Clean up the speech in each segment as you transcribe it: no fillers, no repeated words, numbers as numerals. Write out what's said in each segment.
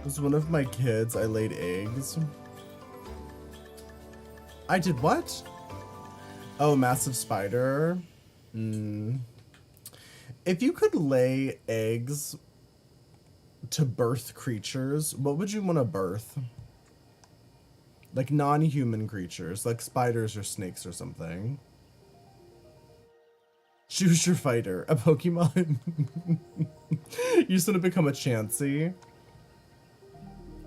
was one of my kids. I laid eggs. I did what? Oh, massive spider. If you could lay eggs to birth creatures, what would you want to birth? Like non-human creatures, like spiders or snakes or something. Choose your fighter. A Pokemon? You just want to become a Chansey?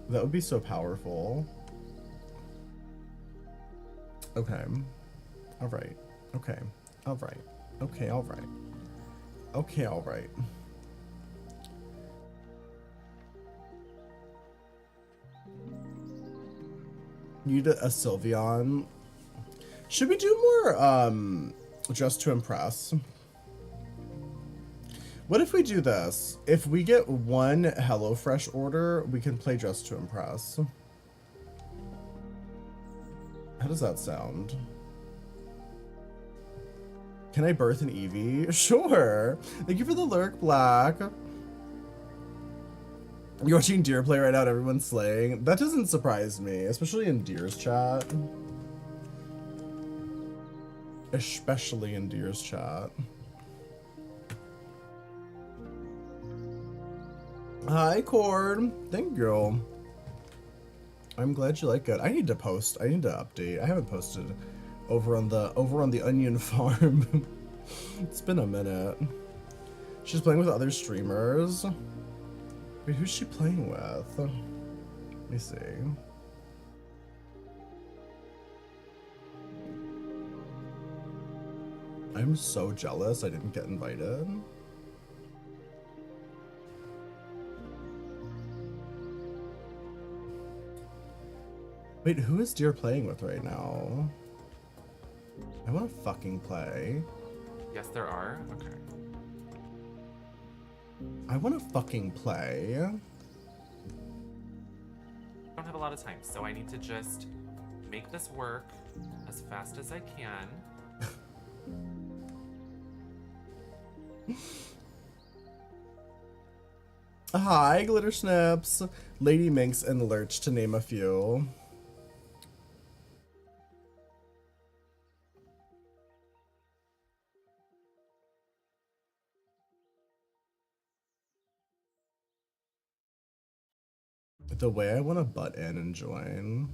That would be so powerful. Okay. Alright. Okay. Alright. Okay, alright. Okay, alright. Need a Sylveon. Should we do more, Just to Impress? What if we do this? If we get one HelloFresh order, we can play Just to Impress. How does that sound? Can I birth an Eevee? Sure. Thank you for the lurk, Black. You're watching Deer play right now and everyone's slaying. That doesn't surprise me, especially in Deer's chat. Especially in Deer's chat. Hi, Cord. Thank you. I'm glad you like it. I need to post. I need to update. I haven't posted over on the Onion Farm. It's been a minute. She's playing with other streamers. Wait, who's she playing with? Let me see. I'm so jealous I didn't get invited. Wait, who is Deer playing with right now? I want to fucking play. Yes, there are. Okay. I want to fucking play. I don't have a lot of time, so I need to just make this work as fast as I can. Hi, Glitter Snips, Lady Minx, and Lurch, to name a few. The way I want to butt in and join.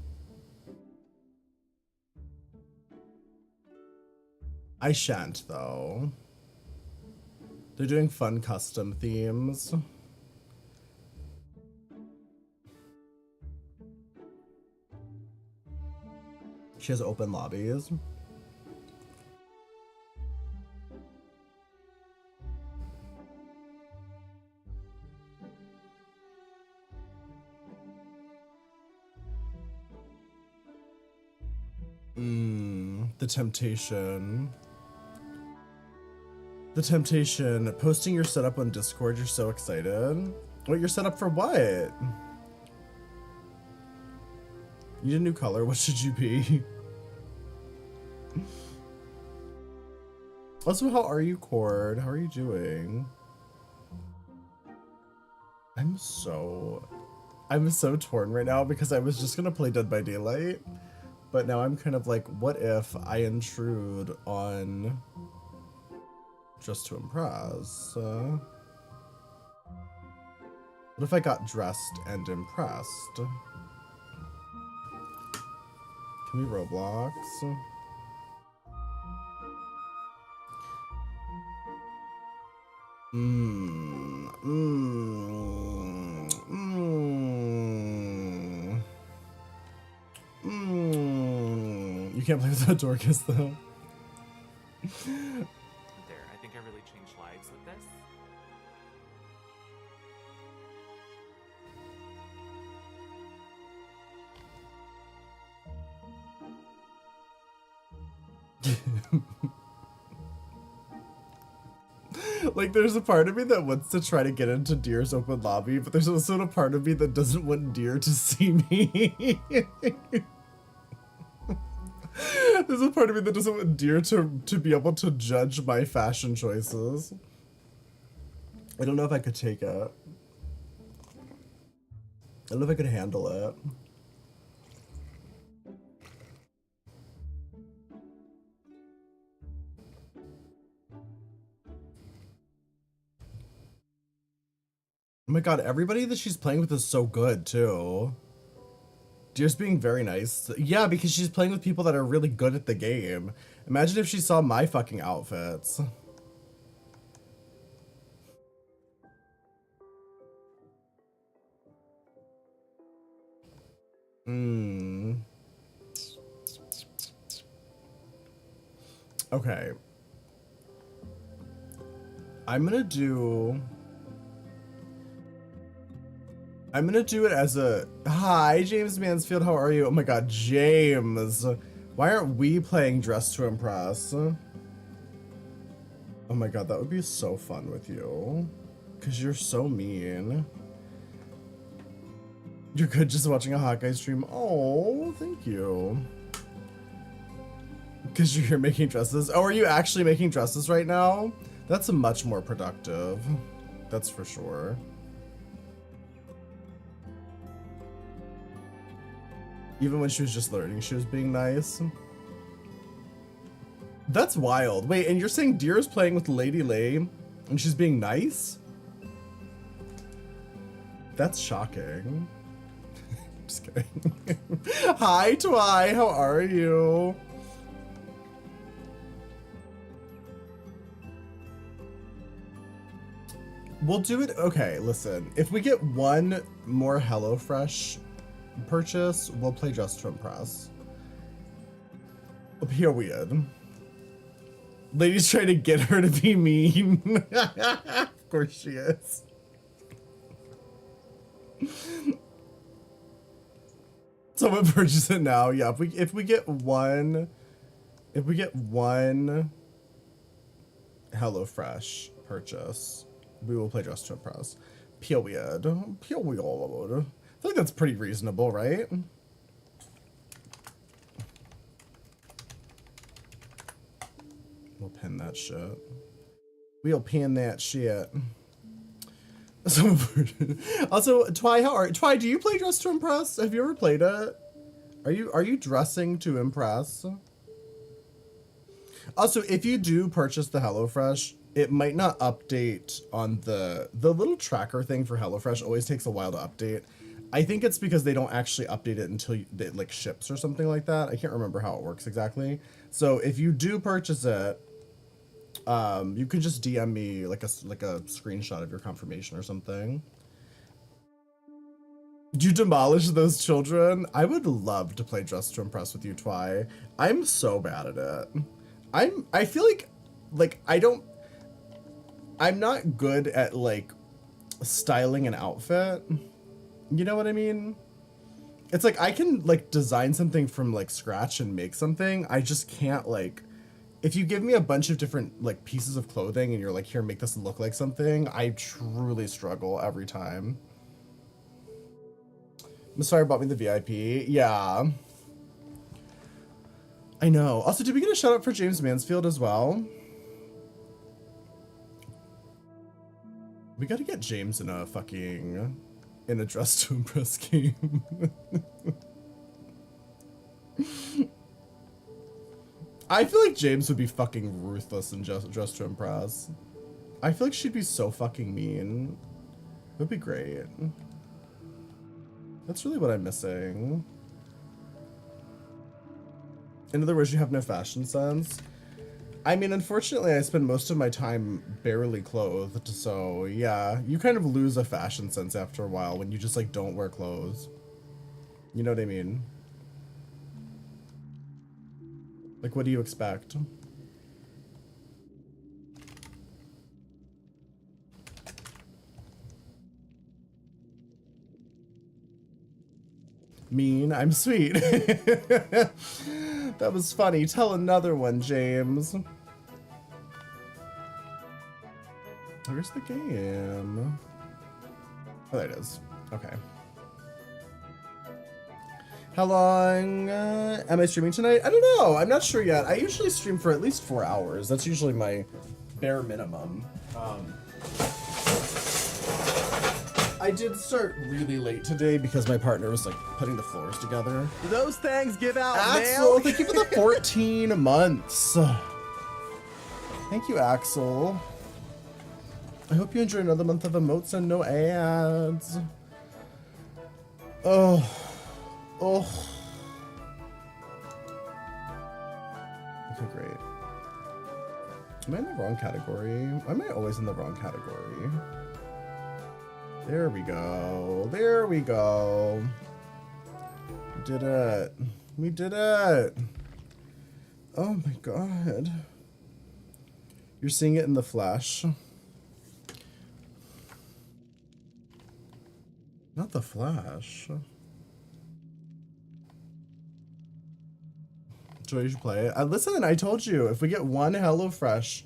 I shan't, though. They're doing fun custom themes. She has open lobbies. The temptation. The temptation. Posting your setup on Discord, you're so excited. Wait, you're set up for what? You need a new color, what should you be? Also, how are you, Cord? How are you doing? I'm so torn right now because I was just gonna play Dead by Daylight, but now I'm kind of like, what if I intrude on Just to Impress? What if I got dressed and impressed? Can we Roblox? You can't play with the Dorcas though. There, I think I really changed lives with this. Like, there's a part of me that wants to try to get into Deer's open lobby, but there's also a part of me that doesn't want Deer to see me. There's a part of me that doesn't want Deer to be able to judge my fashion choices. I don't know if I could take it. I don't know if I could handle it. Oh my god, everybody that she's playing with is so good, too. Just being very nice. Yeah, because she's playing with people that are really good at the game. Imagine if she saw my fucking outfits. Okay. I'm gonna do it as a hi, James Mansfield. How are you? Oh my god, James. Why aren't we playing Dress to Impress? Oh my god, that would be so fun with you. Because you're so mean. You're good just watching a Hawkeye stream. Oh, thank you. Because you're here making dresses. Oh, are you actually making dresses right now? That's much more productive. That's for sure. Even when she was just learning, she was being nice. That's wild. Wait, and you're saying Deer's playing with Lady Lay and she's being nice? That's shocking. Just kidding. Hi, Twy. How are you? We'll do it. Okay, listen. If we get one more HelloFresh purchase, we'll play Just to Impress. Period. Lady's trying to get her to be mean. Of course she is. Someone purchase it now. Yeah, if we get one HelloFresh purchase, we will play Just to Impress. Period. Period. I think that's pretty reasonable, right? We'll pin that shit. We'll pin that shit. Also, Twy, Twy, do you play Dress to Impress? Have you ever played it? Are you dressing to impress? Also, if you do purchase the HelloFresh, it might not update on the little tracker thing for HelloFresh always takes a while to update. I think it's because they don't actually update it until it like ships or something like that. I can't remember how it works exactly. So if you do purchase it, you could just DM me like a screenshot of your confirmation or something. You demolish those children? I would love to play Dress to Impress with you, Twy. I'm so bad at it. I feel like I'm not good at like styling an outfit. You know what I mean? It's like I can like design something from like scratch and make something. I just can't like, if you give me a bunch of different like pieces of clothing and you're like, here, make this look like something, I truly struggle every time. I'm sorry, bought me the VIP. Yeah. I know. Also, did we get a shout out for James Mansfield as well? We gotta get James in a Dress to Impress game. I feel like James would be fucking ruthless in Dress to Impress. I feel like she'd be so fucking mean. It would be great. That's really what I'm missing. In other words, you have no fashion sense. I mean, unfortunately, I spend most of my time barely clothed, so yeah, you kind of lose a fashion sense after a while when you just like don't wear clothes. You know what I mean? Like, what do you expect? Mean, I'm sweet. That was funny. Tell another one, James. Where's the game? Oh, there it is. Okay. How long am I streaming tonight? I don't know. I'm not sure yet. I usually stream for at least 4 hours. That's usually my bare minimum. I did start really late today because my partner was like putting the floors together. Do those things give out Axel, milk? thank you for the 14 months. Thank you, Axel. I hope you enjoy another month of emotes and no ads. Oh. Oh. Okay, great. Am I in the wrong category? Am I always in the wrong category? There we go. There we go. We did it. We did it. Oh my god. You're seeing it in the flesh. Not the Flash. Joy, you should play it. Listen, I told you, if we get one HelloFresh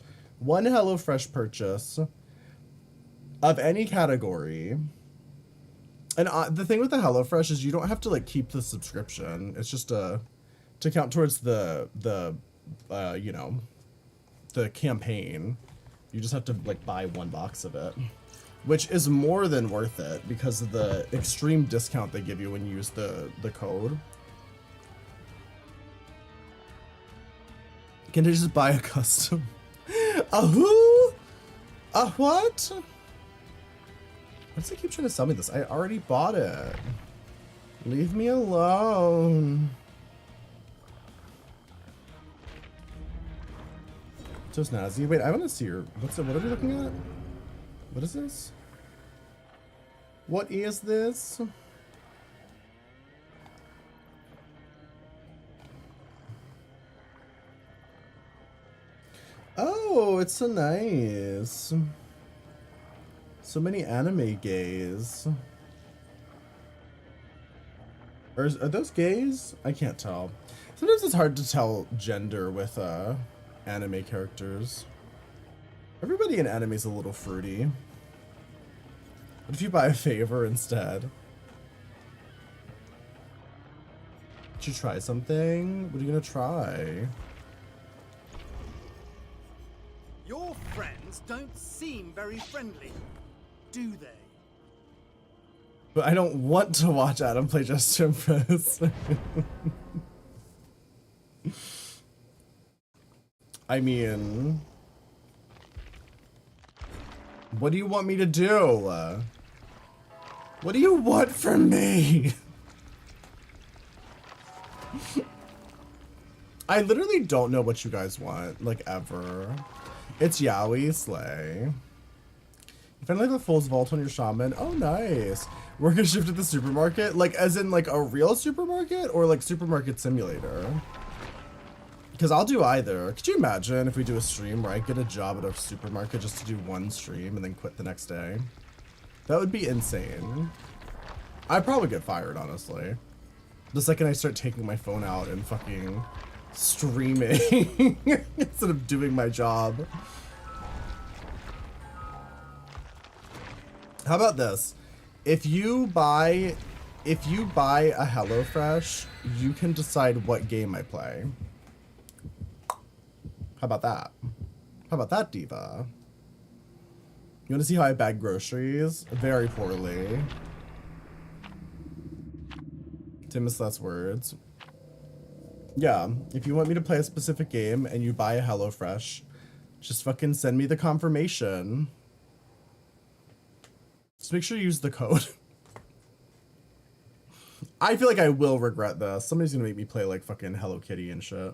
purchase of any category, and the thing with the HelloFresh is you don't have to like keep the subscription. It's just to count towards the you know, the campaign. You just have to like buy one box of it, which is more than worth it because of the extreme discount they give you when you use the code. Can I just buy a custom? A who? A what? Why does it keep trying to sell me this? I already bought it. Leave me alone. So snazzy. Wait, I want to see your. What are we looking at? What is this? What is this? Oh, it's so nice. So many anime gays. Or are those gays? I can't tell. Sometimes it's hard to tell gender with anime characters. Everybody in anime is a little fruity. What if you buy a favor instead? Did you try something? What are you gonna try? Your friends don't seem very friendly, do they? But I don't want to watch Adam play Just to Impress. I mean, what do you want me to do? What do you want from me? I literally don't know what you guys want, like, ever. It's Yaoi Slay. You finally have a Fool's Vault on your shaman. Oh, nice. Work a shift at the supermarket? Like, as in, like, a real supermarket? Or, like, supermarket simulator? Because I'll do either. Could you imagine if we do a stream where I get a job at a supermarket just to do one stream and then quit the next day? That would be insane. I'd probably get fired, honestly. The second I start taking my phone out and fucking streaming instead of doing my job. How about this? If you buy a HelloFresh, you can decide what game I play. How about that? How about that, diva? You want to see how I bag groceries? Very poorly. Famous last words. Yeah, if you want me to play a specific game and you buy a HelloFresh, just fucking send me the confirmation. Just make sure you use the code. I feel like I will regret this. Somebody's gonna make me play like fucking Hello Kitty and shit.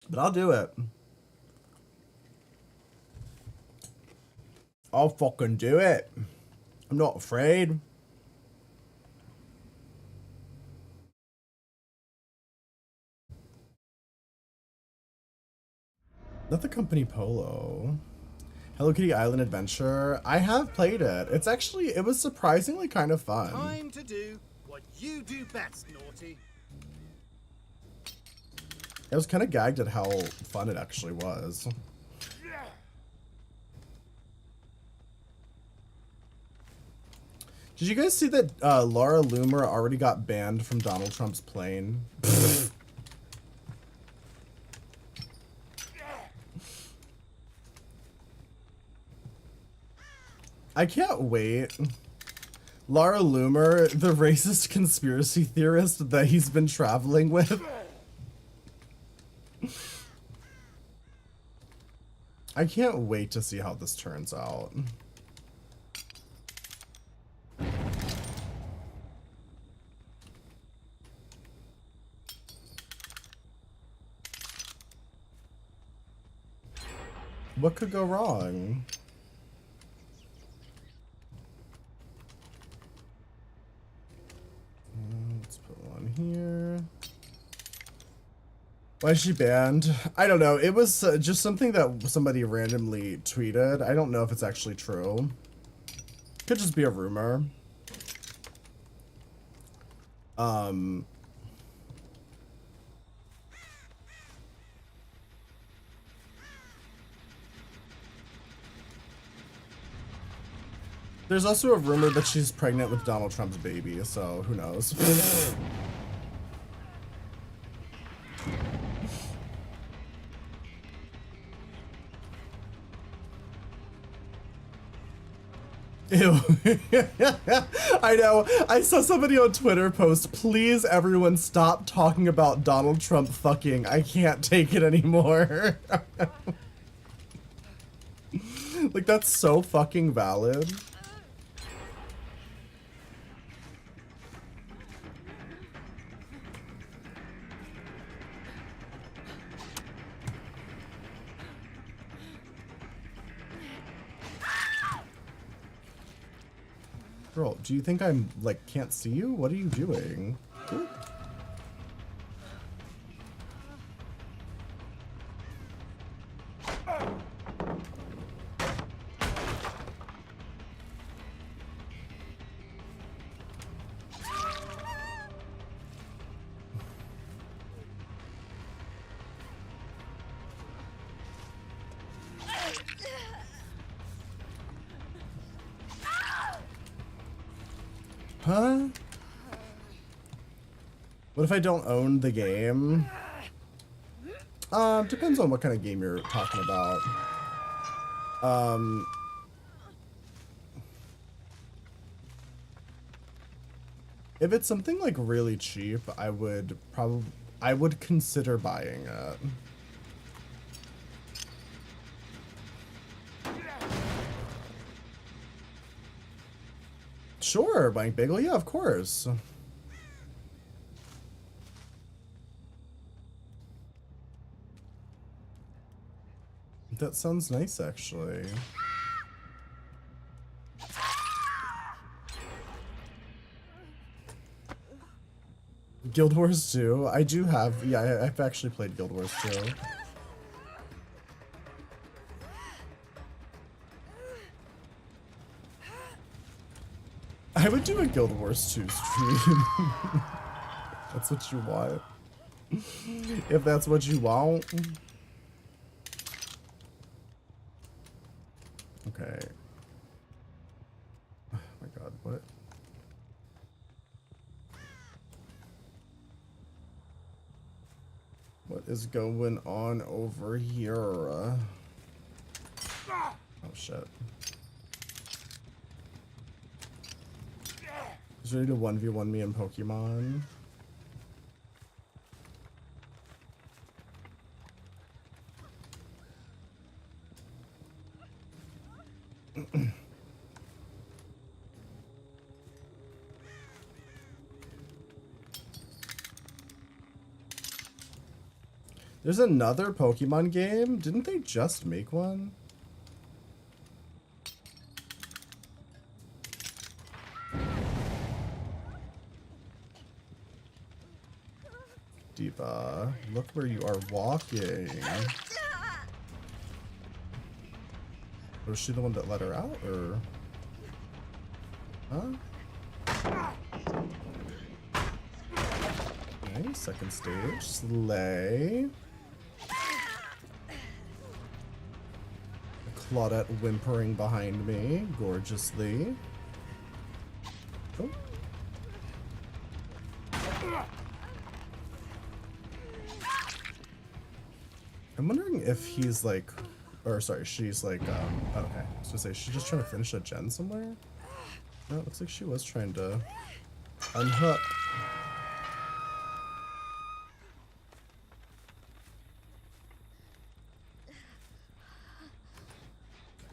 But I'll do it. I'll fucking do it. I'm not afraid. Not the company Polo. Hello Kitty Island Adventure. I have played it. It was surprisingly kind of fun. Time to do what you do best, Naughty. I was kind of gagged at how fun it actually was. Did you guys see that Laura Loomer already got banned from Donald Trump's plane? I can't wait. Lara Loomer, the racist conspiracy theorist that he's been traveling with. I can't wait to see how this turns out. What could go wrong? Let's put one here. Why is she banned? I don't know. It was just something that somebody randomly tweeted. I don't know if it's actually true. Could just be a rumor. There's also a rumor that she's pregnant with Donald Trump's baby, so who knows? Ew. I know. I saw somebody on Twitter post, please everyone stop talking about Donald Trump fucking. I can't take it anymore. Like, that's so fucking valid. Girl, do you think I'm, like, can't see you? What are you doing? Ooh. Huh? What if I don't own the game? Depends on what kind of game you're talking about. If it's something like really cheap, I would consider buying it. Sure, Blank Bagel, yeah, of course. That sounds nice, actually. Guild Wars 2? I do have, yeah, I've actually played Guild Wars 2. I would do a Guild Wars 2 stream. That's what you want. If that's what you want. Okay. Oh my god, what? What is going on over here? Oh shit. He's ready to 1v1 me in Pokemon. There's another Pokemon game? Didn't they just make one? Diva, look where you are walking. Was she the one that let her out, or? Huh? Nice, second stage. Slay. Claudette whimpering behind me, gorgeously. Oh. I'm wondering if he's like Or sorry, she's like, oh, okay. I was gonna say, she's just trying to finish a gen somewhere? No, it looks like she was trying to unhook.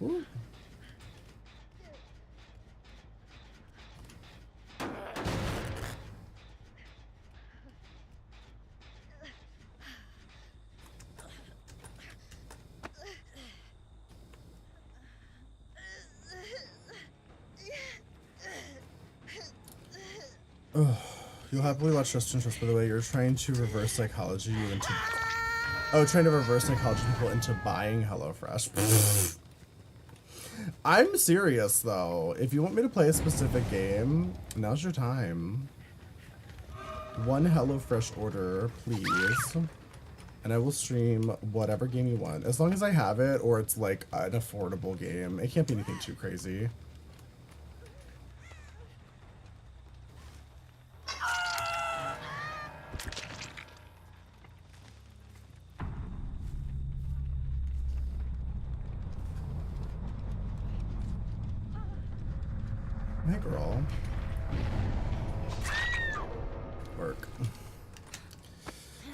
Ooh. Ugh. You'll happily watch Trust and Trust, by the way. You're trying to reverse psychology you into... Oh, trying to reverse psychology people into buying HelloFresh. I'm serious, though. If you want me to play a specific game, now's your time. One HelloFresh order, please. And I will stream whatever game you want. As long as I have it, or it's like an affordable game. It can't be anything too crazy. Hey, girl. Work.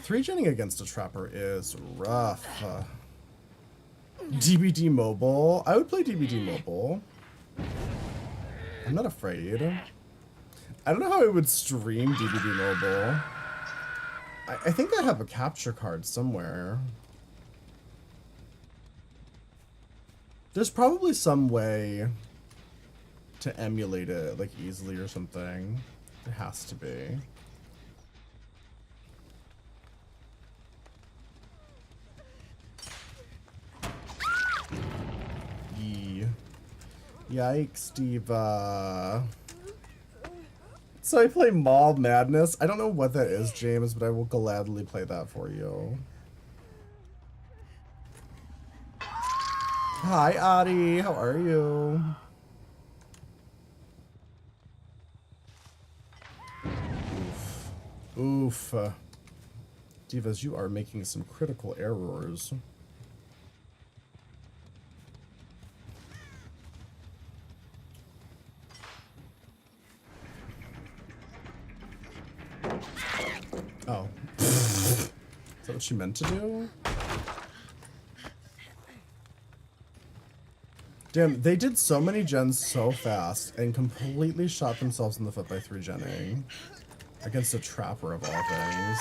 3-genning against a trapper is rough. DBD mobile. I would play DBD mobile. I'm not afraid. I don't know how I would stream DBD mobile. I think I have a capture card somewhere. There's probably some way to emulate it, like, easily or something. There has to be. Yikes, Diva. So I play Mall Madness. I don't know what that is, James, but I will gladly play that for you. Hi, Adi. How are you? Oof. Divas, you are making some critical errors. Oh. Is that what she meant to do? Damn, they did so many gens so fast and completely shot themselves in the foot by 3-genning. Against a trapper of all things.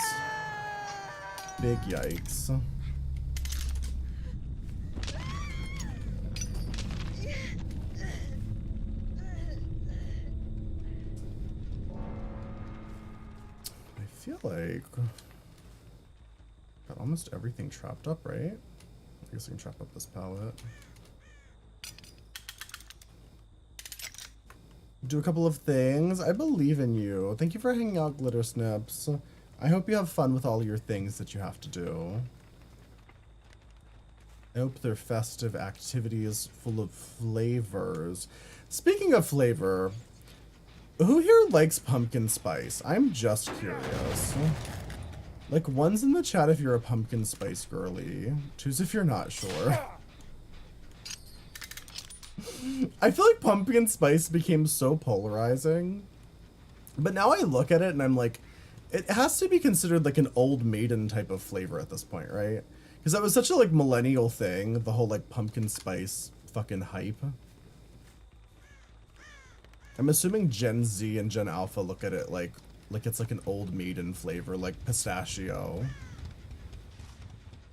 Big yikes. I feel like got almost everything trapped up, right? I guess I can trap up this pallet. Do a couple of things. I believe in you. Thank you for hanging out, Glitter Snips. I hope you have fun with all your things that you have to do. I hope they're festive activities full of flavors. Speaking of flavor, who here likes pumpkin spice? I'm just curious. Like, one's in the chat if you're a pumpkin spice girly. Two's if you're not sure. I feel like pumpkin spice became so polarizing. But now I look at it and I'm like, it has to be considered like an old maiden type of flavor at this point, right? Because that was such a like millennial thing, the whole like pumpkin spice fucking hype. I'm assuming Gen Z and Gen Alpha look at it like it's like an old maiden flavor, like pistachio.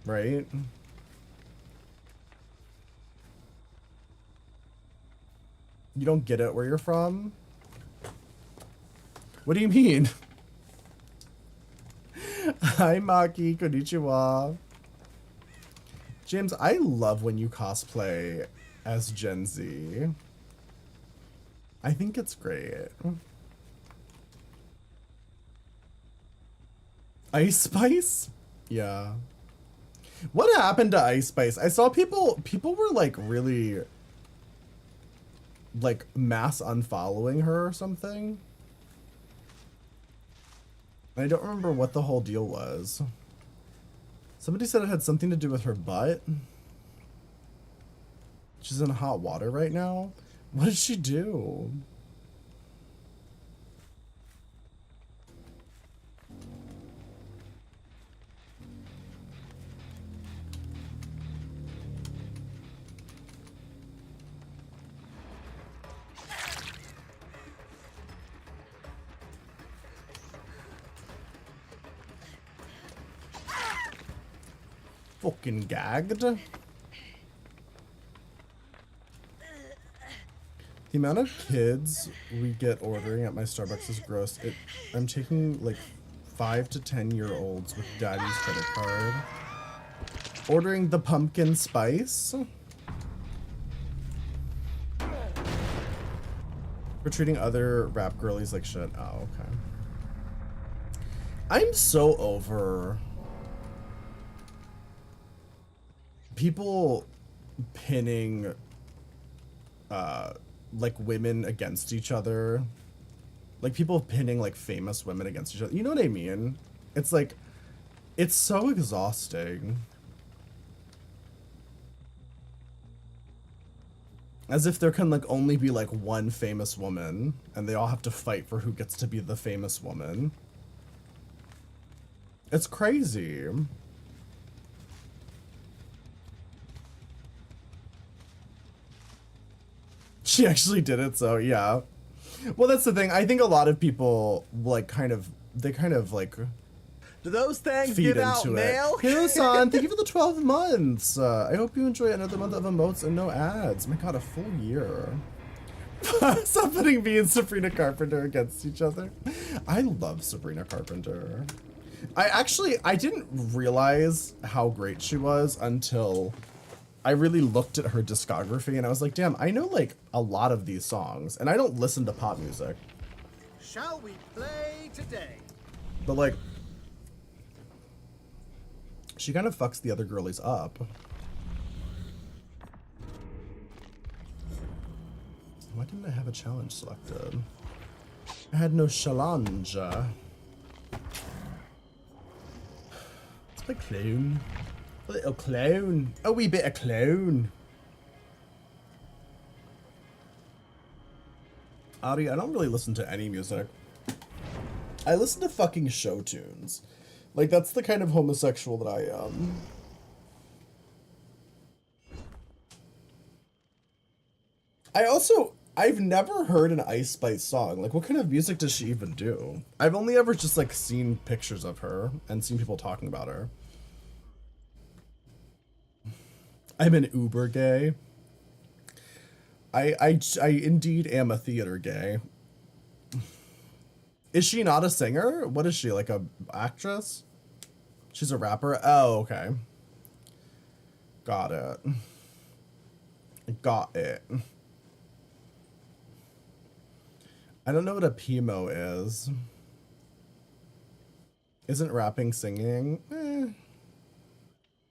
Right? You don't get it where you're from? What do you mean? Hi, Maki. Konnichiwa. James, I love when you cosplay as Gen Z. I think it's great. Ice Spice? Yeah. What happened to Ice Spice? I saw people were like really like mass unfollowing her or something. I don't remember what the whole deal was. Somebody said it had something to do with her butt. She's in hot water right now? What did she do? Fucking gagged. The amount of kids we get ordering at my Starbucks is gross. I'm taking like 5 to 10-year-olds with daddy's credit card. Ordering the pumpkin spice. We're treating other rap girlies like shit. Oh, okay. I'm so over people pinning like women against each other. Like people pinning like famous women against each other. You know what I mean? It's like, it's so exhausting. As if there can like only be like one famous woman and they all have to fight for who gets to be the famous woman. It's crazy. She actually did it, so yeah. Well, that's the thing. I think a lot of people like they kind of like Do those things feed give out into it. mail? Hiro-san, thank you for the 12 months. I hope you enjoy another month of emotes and no ads. My god, a full year. Stop putting me and Sabrina Carpenter against each other. I love Sabrina Carpenter. I didn't realize how great she was until I really looked at her discography and I was like, damn, I know like a lot of these songs and I don't listen to pop music. Shall we play today? But like, she kind of fucks the other girlies up. Why didn't I have a challenge selected? I had no challenge. Let's play clown. A little clown. A wee bit of clown. Ari, I don't really listen to any music. I listen to fucking show tunes. Like, that's the kind of homosexual that I am. I've never heard an Ice Spice song. Like, what kind of music does she even do? I've only ever just, like, seen pictures of her and seen people talking about her. I'm an uber gay. I indeed am a theater gay. Is she not a singer? What is she, like a actress? She's a rapper? Oh, okay. Got it. Got it. I don't know what a PMO is. Isn't rapping singing?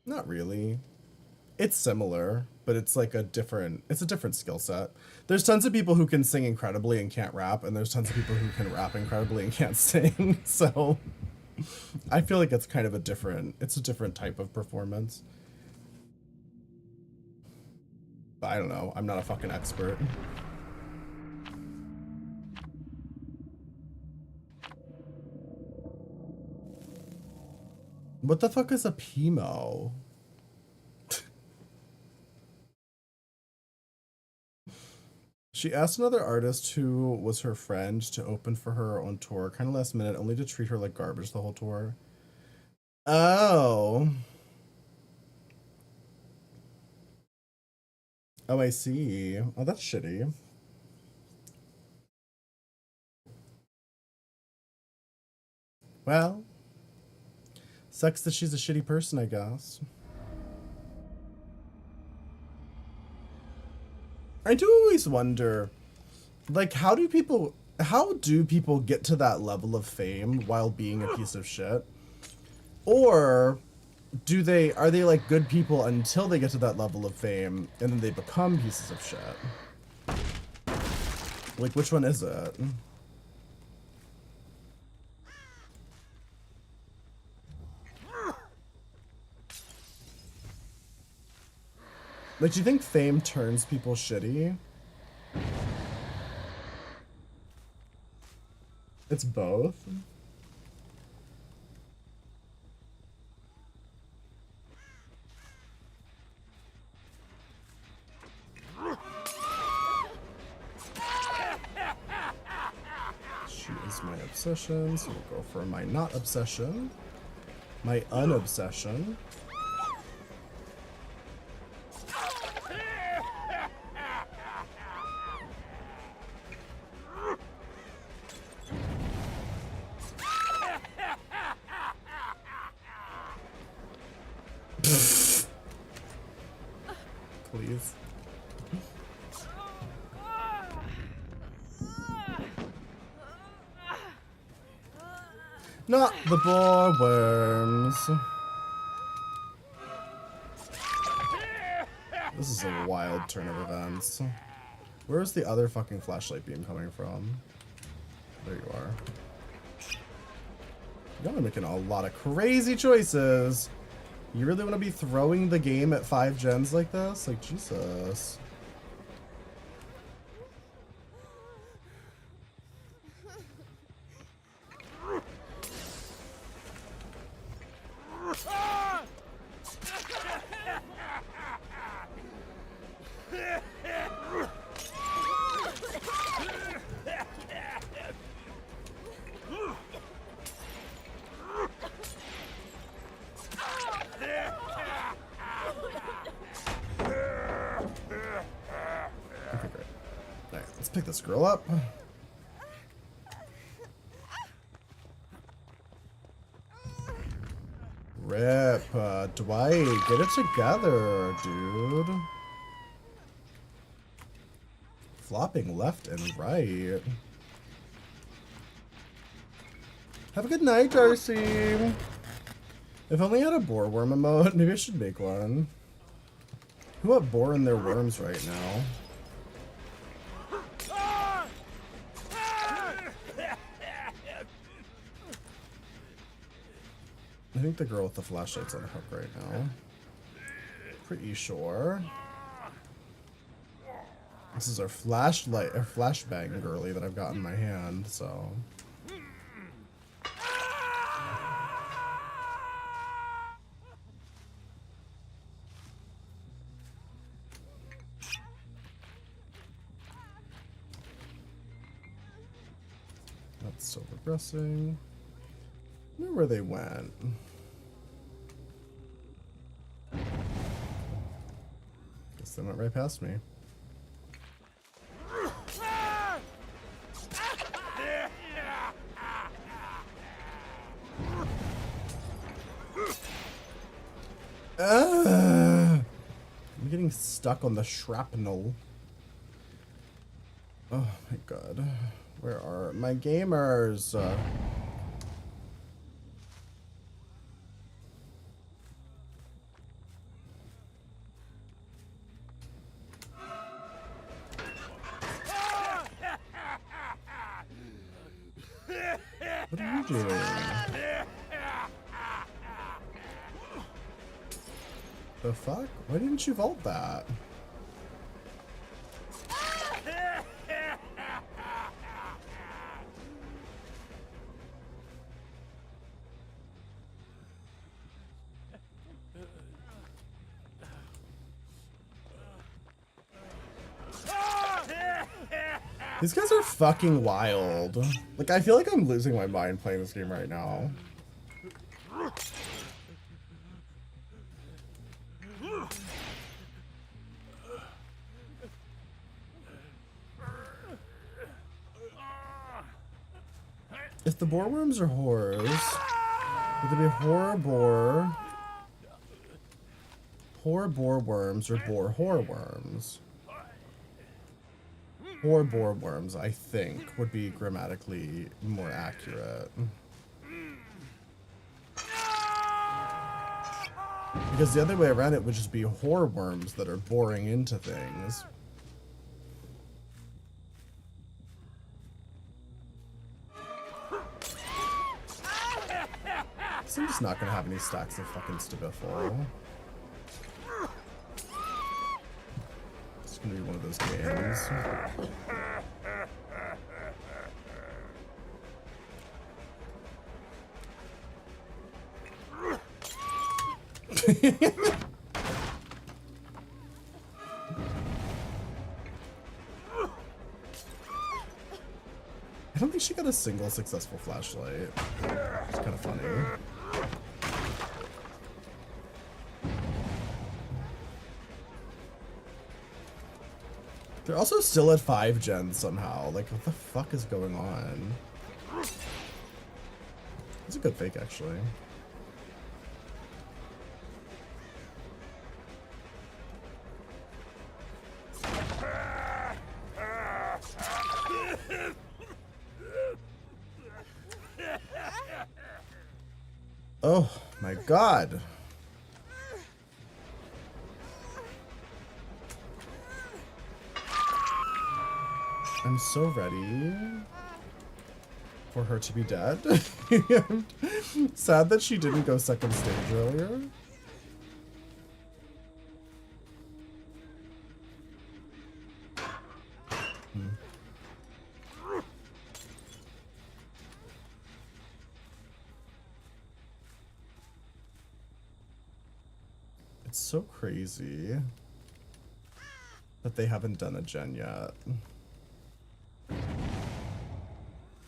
Not really. It's similar, but it's like a different skill set. There's tons of people who can sing incredibly and can't rap, and there's tons of people who can rap incredibly and can't sing. So I feel like it's kind of a different type of performance. But I don't know. I'm not a fucking expert. What the fuck is a PMO? She asked another artist who was her friend to open for her on tour, kind of last minute, only to treat her like garbage the whole tour. Oh. Oh, I see. Oh, that's shitty. Well, sucks that she's a shitty person, I guess. I do always wonder, like, how do people get to that level of fame while being a piece of shit? Or are they like good people until they get to that level of fame and then they become pieces of shit? Like, which one is it? Like, do you think fame turns people shitty? It's both. She is my obsession, so we'll go for my not obsession. My unobsession. Please. Not the boar worms. This is a wild turn of events. Where's the other fucking flashlight beam coming from? There you are. Y'all are making a lot of crazy choices. You really want to be throwing the game at 5 gens like this? Like, Jesus. Pick this girl up. Rip, Dwight, get it together, dude. Flopping left and right. Have a good night, Darcy. If only I had a boar worm emote, maybe I should make one. Who have boar in their worms right now? I think the girl with the flashlight's on the hook right now. Pretty sure. This is our flashlight, or flashbang girly that I've got in my hand, so. That's still progressing. I wonder where they went. Guess they went right past me. I'm getting stuck on the shrapnel. Oh my god. Where are my gamers? What are you doing? The fuck? Why didn't you vault that? These guys are fucking wild. Like, I feel like I'm losing my mind playing this game right now. If the boar worms are whores, would they be whore boar worms or boar whore worms? Or boar worms, I think, would be grammatically more accurate. Because the other way around it would just be whore worms that are boring into things. So I'm just not gonna have any stacks of fucking Stepbro. gonna be one of those games. I don't think she got a single successful flashlight. It's kind of funny. They're also still at 5 gens somehow. Like, what the fuck is going on? It's a good fake, actually. Oh my god. I'm so ready for her to be dead. Sad that she didn't go second stage earlier. It's so crazy that they haven't done a gen yet.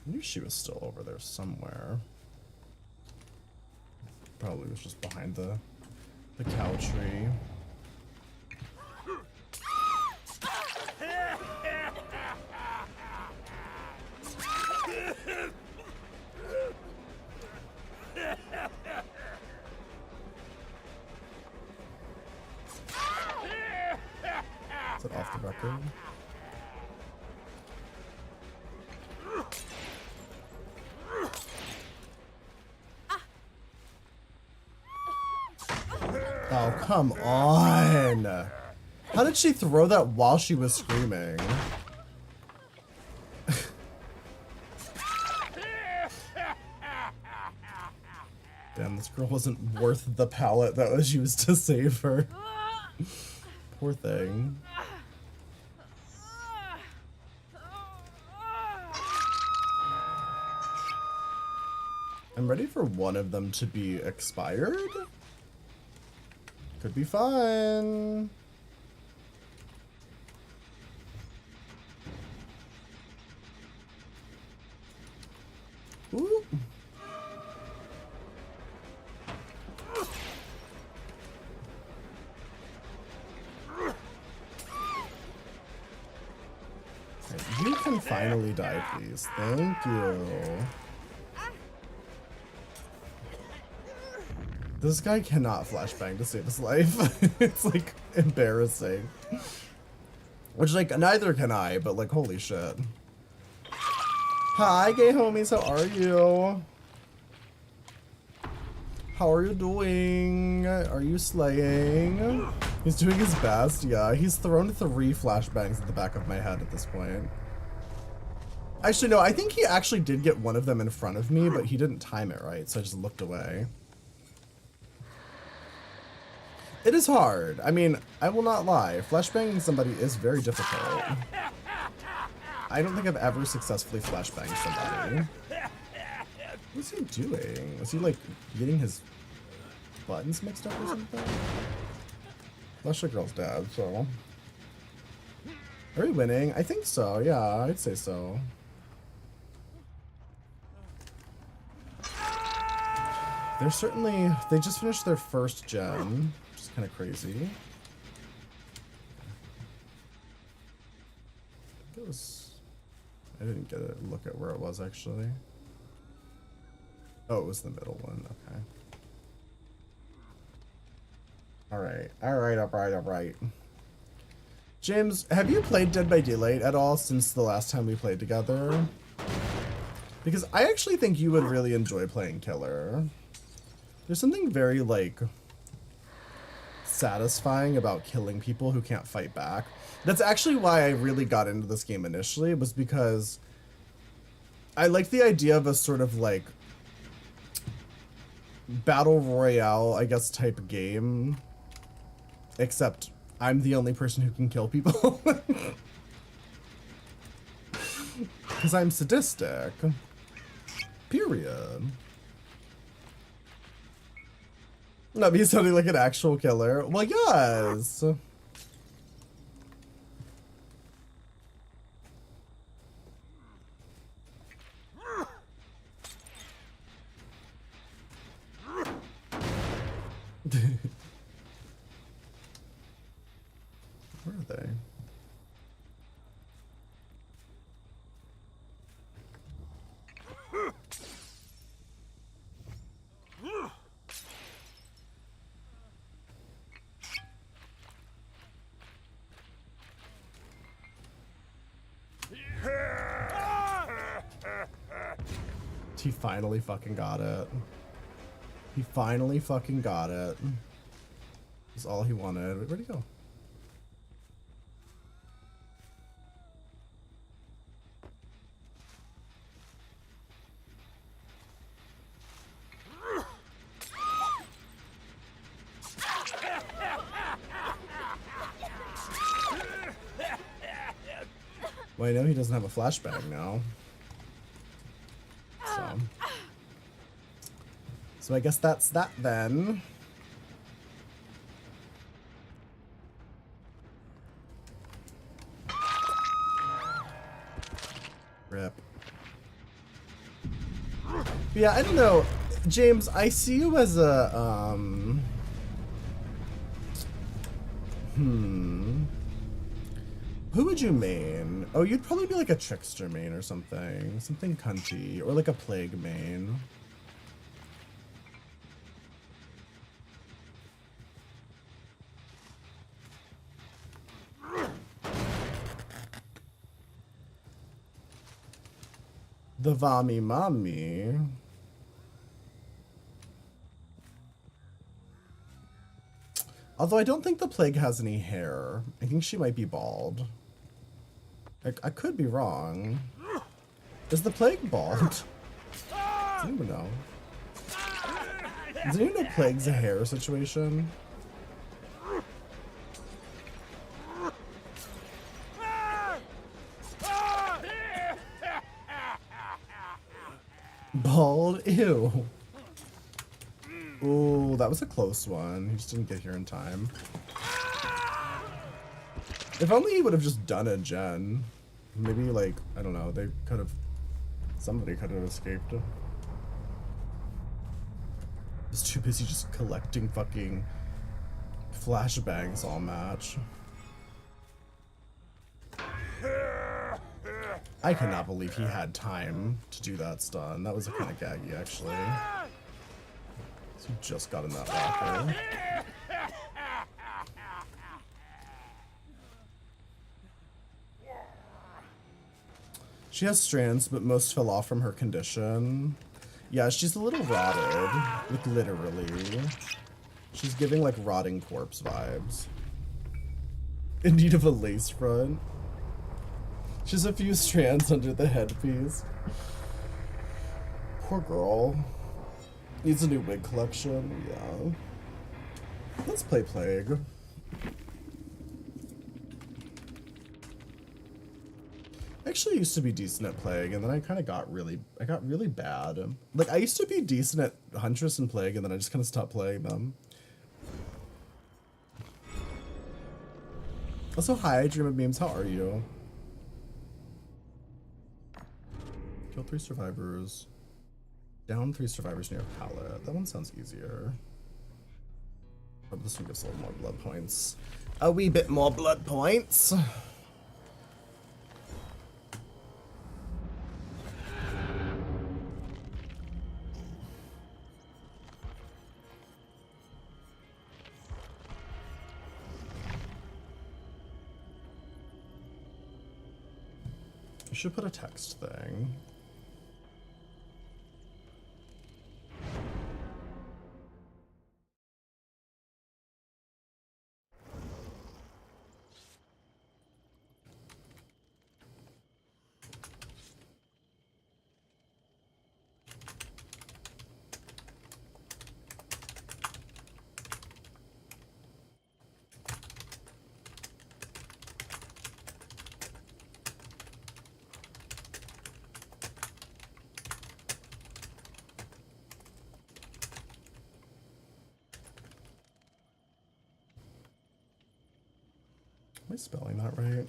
I knew she was still over there somewhere. Probably was just behind the cow tree. Is it off the record? Oh, come on! How did she throw that while she was screaming? Damn, this girl wasn't worth the pallet that was used to save her. Poor thing. I'm ready for one of them to be expired. Could be fun. Ooh. Okay, you can finally die, please. Thank you. This guy cannot flashbang to save his life. It's like embarrassing. Which like neither can I, but like holy shit. Hi gay homies, how are you? How are you doing? Are you slaying? He's doing his best, yeah. He's thrown 3 flashbangs at the back of my head at this point. Actually no, I think he actually did get one of them in front of me, but he didn't time it right, so I just looked away. It is hard. I mean, I will not lie. Flashbanging somebody is very difficult. I don't think I've ever successfully flashbanged somebody. What's he doing? Was he like getting his buttons mixed up or something? Flash girl's dead, so. Are we winning? I think so, yeah, I'd say so. They're certainly, they just finished their first gen. Kind of crazy. It was. I didn't get a look at where it was actually. Oh, it was the middle one. Okay. All right. All right. All right. All right. James, have you played Dead by Daylight at all since the last time we played together? Because I actually think you would really enjoy playing Killer. There's something very like satisfying about killing people who can't fight back. That's actually why I really got into this game initially, was because I like the idea of a sort of like battle royale, I guess, type game, except I'm the only person who can kill people. Because I'm sadistic. Period. Not me sounding like an actual killer. Well, yes. Where are they? He finally fucking got it. He finally fucking got it. That's all he wanted. Where'd he go? Well, I know he doesn't have a flashbang now. So I guess that's that then. Rip. Yeah, I don't know. James, I see you as a, who would you main? Oh, you'd probably be like a trickster main or something. Something cunty. Or like a plague main. The Vami Mommy. Although I don't think the plague has any hair. I think she might be bald. I could be wrong. Is the plague bald? Does anyone know? Does anyone know plague's a hair situation? Bald? Ew. Ooh, that was a close one. He just didn't get here in time. If only he would have just done it, Jen. Maybe, like, I don't know, they could have... Somebody could have escaped. I was too busy just collecting fucking flashbangs all match. I cannot believe he had time to do that stun. That was kind of gaggy, actually. So he just got in that locker. She has strands, but most fell off from her condition. Yeah, she's a little rotted. Like, literally. She's giving, like, rotting corpse vibes. In need of a lace front. She has a few strands under the headpiece. Poor girl. Needs a new wig collection, yeah. Let's play Plague. I actually used to be decent at Plague, and then I kind of got really bad. Like, I used to be decent at Huntress and Plague, and then I just kind of stopped playing them. Also, hi, Dream of Memes, how are you? Kill 3 survivors. Down 3 survivors near a pallet. That one sounds easier. Or this one gives a little more blood points. A wee bit more blood points. You should put a text thing. I spelling that right?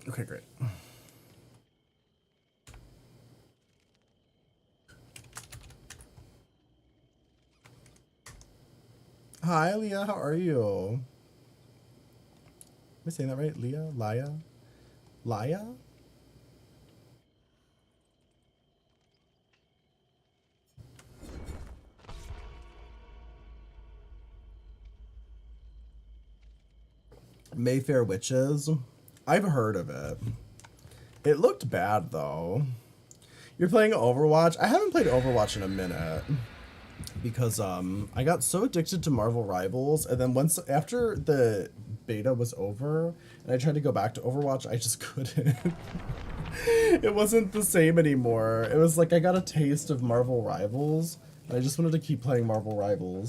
Okay, great. Hi, Leah. How are you? Am I saying that right? Leah? Laya? Laya? Mayfair Witches. I've heard of it. It looked bad, though. You're playing Overwatch? I haven't played Overwatch in a minute. Because I got so addicted to Marvel Rivals, and then after the beta was over and I tried to go back to Overwatch, I just couldn't. It wasn't the same anymore. It was like I got a taste of Marvel Rivals and I just wanted to keep playing Marvel Rivals.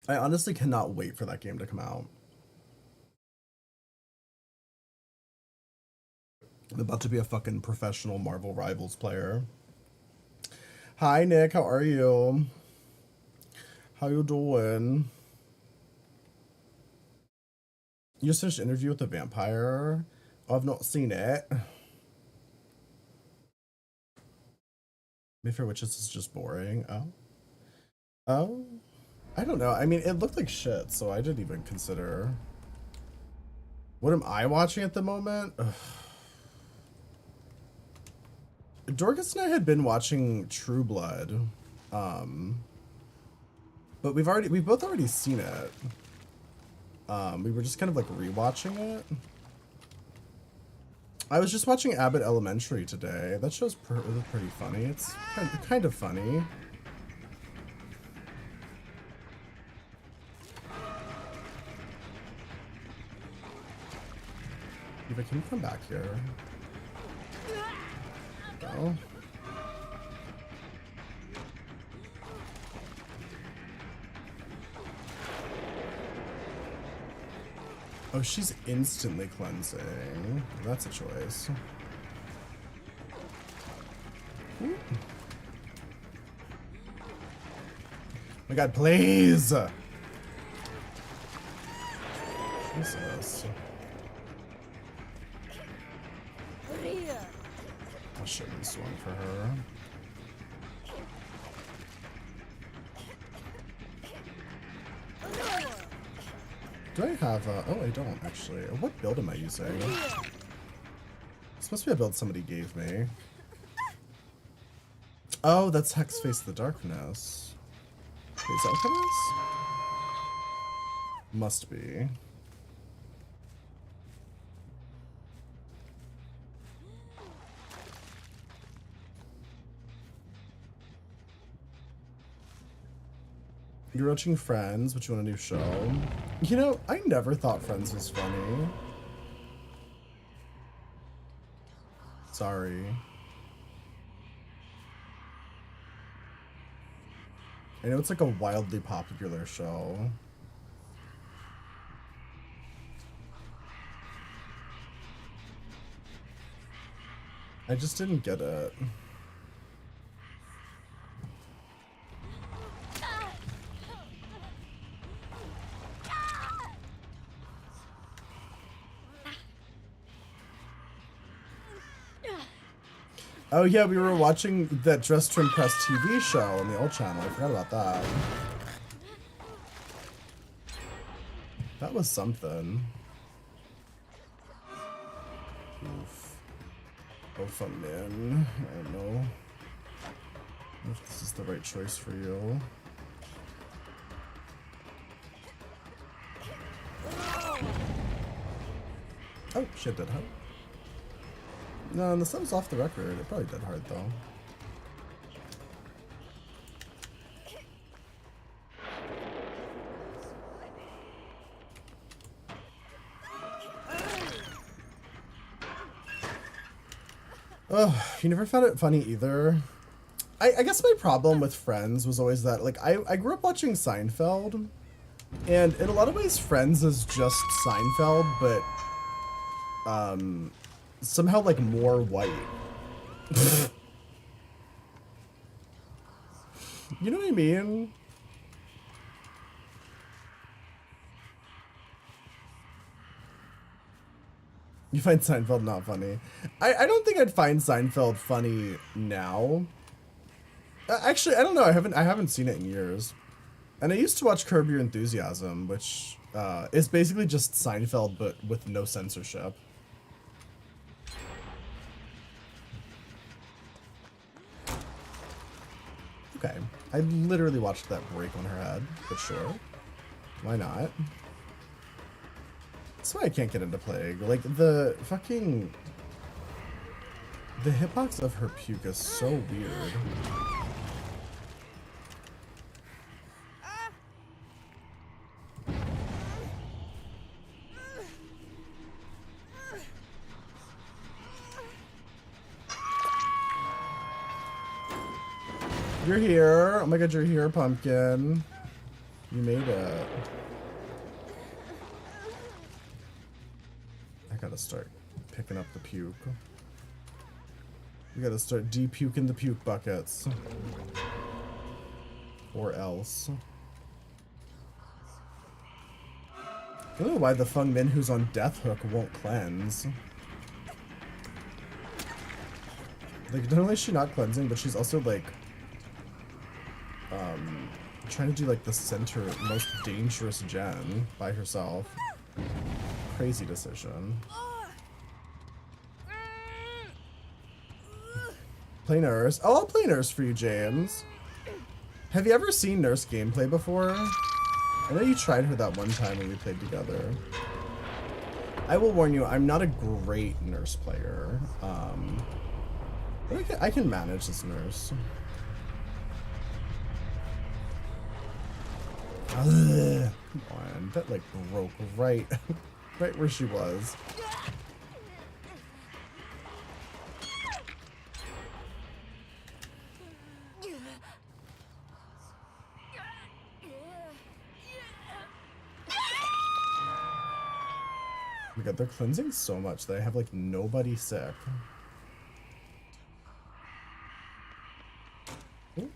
I honestly cannot wait for that game to come out. I'm about to be a fucking professional Marvel Rivals player. Hi, Nick. How are you? How you doing? You just finished an interview with the vampire? Oh, I've not seen it. Mayfair Witches is just boring. Oh. Oh? I don't know. I mean, it looked like shit, so I didn't even consider. What am I watching at the moment? Ugh. Dorcas and I had been watching True Blood, but we've both already seen it. We were just kind of like rewatching it. I was just watching Abbott Elementary today. That show's pretty funny. It's kind of funny. Eva, can you come back here? Go. Oh, she's instantly cleansing. That's a choice. Ooh. My God, please! Jesus. I shouldn't have swung for her. Do I have a... Oh, I don't, actually. What build am I using? This must be a build somebody gave me. Oh, that's Hex Face the Darkness. Wait, is that what that is? Must be. You're watching Friends, but you want a new show? You know, I never thought Friends was funny. Sorry. I know it's like a wildly popular show. I just didn't get it. Oh yeah, we were watching that Dress to Impress TV show on the old channel. I forgot about that. That was something. Oof. Oh, fun man. I don't know if this is the right choice for you. Oh, shit, did hard. No, the sun's off the record. It probably did hard, though. Ugh, you never found it funny either? I guess my problem with Friends was always that, like, I grew up watching Seinfeld, and in a lot of ways Friends is just Seinfeld, but, somehow, like, more white. You know what I mean? You find Seinfeld not funny. I don't think I'd find Seinfeld funny now. Actually, I don't know. I haven't seen it in years. And I used to watch Curb Your Enthusiasm, which is basically just Seinfeld but with no censorship. Okay. I literally watched that break on her head, but sure. Why not? That's why I can't get into Plague. Like, the fucking... The hitbox of her puke is so weird. You're here. Oh my god, you're here, Pumpkin. You made it. I gotta start picking up the puke. We gotta start de-puking the puke buckets. Or else. I don't know why the Fung Min who's on Death Hook won't cleanse. Like, not only is she not cleansing, but she's also, like, trying to do, like, the center, most dangerous gen by herself. Crazy decision. Play Nurse. Oh, I'll play Nurse for you, James. Have you ever seen Nurse gameplay before? I know you tried her that one time when we played together. I will warn you, I'm not a great Nurse player. But I can manage this Nurse. Ugh, come on, that like broke right, right where she was. Oh my god, they're cleansing so much that I have like nobody sick. Ooh.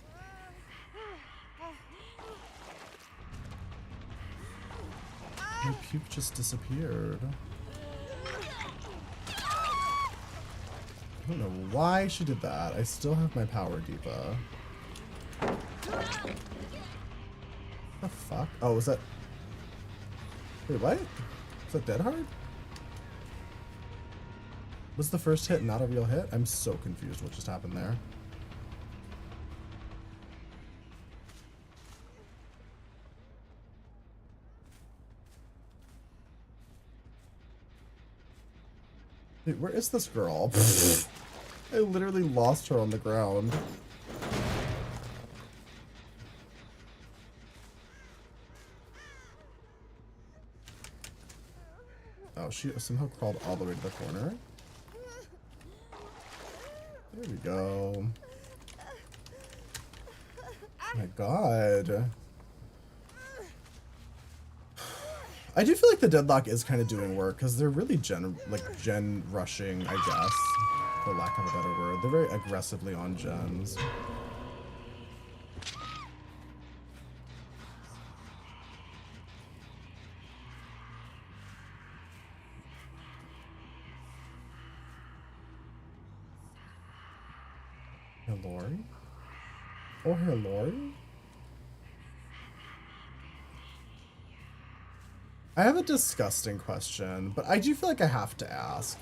My puke just disappeared. I don't know why she did that. I still have my power diva. The fuck? Oh, was that... Wait, what? Was that dead hard? Was the first hit not a real hit? I'm so confused what just happened there. Wait, where is this girl? I literally lost her on the ground. Oh, she somehow crawled all the way to the corner. There we go. Oh my god. I do feel like the deadlock is kind of doing work because they're really gen rushing, I guess, for lack of a better word. They're very aggressively on gens. Hey, Lori? Oh, hey, Lori? I have a disgusting question, but I do feel like I have to ask.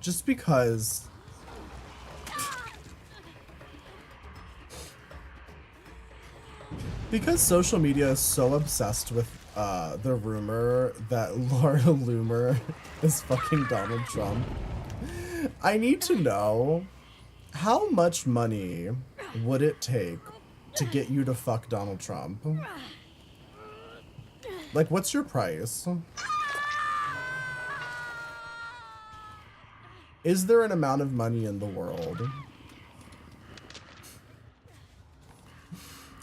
Just because... Because social media is so obsessed with the rumor that Laura Loomer is fucking Donald Trump, I need to know how much money would it take to get you to fuck Donald Trump? Like, what's your price? Is there an amount of money in the world?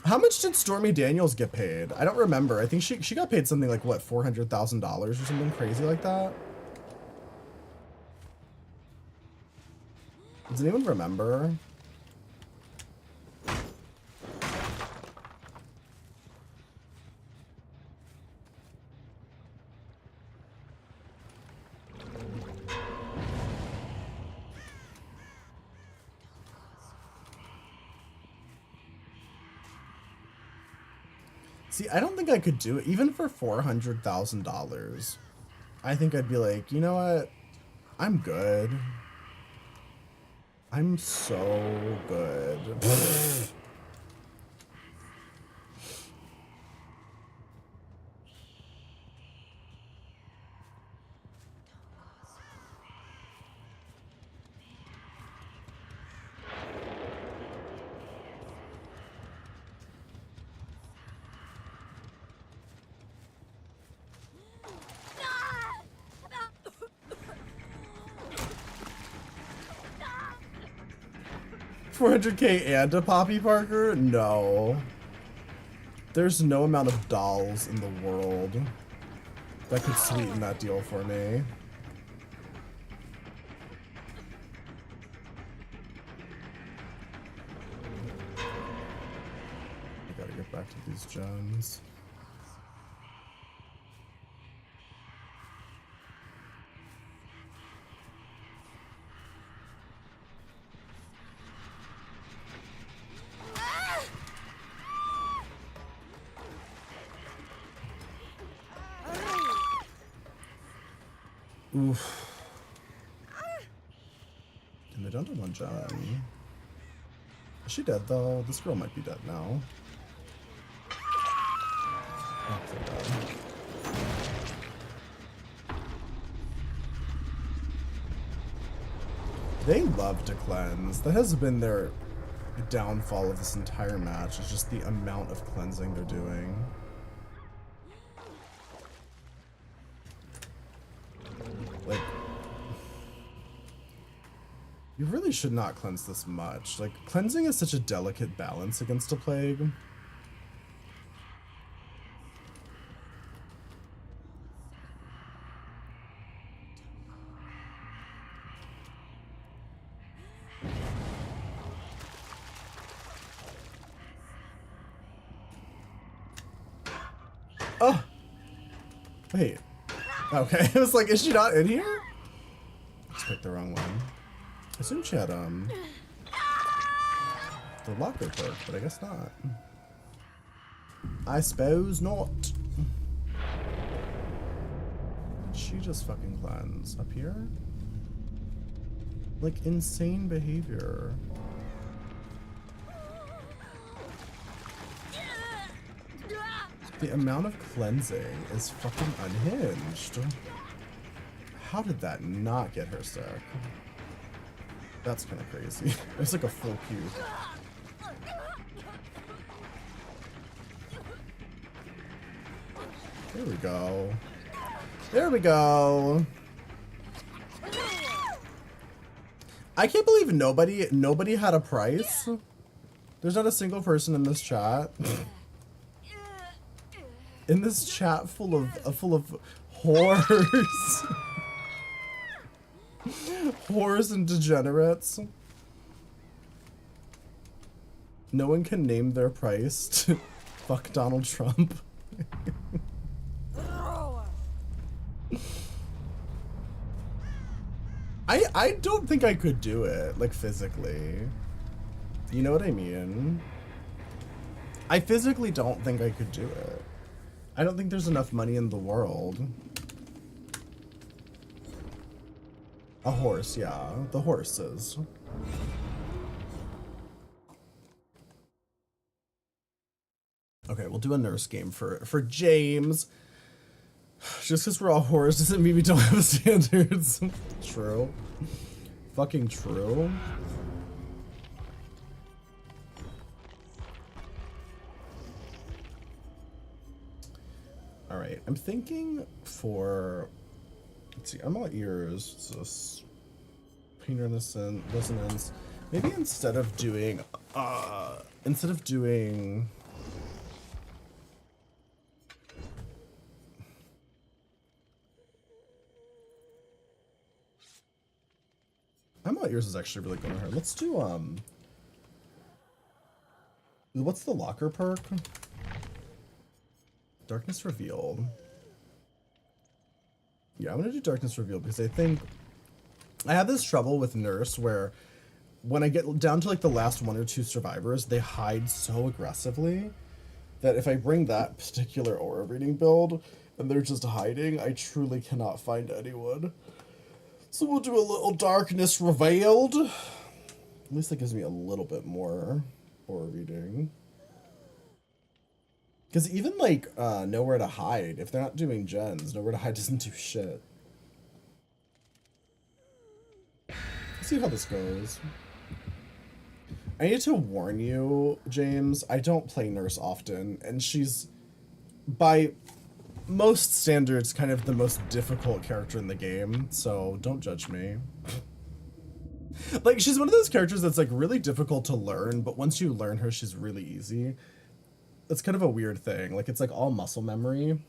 How much did Stormy Daniels get paid? I don't remember. I think she got paid something like, what, $400,000 or something crazy like that? Does anyone remember? See, I don't think I could do it, even for $400,000. I think I'd be like, you know what? I'm good. I'm so good. 400K and a Poppy Parker? No. There's no amount of dolls in the world that could sweeten that deal for me. I gotta get back to these gems. Oof. And they don't do one gem. Is she dead though? This girl might be dead now. Oh, thank God. They love to cleanse. That has been their downfall of this entire match. It's just the amount of cleansing they're doing. Like, you really should not cleanse this much. Like, cleansing is such a delicate balance against a plague. Oh! Wait. Okay, I was like, is she not in here? I just picked the wrong one. I assume she had, the locker perk, but I guess not. I suppose not. She just fucking cleanse. Up here? Like, insane behavior. The amount of cleansing is fucking unhinged. How did that not get her sick? That's kind of crazy. It's like a full puke. There we go. There we go. I can't believe nobody had a price. There's not a single person in this chat. In this chat full of whores. Whores and degenerates. No one can name their price to fuck Donald Trump. I don't think I could do it, like, physically. You know what I mean? I physically don't think I could do it. I don't think there's enough money in the world. A horse, yeah. The horses. Okay, we'll do a nurse game for James. Just because we're all whores doesn't mean we don't have standards. True. Fucking true. Alright, I'm thinking for... Let's see, I'm all ears. What's this? Pain resonance. Maybe instead of doing I know yours is actually really good on her. Let's do what's the locker perk? Darkness Revealed. Yeah, I'm gonna do Darkness Revealed because I think I have this trouble with Nurse where when I get down to like the last 1 or 2 survivors, they hide so aggressively that if I bring that particular aura reading build and they're just hiding, I truly cannot find anyone. So we'll do a little Darkness Revealed. At least that gives me a little bit more aura reading. Because even like Nowhere to Hide, if they're not doing gens, Nowhere to Hide doesn't do shit. Let's see how this goes. I need to warn you, James, I don't play Nurse often, and she's, by most standards, kind of the most difficult character in the game, so don't judge me. Like, she's one of those characters that's, like, really difficult to learn, but once you learn her, she's really easy. It's kind of a weird thing. Like, it's, like, all muscle memory.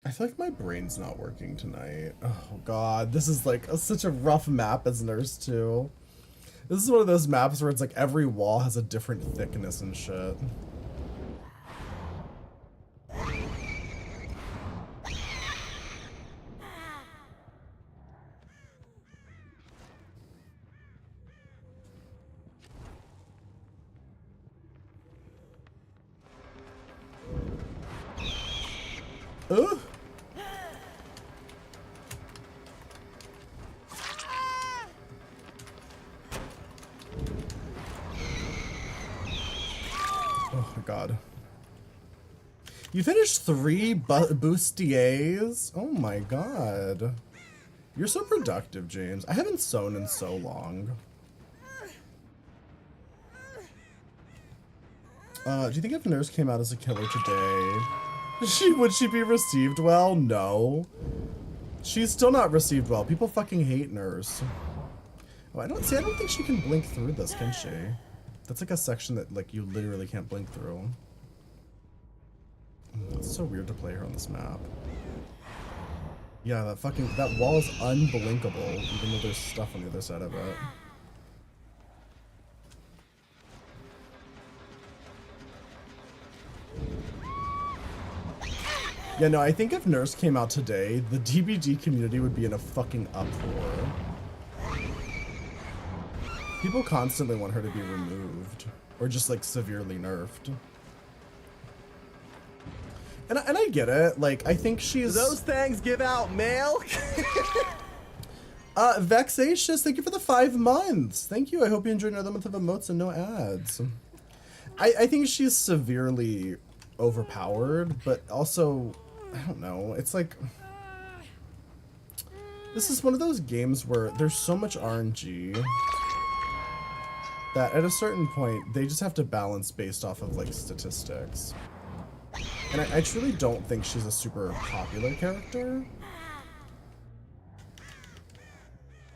I feel like my brain's not working tonight. Oh god, this is like such a rough map as Nurse too. This is one of those maps where it's like every wall has a different thickness and shit. Ugh. Oh my god. You finished 3 bustiers? Oh my god. You're so productive, James. I haven't sewn in so long. Do you think if Nurse came out as a killer today, would she be received well? No. She's still not received well. People fucking hate Nurse. Oh, I don't think she can blink through this, can she? That's like a section that like you literally can't blink through. It's so weird to play her on this map. Yeah, that wall is unblinkable, even though there's stuff on the other side of it. Yeah, no, I think if Nurse came out today, the DBD community would be in a fucking uproar. People constantly want her to be removed, or just like severely nerfed. And I get it, like, I think she's... Do those things give out milk? Vexatious, thank you for the 5 months. Thank you, I hope you enjoyed another month of emotes and no ads. I think she's severely overpowered, but also, I don't know, it's like... This is one of those games where there's so much RNG that at a certain point, they just have to balance based off of, like, statistics. And I truly don't think she's a super popular character.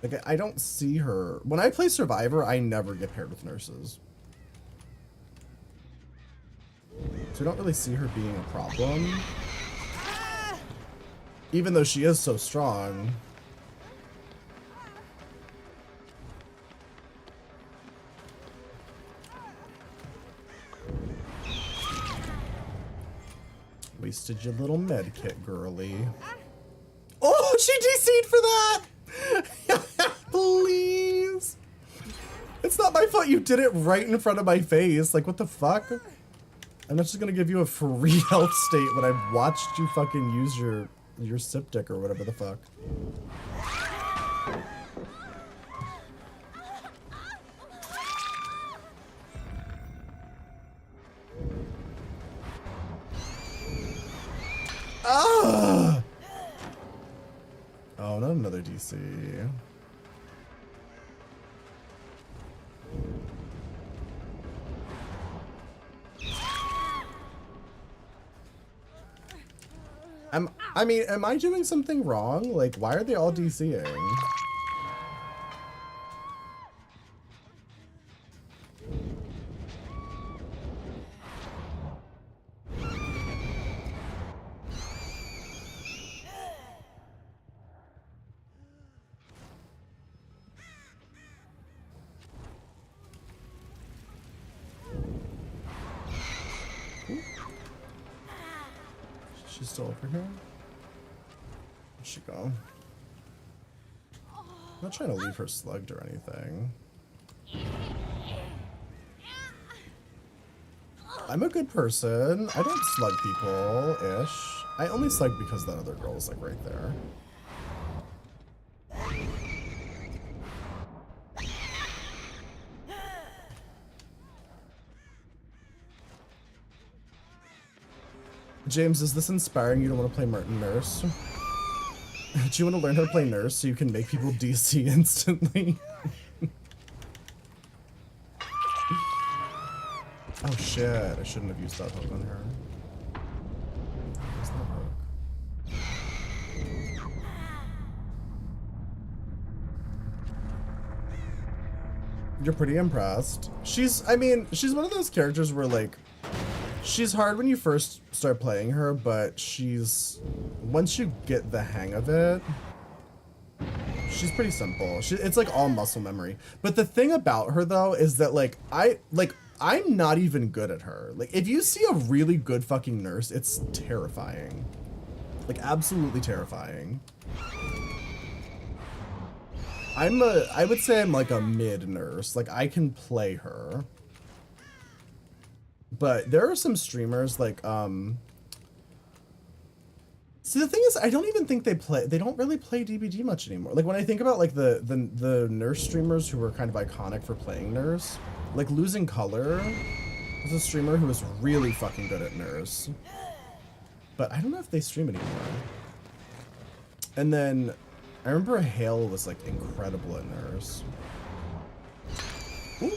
Like, I don't see her... When I play Survivor, I never get paired with nurses. So I don't really see her being a problem. Even though she is so strong. Wasted your little med kit, girly. Oh, she DC'd for that! Please! It's not my fault you did it right in front of my face. Like, what the fuck? I'm not just gonna give you a free health state when I've watched you fucking use your Siptic or whatever the fuck. Ah! Oh, no, another DC. I mean, am I doing something wrong? Like, why are they all DCing? She's still over here? Where'd she go? I'm not trying to leave her slugged or anything. I'm a good person. I don't slug people-ish. I only slug because that other girl is like right there. James, is this inspiring you to want to play Nurse? Do you want to learn how to play Nurse so you can make people DC instantly? Oh shit, I shouldn't have used that hook on her. Where's that hook? You're pretty impressed. I mean, she's one of those characters where like, she's hard when you first start playing her, but once you get the hang of it, she's pretty simple. It's like all muscle memory. But the thing about her though is that I'm not even good at her. Like, if you see a really good fucking nurse, it's terrifying. Like, absolutely terrifying. I would say I'm like a mid nurse. Like, I can play her. But there are some streamers like, see, the thing is, I don't even think they don't really play DBD much anymore. Like, when I think about like the nurse streamers who were kind of iconic for playing nurse, like Losing Color was a streamer who was really fucking good at nurse. But I don't know if they stream anymore. And then I remember Hale was like incredible at nurse. Ooh.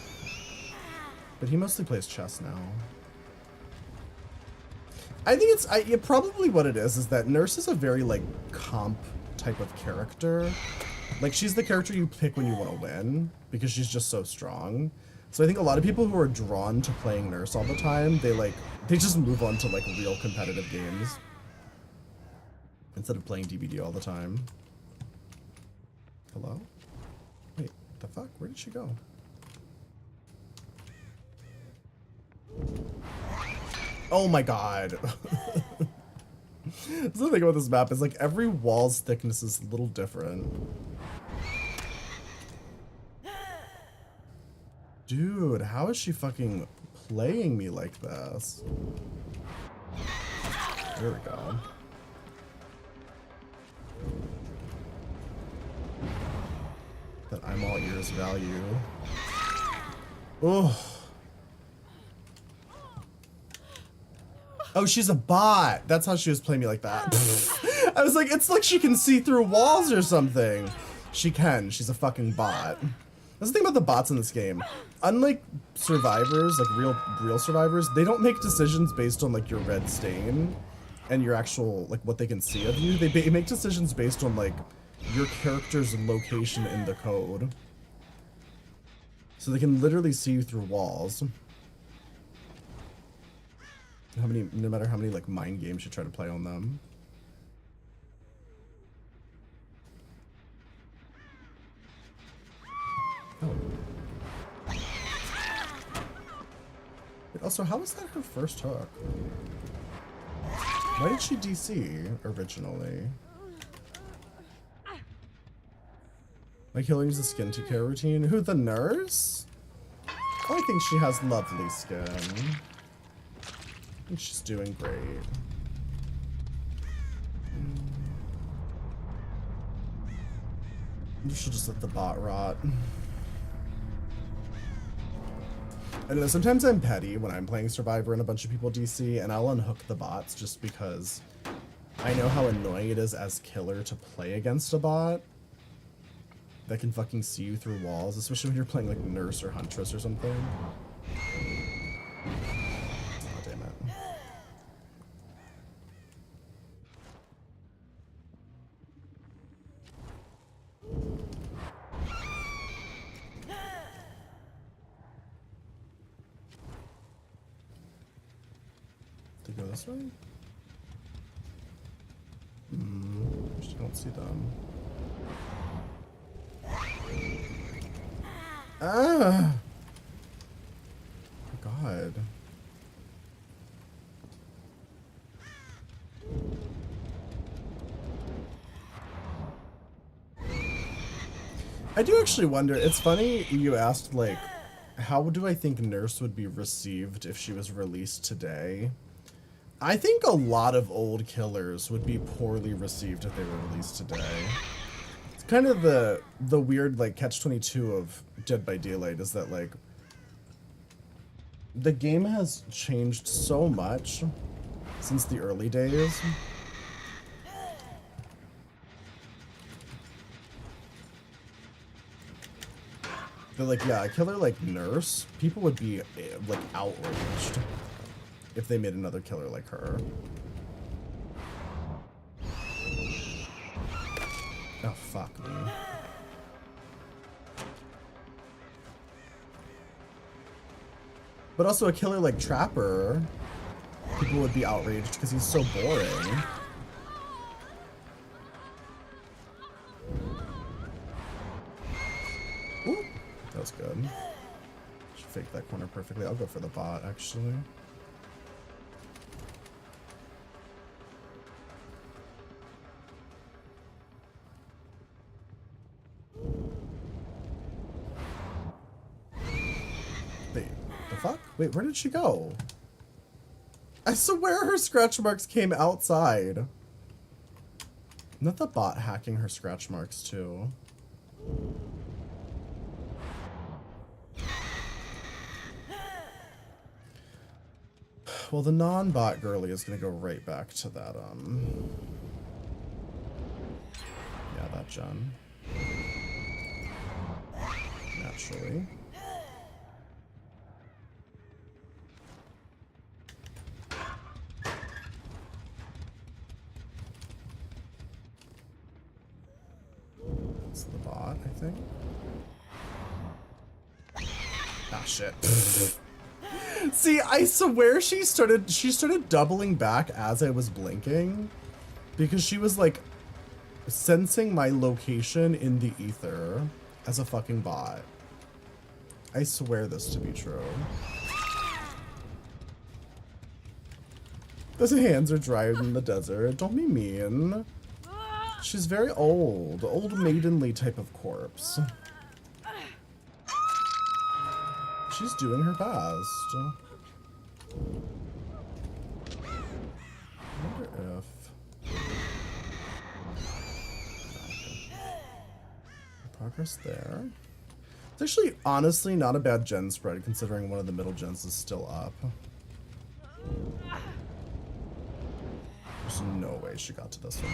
But he mostly plays chess now. I think probably what it is that Nurse is a very like comp type of character. Like, she's the character you pick when you want to win because she's just so strong. So I think a lot of people who are drawn to playing Nurse all the time, they just move on to like real competitive games instead of playing DBD all the time. Hello? Wait, the fuck? Where did she go? Oh my god. That's the thing about this map is like every wall's thickness is a little different. Dude, how is she fucking playing me like this? There we go. That I'm all ears value. Oh. Oh, she's a bot. That's how she was playing me like that. I was like, it's like she can see through walls or something. She can. She's a fucking bot. That's the thing about the bots in this game. Unlike survivors, like real survivors, they don't make decisions based on like your red stain and your actual, like what they can see of you. They make decisions based on like your character's location in the code. So they can literally see you through walls. No matter how many like mind games you try to play on them. Oh. Wait, also, how was that her first hook? Why did she DC originally? Like, he'll use a skin to care routine. Who, the nurse? Oh, I think she has lovely skin. I think she's doing great. You should just let the bot rot. I don't know, sometimes I'm petty when I'm playing Survivor and a bunch of people DC, and I'll unhook the bots just because I know how annoying it is as killer to play against a bot. that can fucking see you through walls, especially when you're playing like Nurse or Huntress or something. Oh, damn it. To go this way? I just don't see them. Ah! Oh, God. I do actually wonder, it's funny you asked, like, how do I think Nurse would be received if she was released today? I think a lot of old killers would be poorly received if they were released today. It's kind of the weird, like, catch-22 of Dead by Daylight is that, like, the game has changed so much since the early days. That, like, yeah, a killer like Nurse, people would be, like, outraged if they made another killer like her. Oh, fuck me. But also a killer like Trapper, people would be outraged because he's so boring. Ooh, that was good. Should fake that corner perfectly. I'll go for the bot, actually. Wait, the fuck? Wait, where did she go? I swear her scratch marks came outside. Not the bot hacking her scratch marks too. Well, the non-bot girly is gonna go right back to that, yeah, that gen. Naturally. That's the bot, I think. Ah, shit. See, I swear she started doubling back as I was blinking because she was like sensing my location in the ether as a fucking bot. I swear this to be true. Those hands are drier than the desert. Don't be mean. She's very old. Old maidenly type of corpse. She's doing her best. I wonder if... Progress there. It's actually, honestly, not a bad gen spread, considering one of the middle gens is still up. There's no way she got to this one.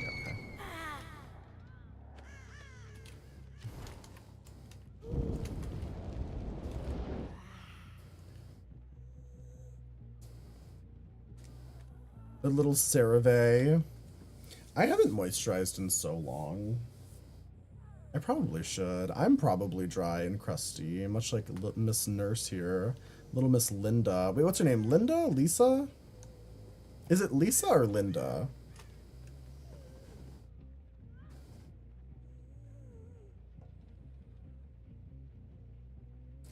Yeah, okay. A little CeraVe. I haven't moisturized in so long. I probably should. I'm probably dry and crusty, much like Miss Nurse here. Little Miss Linda. Wait, what's her name? Linda? Lisa? Is it Lisa or Linda?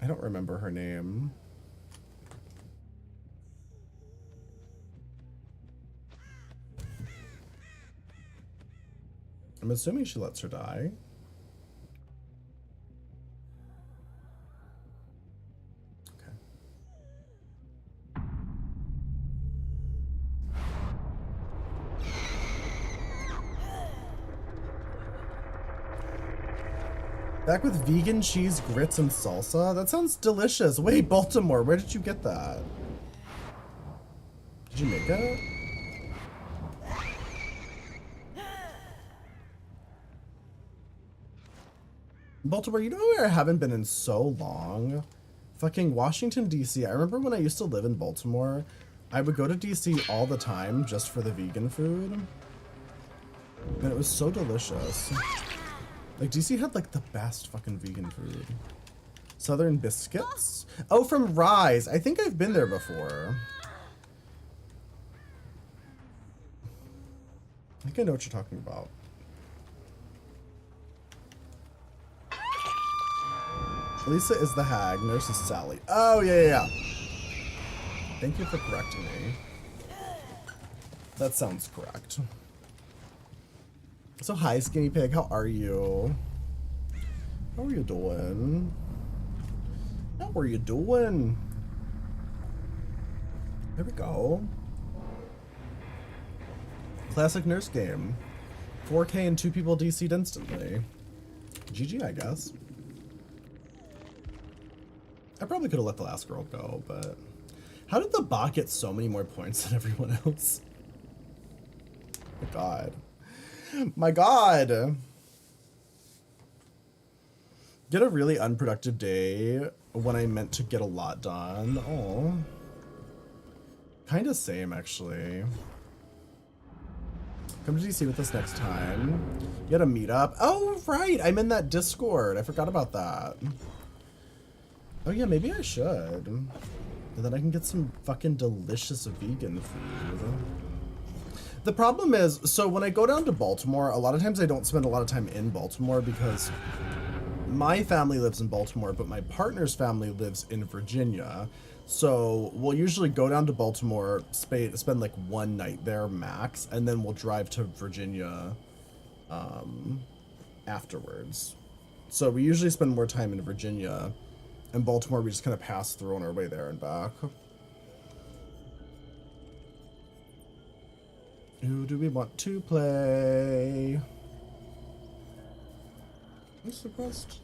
I don't remember her name. I'm assuming she lets her die. Okay. Back with vegan cheese, grits, and salsa? That sounds delicious. Wait, Baltimore, where did you get that? Did you make it? Baltimore, you know where I haven't been in so long? Fucking Washington, D.C. I remember when I used to live in Baltimore, I would go to D.C. all the time just for the vegan food. And it was so delicious. Like, D.C. had, like, the best fucking vegan food. Southern Biscuits? Oh, from Rise. I think I've been there before. I think I know what you're talking about. Lisa is the hag. Nurse is Sally. Oh, yeah. Thank you for correcting me. That sounds correct. So, hi, Skinny Pig. How are you? How are you doing? How are you doing? There we go. Classic nurse game. 4K and 2 people DC'd instantly. GG, I guess. I probably could have let the last girl go, but... How did the bot get so many more points than everyone else? My god. My god! Get a really unproductive day when I meant to get a lot done. Oh. Kinda same, actually. Come to DC with us next time. You had a meetup? Oh, right! I'm in that Discord. I forgot about that. Oh yeah, maybe I should. And then I can get some fucking delicious vegan food. The problem is, so when I go down to Baltimore, a lot of times I don't spend a lot of time in Baltimore because my family lives in Baltimore, but my partner's family lives in Virginia. So we'll usually go down to Baltimore, spend like one night there max, and then we'll drive to Virginia afterwards. So we usually spend more time in Virginia. In Baltimore, we just kind of pass through on our way there and back. Who do we want to play? What's the quest?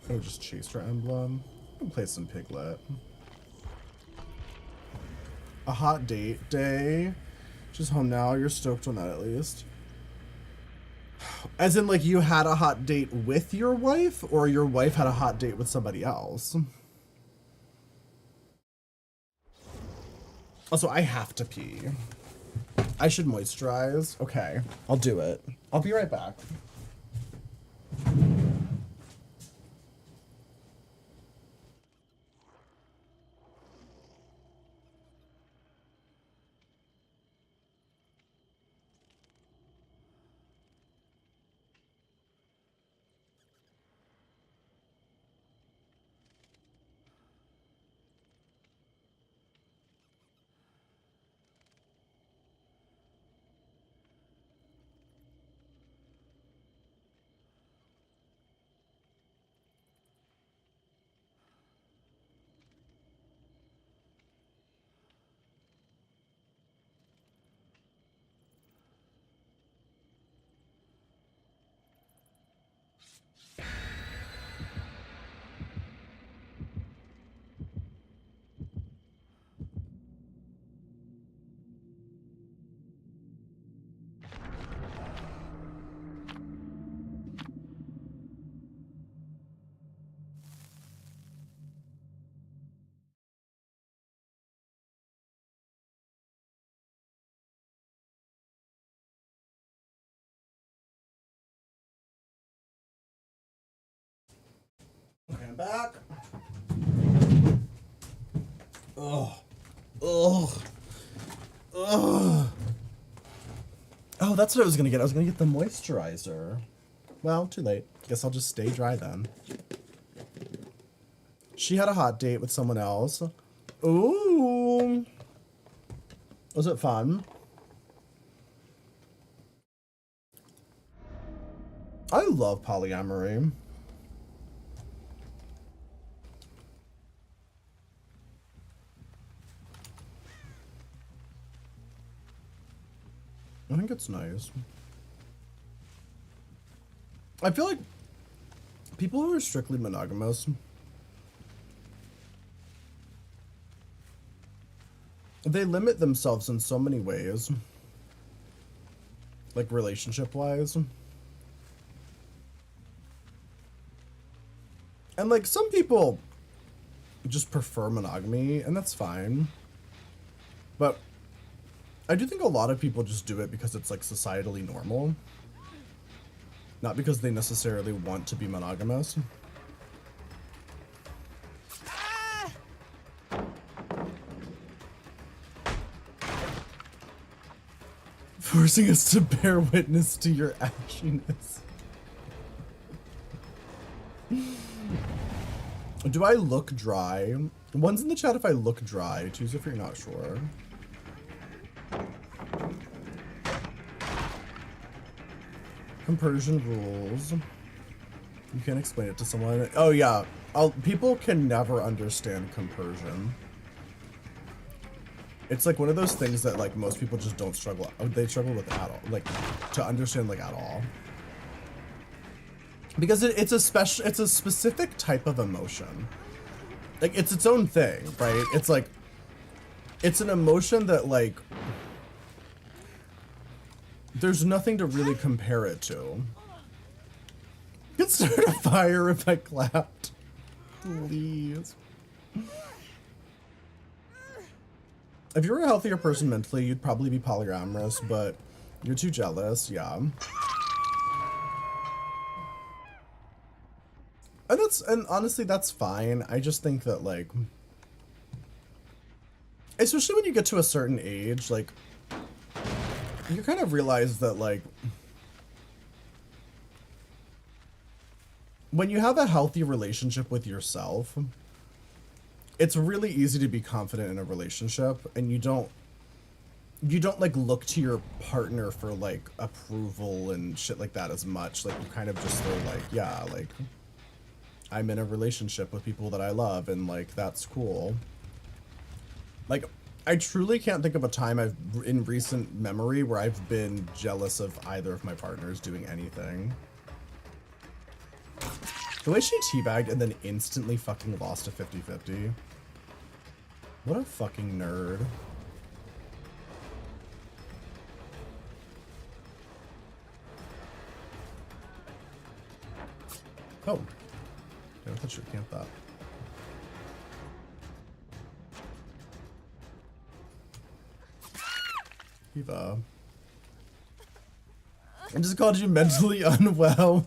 Oh, just Chaser Emblem. I can play some Piglet. A hot date day. She's home now. You're stoked on that at least. As in, like, you had a hot date with your wife, or your wife had a hot date with somebody else? Also, I have to pee. I should moisturize. Okay, I'll do it. I'll be right back. Okay, I'm back. Ugh. Ugh. Ugh. Oh, that's what I was gonna get. I was gonna get the moisturizer. Well, too late. Guess I'll just stay dry then. She had a hot date with someone else. Ooh. Was it fun? I love polyamory. I think it's nice. I feel like people who are strictly monogamous, they limit themselves in so many ways. Like relationship-wise. And like some people just prefer monogamy, and that's fine. But I do think a lot of people just do it because it's like societally normal. Not because they necessarily want to be monogamous. Forcing us to bear witness to your ashiness. Do I look dry? One's in the chat if I look dry. Choose if you're not sure. Compersion rules. You can't explain it to someone. Oh yeah, people can never understand compersion. It's like one of those things that like most people just don't struggle. They struggle with at all, like to understand like at all. Because it's a specific type of emotion. Like it's its own thing, right? It's like it's an emotion that like there's nothing to really compare it to. Could start a fire if I clapped. Please. If you were a healthier person mentally, you'd probably be polyamorous, but you're too jealous, yeah. And honestly, that's fine. I just think that like, especially when you get to a certain age, like, you kind of realize that like, when you have a healthy relationship with yourself, it's really easy to be confident in a relationship, and you don't like look to your partner for like approval and shit like that as much. Like you kind of just feel like, yeah, like I'm in a relationship with people that I love, and like that's cool. Like I truly can't think of a time in recent memory where I've been jealous of either of my partners doing anything. The way she teabagged and then instantly fucking lost a 50-50. What a fucking nerd. Oh. Yeah, I thought you would camp that. Eva. I just called you mentally unwell.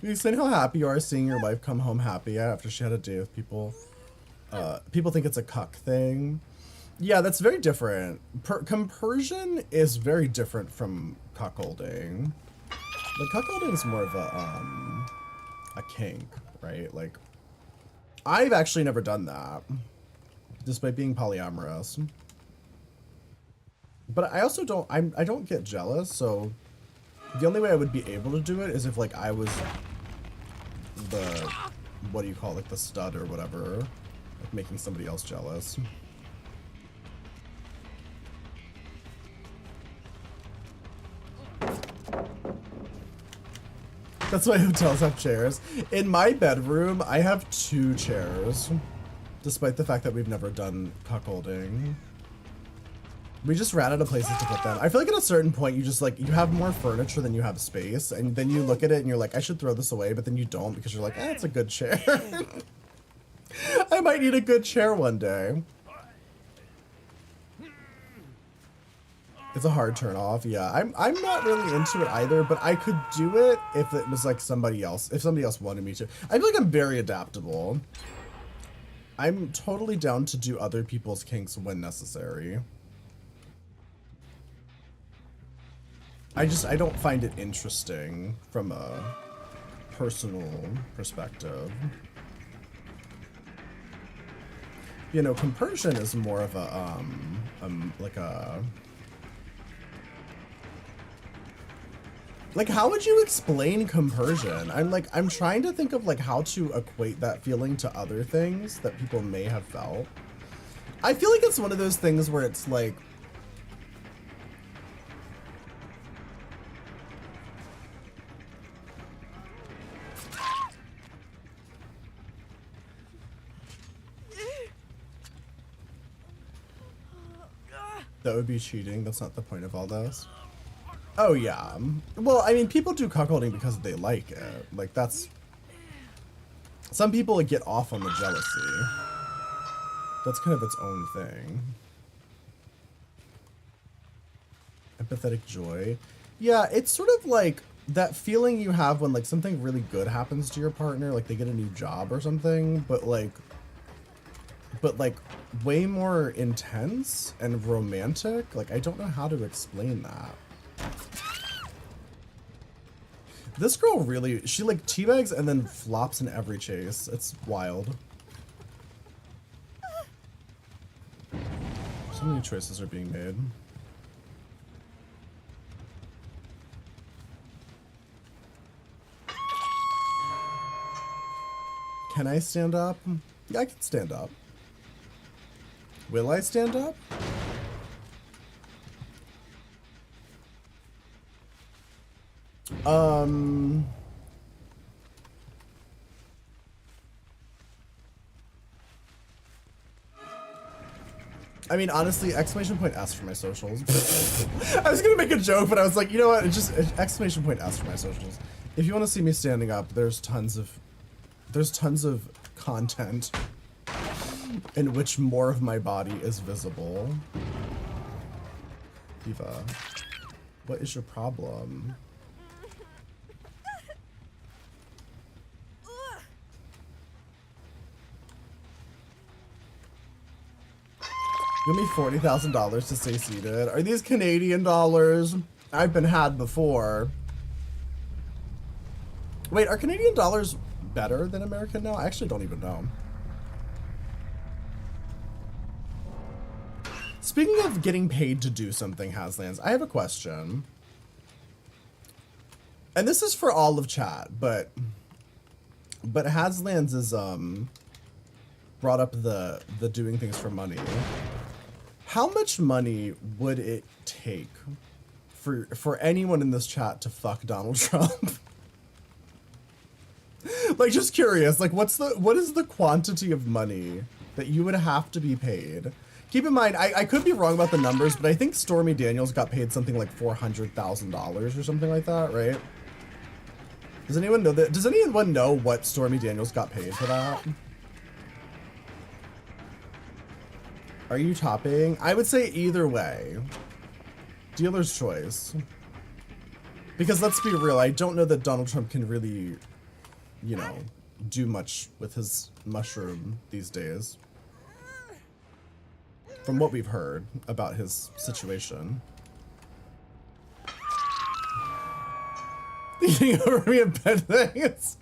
You saying how happy you are seeing your wife come home happy after she had a day with people. People think it's a cuck thing. Yeah, that's very different. Compersion is very different from cuckolding. Like cuckolding is more of a kink, right? Like, I've actually never done that, despite being polyamorous. But I also don't. I don't get jealous, so the only way I would be able to do it is if like I was the, what do you call it, like the stud or whatever, like making somebody else jealous. That's why hotels have chairs. In my bedroom, I have 2 chairs, despite the fact that we've never done cuckolding. We just ran out of places to put them. I feel like at a certain point, you just like, you have more furniture than you have space, and then you look at it and you're like, I should throw this away, but then you don't because you're like, eh, it's a good chair. I might need a good chair one day. It's a hard turn off, yeah. I'm not really into it either, but I could do it if it was like somebody else, if somebody else wanted me to. I feel like I'm very adaptable. I'm totally down to do other people's kinks when necessary. I don't find it interesting from a personal perspective. You know, compersion is more of a, like, how would you explain compersion? I'm trying to think of like how to equate that feeling to other things that people may have felt. I feel like it's one of those things where it's like, that would be cheating. That's not the point of all this. Oh yeah. Well, I mean, people do cuckolding because they like it. Like, that's Some people get off on the jealousy. That's kind of its own thing. Empathetic joy. Yeah, it's sort of like that feeling you have when like something really good happens to your partner, like they get a new job or something, but like way more intense and romantic. Like I don't know how to explain that. This girl really, she like teabags and then flops in every chase. It's wild. So many choices are being made. Can I stand up? Yeah, I can stand up. Will I stand up? I mean, honestly, exclamation point asked for my socials. I was gonna make a joke, but I was like, you know what? It's just exclamation point asked for my socials. If you want to see me standing up, there's tons of content in which more of my body is visible. Eva, what is your problem? Give me $40,000 to stay seated. Are these Canadian dollars? I've been had before. Wait, are Canadian dollars better than American now? I actually don't even know. Speaking of getting paid to do something, Haslands, I have a question. And this is for all of chat, but Haslands is brought up the doing things for money. How much money would it take for anyone in this chat to fuck Donald Trump? Like, just curious, like what is the quantity of money that you would have to be paid? Keep in mind, I could be wrong about the numbers, but I think Stormy Daniels got paid something like $400,000 or something like that, right? Does anyone know that? Does anyone know what Stormy Daniels got paid for that? Are you topping? I would say either way. Dealer's choice. Because let's be real, I don't know that Donald Trump can really, you know, do much with his mushroom these days. From what we've heard about his situation. Thinking over me a bed things.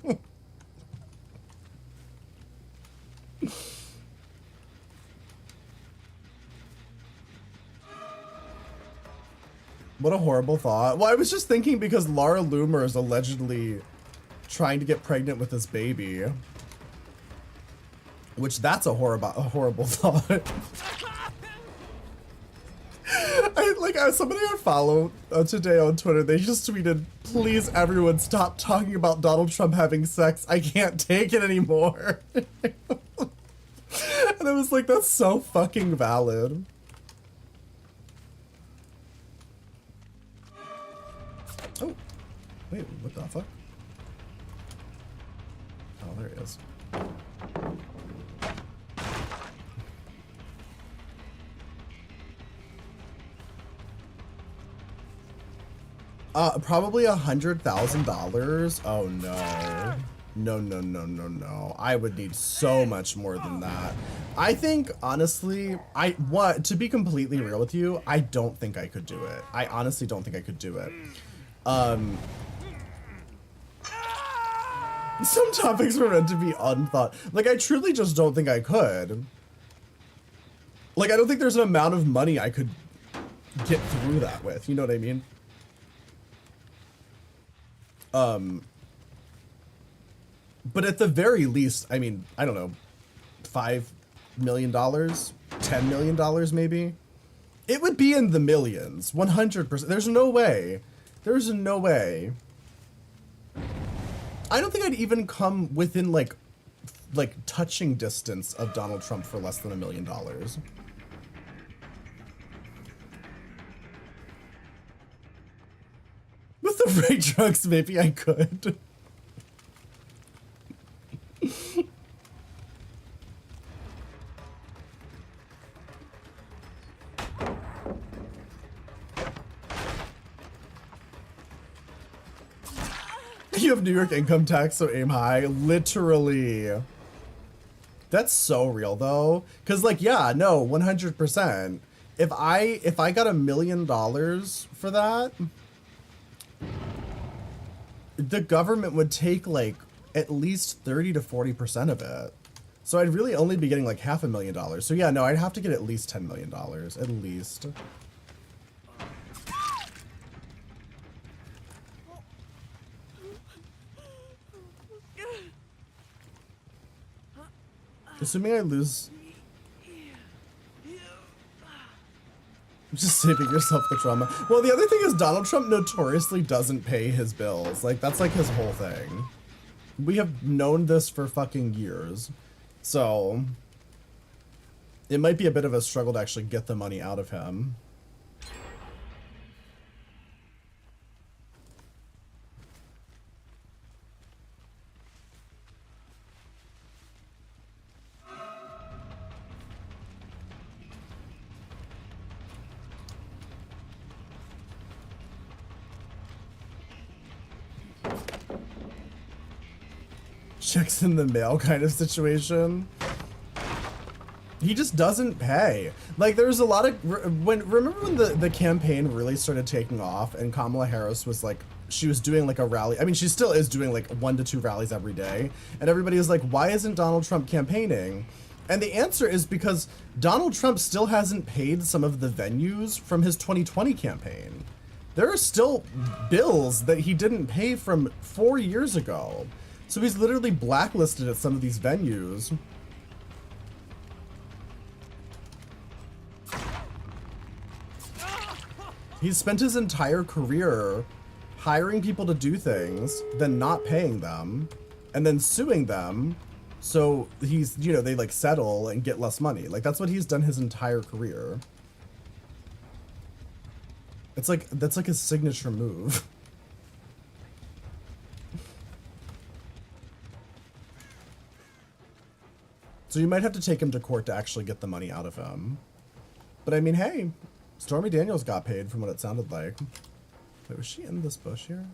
What a horrible thought. Well, I was just thinking because Laura Loomer is allegedly trying to get pregnant with this baby. Which that's a horrible thought. Somebody I follow today on Twitter, they just tweeted, "Please everyone stop talking about Donald Trump having sex. I can't take it anymore." And I was like, that's so fucking valid. Oh, wait, what the fuck? Oh, there he is. Probably $100,000. Oh no. No. I would need so much more than that. I think, honestly, to be completely real with you, I don't think I could do it. I honestly don't think I could do it. Some topics were meant to be unthought. Like, I truly just don't think I could. Like, I don't think there's an amount of money I could get through that with. You know what I mean? But at the very least, I mean, I don't know, $5 million, $10 million maybe? It would be in the millions, 100%. There's no way. There's no way. I don't think I'd even come within like touching distance of Donald Trump for less than $1 million. With the right drugs, maybe I could. You have New York income tax, so aim high. Literally. That's so real though. Cause like, yeah, no, 100%. If I got $1 million for that, the government would take like at least 30 to 40% of it. So I'd really only be getting like $500,000. So yeah, no, I'd have to get at least $10 million, at least. Assuming I lose... Just saving yourself the trauma. Well, the other thing is Donald Trump notoriously doesn't pay his bills. Like, that's like his whole thing. We have known this for fucking years. So, it might be a bit of a struggle to actually get the money out of him. Checks in the mail kind of situation. He just doesn't pay. Like, there's a lot of remember when the campaign really started taking off and Kamala Harris was like, she was doing like a rally. I mean, she still is doing like 1 to 2 rallies every day, and everybody is like, why isn't Donald Trump campaigning? And the answer is because Donald Trump still hasn't paid some of the venues from his 2020 campaign. There are still bills that he didn't pay from 4 years ago. So he's literally blacklisted at some of these venues. He's spent his entire career hiring people to do things, then not paying them, and then suing them. So he's, you know, they like settle and get less money. Like, that's what he's done his entire career. It's like, that's like his signature move. So you might have to take him to court to actually get the money out of him. But I mean, hey, Stormy Daniels got paid from what it sounded like. Wait, was she in this bush here?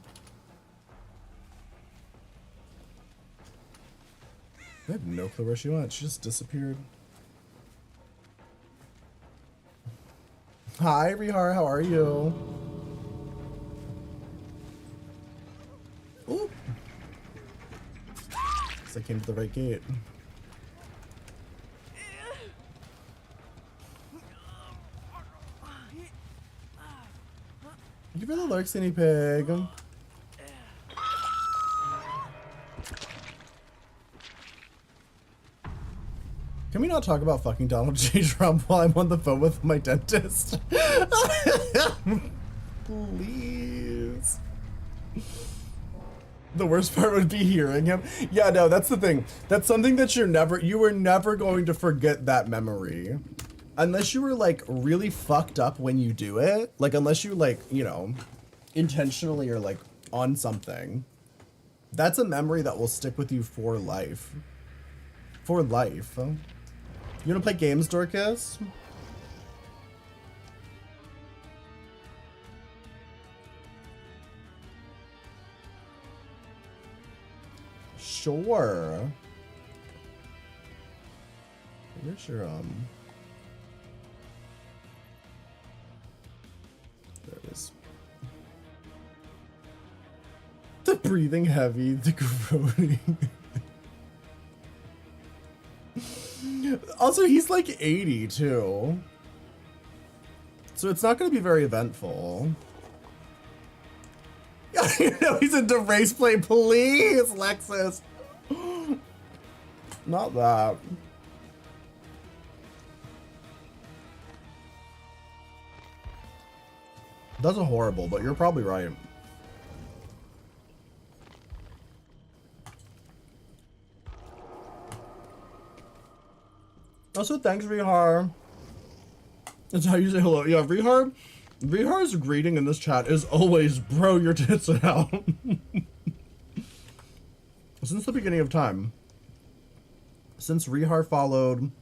I have no clue where she went. She just disappeared. Hi, Rihar, how are you? Ooh. Guess I came to the right gate. Thank you for the lurk, Skinny Pig. Can we not talk about fucking Donald J. Trump while I'm on the phone with my dentist? Please. The worst part would be hearing him. Yeah, no, that's the thing. That's something that you were never going to forget that memory. Unless you were like really fucked up when you do it. Like, unless you like, you know, intentionally or like on something. That's a memory that will stick with you for life. For life. You wanna play games, Dorcas? Sure. Where's your, there it is. The breathing heavy, the groaning. Also, he's like 80 too. So it's not going to be very eventful. You know, he's into race play. Please, Lexus. Not that. That's a horrible, but you're probably right. Also, thanks, Rihar. That's how you say hello. Yeah, Rihar. Rihar's greeting in this chat is always, bro, your tits out. Since the beginning of time. Since Rihar followed.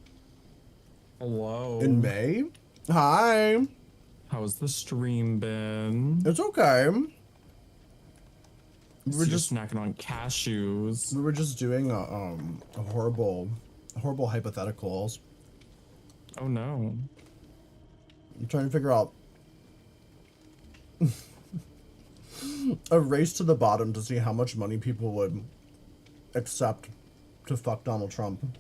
Hello. In May. Hi. How's the stream been? It's okay. We So were you're just snacking on cashews. we were just doing a horrible hypotheticals. Oh no. I'm trying to figure out a race to the bottom to see how much money people would accept to fuck Donald Trump.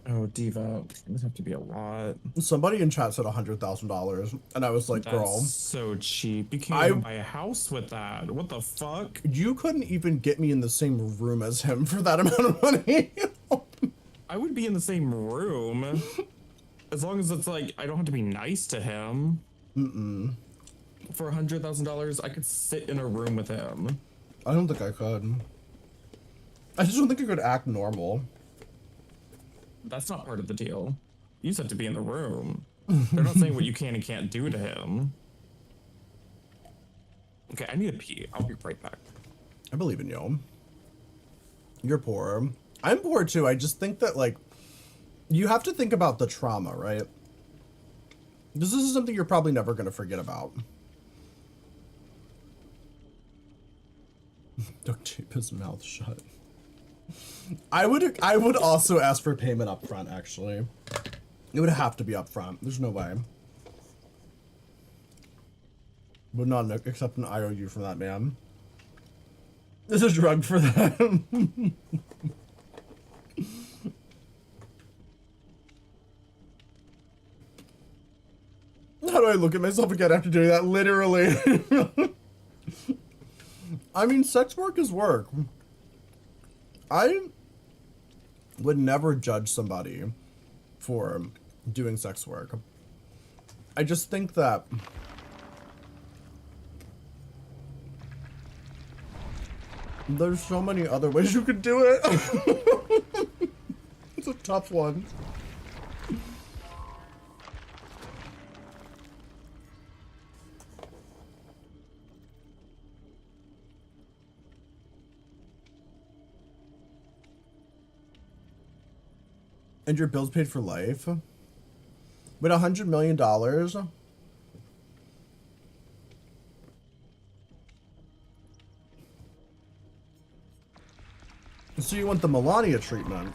Oh, Diva. This have to be a lot. Somebody in chat said $100,000, and I was like, That's girl, so cheap. You can't I- even buy a house with that. What the fuck? you couldn't even get me in the same room as him for that amount of money. I would be in the same room. As long as it's like, I don't have to be nice to him. Mm-mm. For $100,000, I could sit in a room with him. I don't think I could. I just don't think I could act normal. That's not part of the deal. You said to be in the room. They're not saying what you can and can't do to him. Okay, I need to pee. I'll be right back. I believe in you. You're poor. I'm poor too. I just think that, like, you have to think about the trauma, right? This is something you're probably never going to forget about. Duct tape his mouth shut. I would also ask for payment up front, actually. It would have to be up front. There's no way. Would not accept an IOU from that man. This is a drug for them. How do I look at myself again after doing that? Literally. I mean, sex work is work. I would never judge somebody for doing sex work. I just think that there's so many other ways you could do it. It's a tough one. And your bills paid for life? With $100 million? So you want the Melania treatment?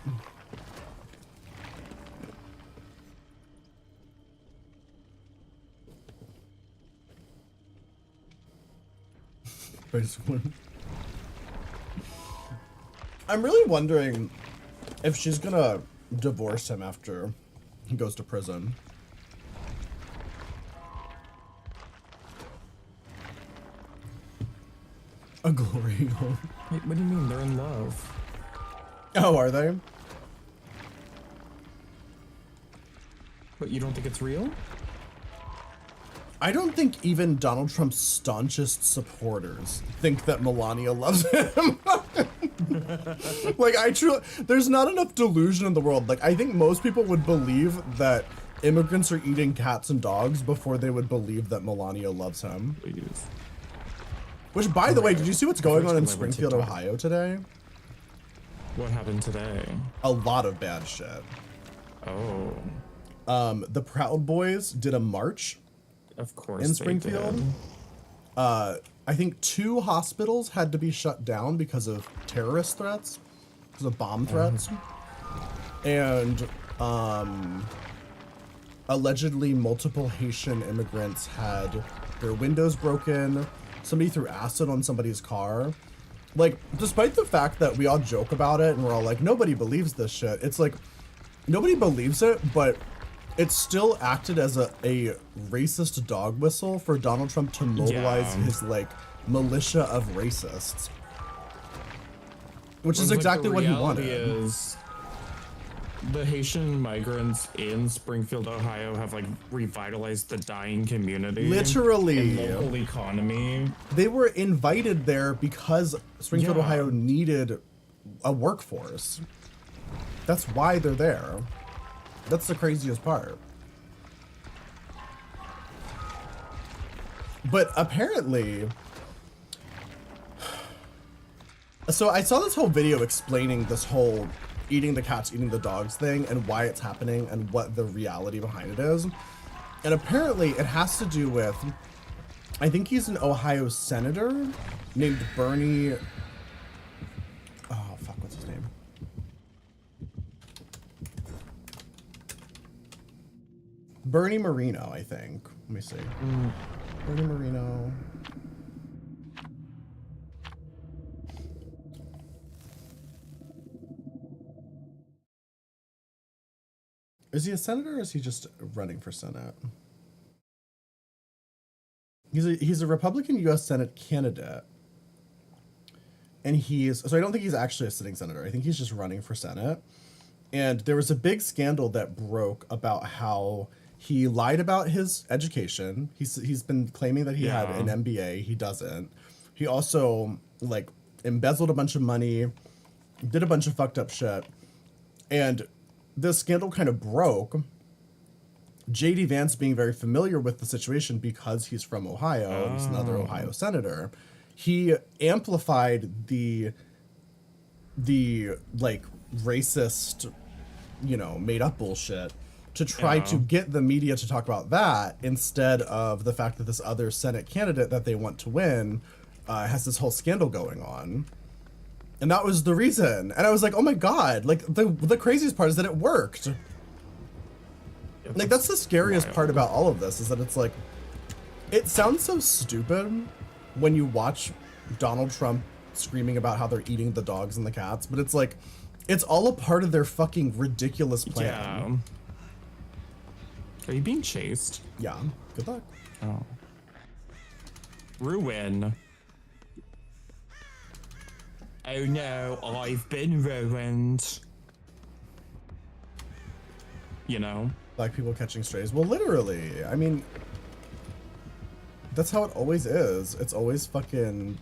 Basically. I'm really wondering if she's gonna divorce him after he goes to prison. A glory hole. Wait, what do you mean? They're in love. Oh, are they? But you don't think it's real? I don't think even Donald Trump's staunchest supporters think that Melania loves him. Like, there's not enough delusion in the world. Like, I think most people would believe that immigrants are eating cats and dogs before they would believe that Melania loves him. Please. Which, by the way, did you see what's going on in Springfield, Ohio today? What happened today? A lot of bad shit. Oh. The Proud Boys did a march Of course. in they Springfield. did. I think 2 hospitals had to be shut down because of terrorist threats, because of bomb threats. And allegedly multiple Haitian immigrants had their windows broken. Somebody threw acid on somebody's car. Like, despite the fact that we all joke about it and we're all like, nobody believes this shit. It's like, nobody believes it, but it still acted as a racist dog whistle for Donald Trump to mobilize his, like, militia of racists. Which is exactly what he wanted. Is the Haitian migrants in Springfield, Ohio have, like, revitalized the dying community. Literally. And local economy. They were invited there because Springfield, Yeah. Ohio needed a workforce. That's why they're there. That's the craziest part. But apparently, so I saw this whole video explaining this whole eating the cats, eating the dogs thing and why it's happening and what the reality behind it is. And apparently it has to do with I think he's an Ohio senator named Bernie. Oh, fuck, what's his name? Bernie Marino, I think. Let me see. Bernie Marino. Is he a senator or is he just running for Senate? He's a Republican U.S. Senate candidate. And so I don't think he's actually a sitting senator. I think he's just running for Senate. And there was a big scandal that broke about how he lied about his education. He's been claiming that he had an MBA. He doesn't. He also like embezzled a bunch of money, did a bunch of fucked up shit. And this scandal kind of broke. J.D. Vance being very familiar with the situation because he's from Ohio, he's another Ohio senator. He amplified the like racist, made up bullshit to try to get the media to talk about that instead of the fact that this other Senate candidate that they want to win has this whole scandal going on. And that was the reason. And I was like, oh my God, like the craziest part is that it worked. Like that's the scariest part about all of this is that it's like, it sounds so stupid when you watch Donald Trump screaming about how they're eating the dogs and the cats, but it's like, it's all a part of their fucking ridiculous plan. Yeah. Are you being chased? Yeah. Good luck. Oh. Ruin. Oh no, I've been ruined. Black people catching strays. Well, literally. I mean, that's how it always is. It's always fucking...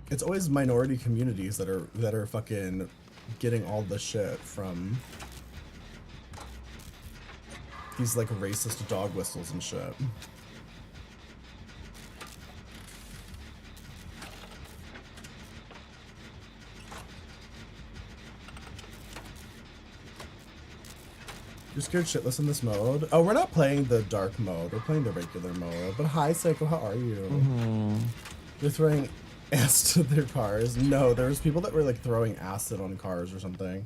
It's always minority communities that are fucking getting all the shit from these like racist dog whistles and shit. You're scared shitless in this mode? Oh, we're not playing the dark mode. We're playing the regular mode. But hi, Psycho, how are you? They're throwing ass to their cars. No, there was people that were like throwing acid on cars or something.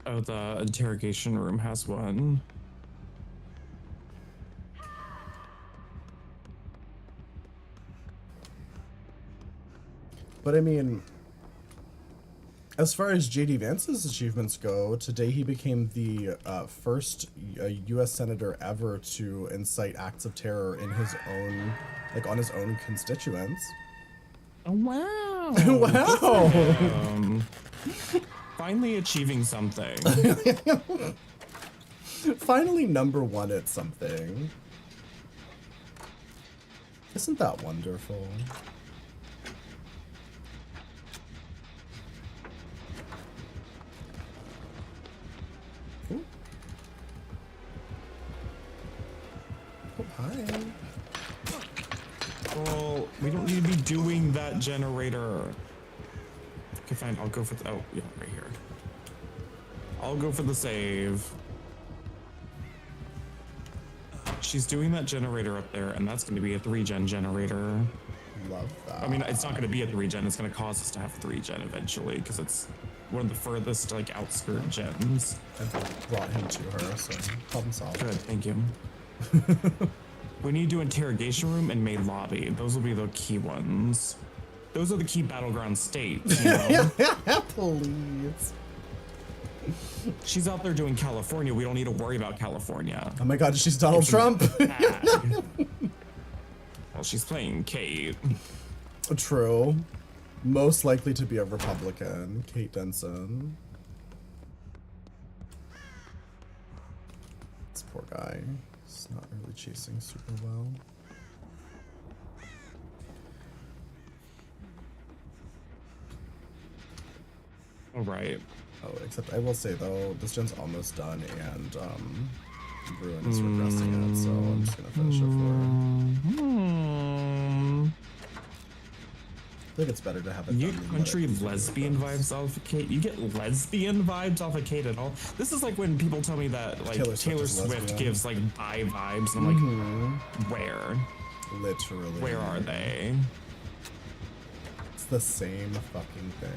Oh, the interrogation room has one. But I mean, as far as J.D. Vance's achievements go, today he became the first U.S. senator ever to incite acts of terror in his own, like on his own constituents. Oh, wow. Wow. Finally achieving something. Finally number one at something. Isn't that wonderful? Ooh. Oh, hi. Well, we don't need to be doing that generator. Okay, fine. I'll go for the... Oh, yeah, right here. I'll go for the save. She's doing that generator up there, and that's going to be a 3-gen generator. Love that. I mean, it's not going to be a 3-gen. It's going to cause us to have 3-gen eventually, because it's one of the furthest, like, outskirt gens. I brought him to her, so problem solved. Good, thank you. We need to do interrogation room and maid lobby. Those will be the key ones. Those are the key battleground states, you know? Please. She's out there doing California. We don't need to worry about California. Oh my God, she's Donald Trump. Well, she's playing Kate. True. Most likely to be a Republican, Kate Denson. This poor guy. He's not really chasing super well. All right. Oh, except I will say though, this gen's almost done, and Ruin is regressing it, so I'm just gonna finish it for her. think it's better to have it. You done than let country it be lesbian ridiculous. vibes off of Kate. You get lesbian vibes off of Kate at all. This is like when people tell me that like Taylor Taylor Swift is Swift lesbian. gives like bi vibes. And I'm like, where? Literally. Where are they? It's the same fucking thing.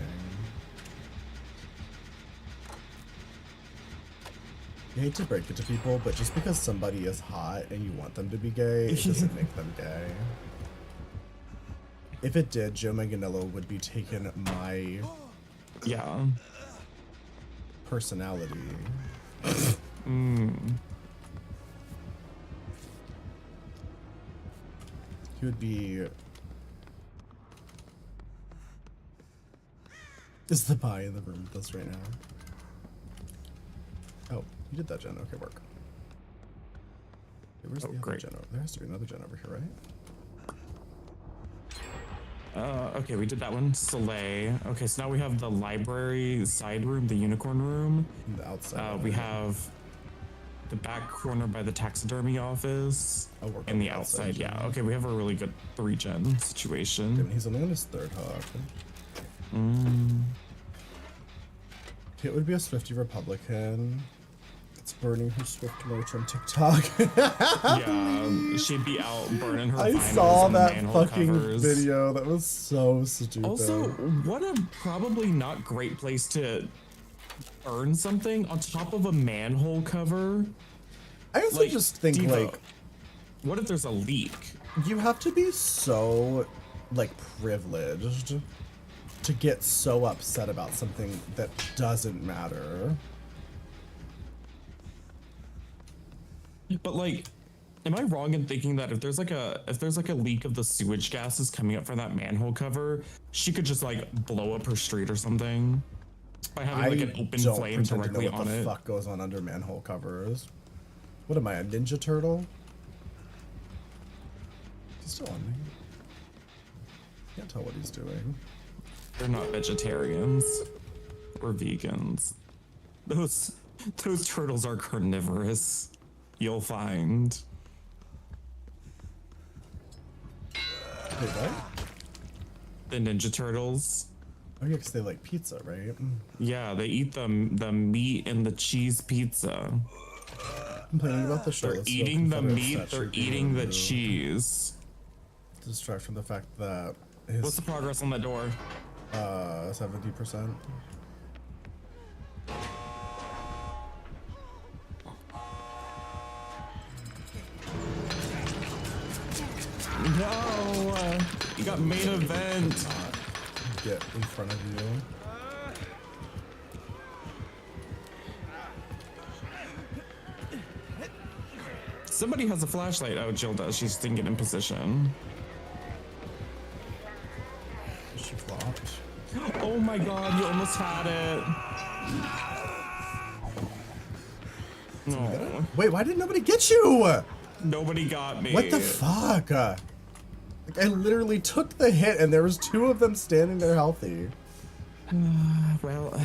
You hate to break it to people, but just because somebody is hot and you want them to be gay, it doesn't make them gay. If it did, Joe Manganiello would be taking my Yeah. personality. He would be... Is the pie in the room with us right now? Oh, you did that, Jen. Okay, work. Okay, where's the other great. Jen? There has to be another Jen over here, right? Okay, we did that one. Soleil. Okay, so now we have the library side room, the unicorn room. And the outside. We have the back corner by the taxidermy office. I'll work on and the the outside, outside, yeah. yeah. Okay, we have a really good 3-gen situation. Damn, he's only on his third hook. It would be a Swiftie Republican. It's burning her Swift merch on TikTok. Yeah, she'd be out burning her I vinyls saw and that manhole fucking covers. video. That was so stupid. Also, what a probably not great place to burn something on top of a manhole cover. I also Like, just think Diva, like what if there's a leak? you have to be so like privileged to get so upset about something that doesn't matter. But like, am I wrong in thinking that if there's like a leak of the sewage gases coming up from that manhole cover, she could just like blow up her street or something by having like an open don't flame pretend to know directly what on the it? fuck goes on under manhole covers. What am I, a Ninja Turtle? He's still on me. Can't tell what he's doing. They're not vegetarians or vegans. Those turtles are carnivorous. You'll find. Wait, what? The Ninja Turtles. Oh yeah, 'cause they like pizza, right? Yeah, they eat the meat and the cheese pizza. Complaining about the show. They're eating the meat, they're eating the cheese. To distract from the fact that his What's the progress on that door? 70%. No! You got main event! Get in front of you. Somebody has a flashlight. Oh, Jill does. She's thinking in position. She flopped. Oh my god, you almost had it. No, Wait, why did nobody get you? nobody got me. What the fuck? Like, I literally took the hit and there was 2 of them standing there healthy. Well,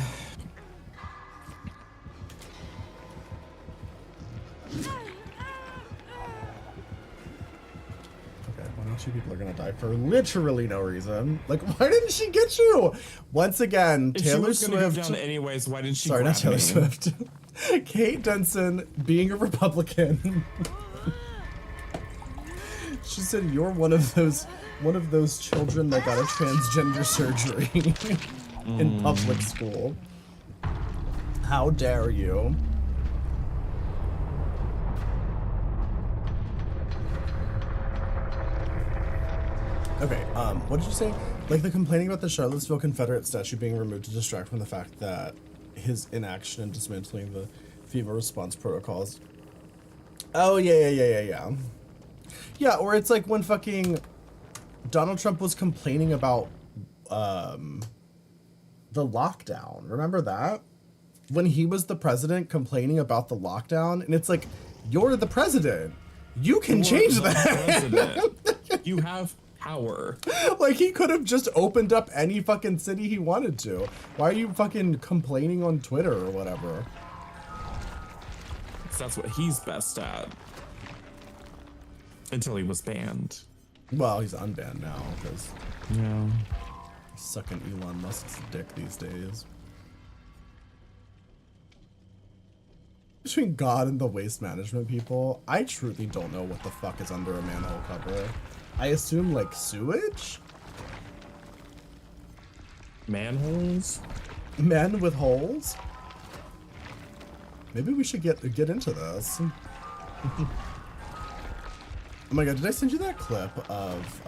Okay, well now 2 people are gonna die for literally no reason. Like, why didn't she get you? Once again, if she Taylor was gonna Swift. go down anyways, why didn't she Sorry, grab not Taylor me? Swift. Kate Denson being a Republican. She said you're one of those children that got a transgender surgery in public school. How dare you? Okay, what did you say? Like the complaining about the Charlottesville Confederate statue being removed to distract from the fact that his inaction in dismantling the FEMA response protocols. Oh, yeah. Yeah, or it's like when fucking Donald Trump was complaining about the lockdown. Remember that? When he was the president complaining about the lockdown, and it's like, you're the president. You can You're change the that. president. You have power. Like, he could have just opened up any fucking city he wanted to. Why are you fucking complaining on Twitter or whatever? 'Cause that's what he's best at. Until he was banned. Well, he's unbanned now, because... Yeah. Sucking Elon Musk's dick these days. Between God and the waste management people, I truly don't know what the fuck is under a manhole cover. I assume like sewage? Manholes? Men with holes? Maybe we should get into this. Oh my god, did I send you that clip of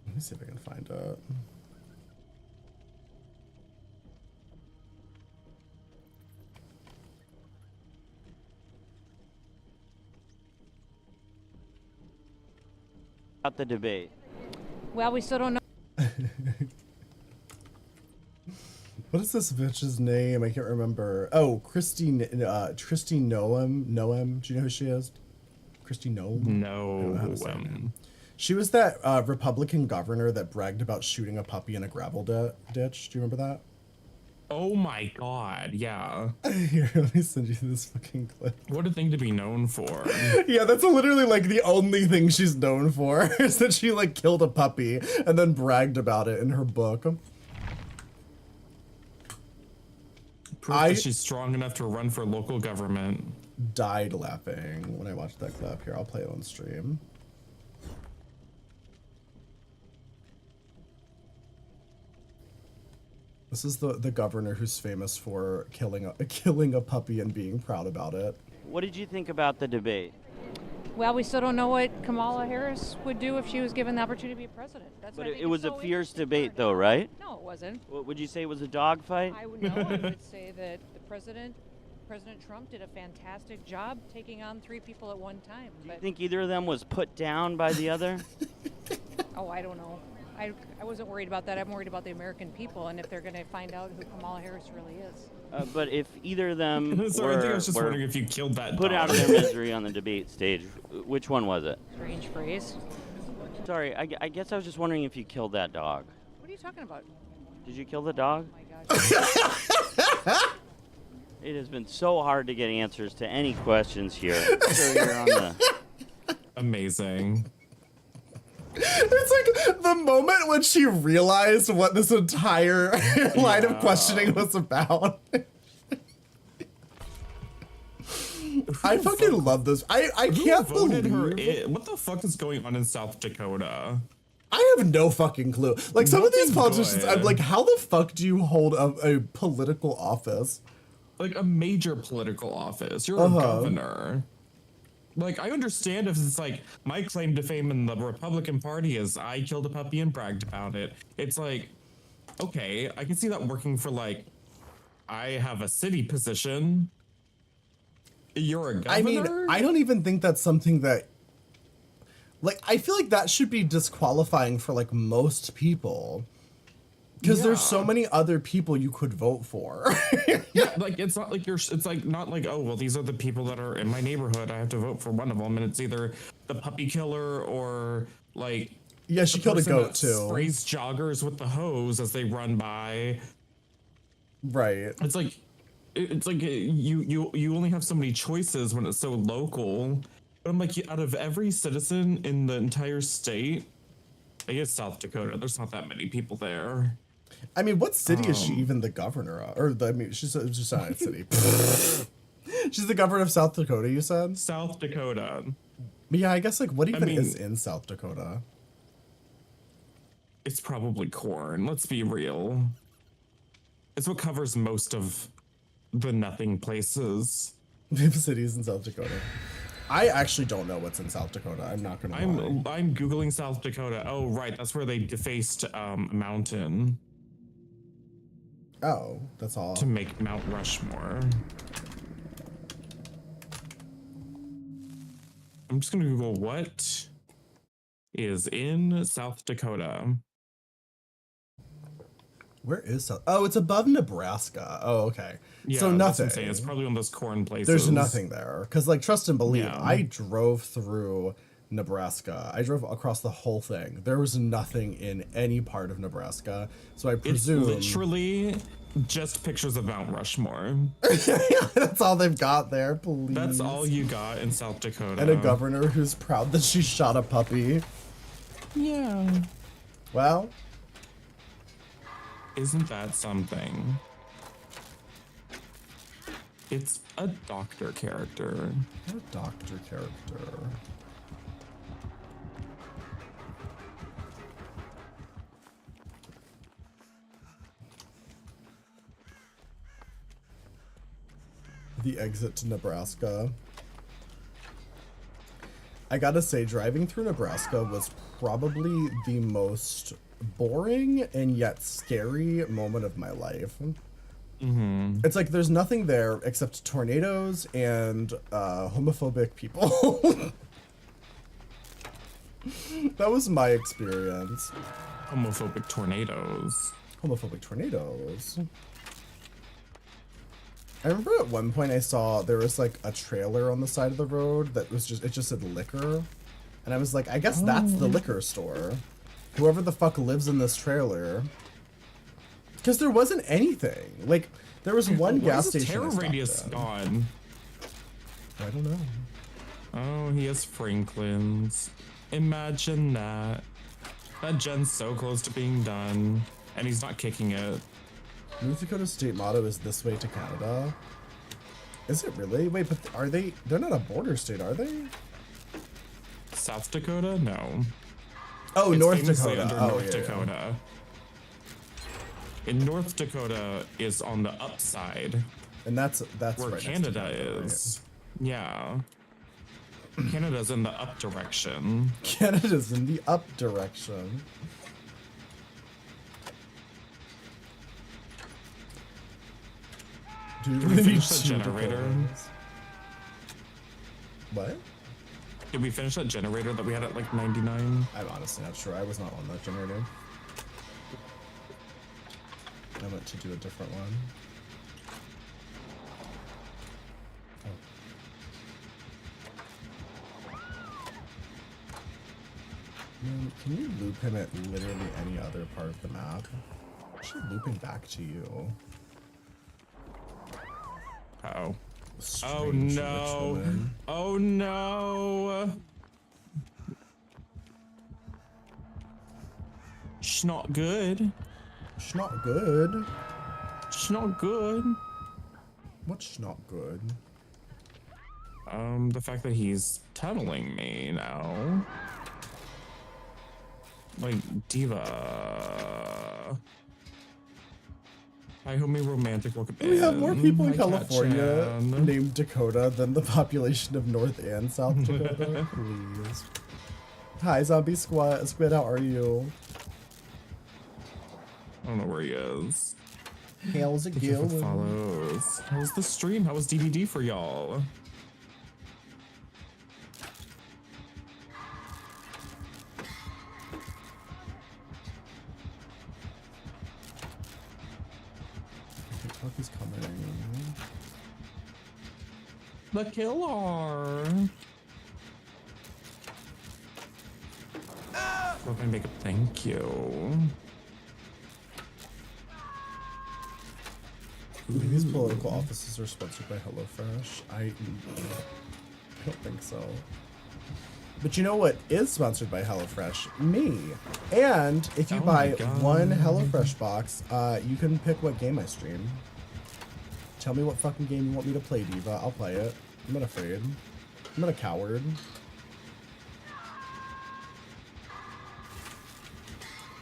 let me see if I can find it. About the debate. Well, we still don't know. What is this bitch's name? I can't remember. Oh, Christine Noem. Noem. Do you know who she is? Christine Noem? No. She was that Republican governor that bragged about shooting a puppy in a gravel ditch. Do you remember that? Oh my god, yeah. Here, let me send you this fucking clip. What a thing to be known for. Yeah, that's literally like the only thing she's known for is that she like killed a puppy and then bragged about it in her book. Proof that she's strong enough to run for local government. Died laughing when I watched that clip. Here, I'll play it on stream. This is the governor who's famous for killing a puppy and being proud about it. What did you think about the debate? Well, we still don't know what Kamala Harris would do if she was given the opportunity to be president. That's But what I think it was is a so fierce interesting debate, about though, it. right? No, it wasn't. What would you say it was a dogfight? I would say that President Trump did a fantastic job taking on 3 people at one time. Do you think either of them was put down by the other? Oh, I don't know. I wasn't worried about that. I'm worried about the American people and if they're going to find out who Kamala Harris really is. But if either of them Sorry, I think I was just were wondering if you killed that put dog. out of their misery on the debate stage, which one was it? Strange phrase. Sorry, I guess I was just wondering if you killed that dog. What are you talking about? Did you kill the dog? Oh my gosh. It has been so hard to get answers to any questions here. So you're on the... Amazing. It's like the moment when she realized what this entire line of questioning was about. I fucking love this. I can't voted her believe in? What the fuck is going on in South Dakota? I have no fucking clue. Like some of these Nothing politicians, good. I'm like, how the fuck do you hold a political office? Like a major political office. You're a governor. Like, I understand if it's like, my claim to fame in the Republican Party is I killed a puppy and bragged about it. It's like, okay, I can see that working for like, I have a city position. You're a governor? I mean, I don't even think that's something that, like, I feel like that should be disqualifying for like most people. Because there's so many other people you could vote for. Yeah, like it's not like it's like not like, oh well, these are the people that are in my neighborhood, I have to vote for one of them, and it's either the puppy killer or like Yeah, she killed a goat too. Sprays joggers with the hose as they run by. Right. It's like you only have so many choices when it's so local. But I'm like, out of every citizen in the entire state, I guess South Dakota, there's not that many people there. I mean, what city is she even the governor of? Or, I mean, she's just not a city. She's the governor of South Dakota, you said? South Dakota. But yeah, I guess, like, what even mean, is in South Dakota? It's probably corn, let's be real. It's what covers most of the nothing places. Cities in South Dakota. I actually don't know what's in South Dakota. I'm not gonna lie. I'm Googling South Dakota. Oh, right, that's where they defaced a mountain. Oh, that's all. To make Mount Rushmore. I'm just gonna Google what is in South Dakota. Where is South? Oh, it's above Nebraska. Oh, okay. Yeah, so that's nothing. what I'm saying. It's probably one of those corn places. There's nothing there. Because, like, trust and believe, Yeah. I drove through Nebraska. I drove across the whole thing. There was nothing in any part of Nebraska. So I presume... It's literally Just pictures of Mount Rushmore. That's all they've got there, please. That's all you got in South Dakota. And a governor who's proud that she shot a puppy. Yeah. Well, isn't that something? It's a doctor character. what a doctor character. The exit to Nebraska. I gotta say, driving through Nebraska was probably the most boring and yet scary moment of my life. Mm-hmm. It's like there's nothing there except tornadoes and homophobic people. That was my experience. Homophobic tornadoes. Homophobic tornadoes. I remember at one point I saw there was like a trailer on the side of the road that was it just said liquor. And I was like, I guess that's the liquor store. Whoever the fuck lives in this trailer. Because there wasn't anything. Like, there was one gas station. Terror radius gone. I don't know. Oh, he has Franklin's. Imagine that. That gen's so close to being done. And he's not kicking it. North Dakota's state motto is "This way to Canada." Is it really? Wait, but they're not a border state, are they? South Dakota? No. Oh, It's North famously Dakota. under Oh, North yeah, yeah. Dakota. And North Dakota is on the upside, And that's where right next to Canada Canada, is. Yeah. Canada's in the up direction. Right? Canada's in the up direction. Do Did we finish that generator? What? Did we finish that generator that we had at like 99? I'm honestly not sure. I was not on that generator. I went to do a different one. Man, can you loop him at literally any other part of the map? I should loop him back to you. Uh-oh. Oh Strange no. ritual. Oh no. It's not good. It's not good. It's not good. What's not good? The fact that he's tunneling me now. Like, Diva. Hi, homie, romantic. Welcome We have more people in Hi, California Kat-chan. named Dakota than the population of North and South Dakota. Please. Hi, Zombie Squid, how are you? I don't know where he is. How's it Thank you for going? follows. How was the stream? How was DVD for y'all? TikTok is coming. The killer. Broken makeup, thank you. Maybe these political offices are sponsored by HelloFresh. I don't think so. But you know what is sponsored by HelloFresh? Me. And if you Oh my buy God. one HelloFresh box, you can pick what game I stream. Tell me what fucking game you want me to play, Diva. I'll play it. I'm not afraid. I'm not a coward.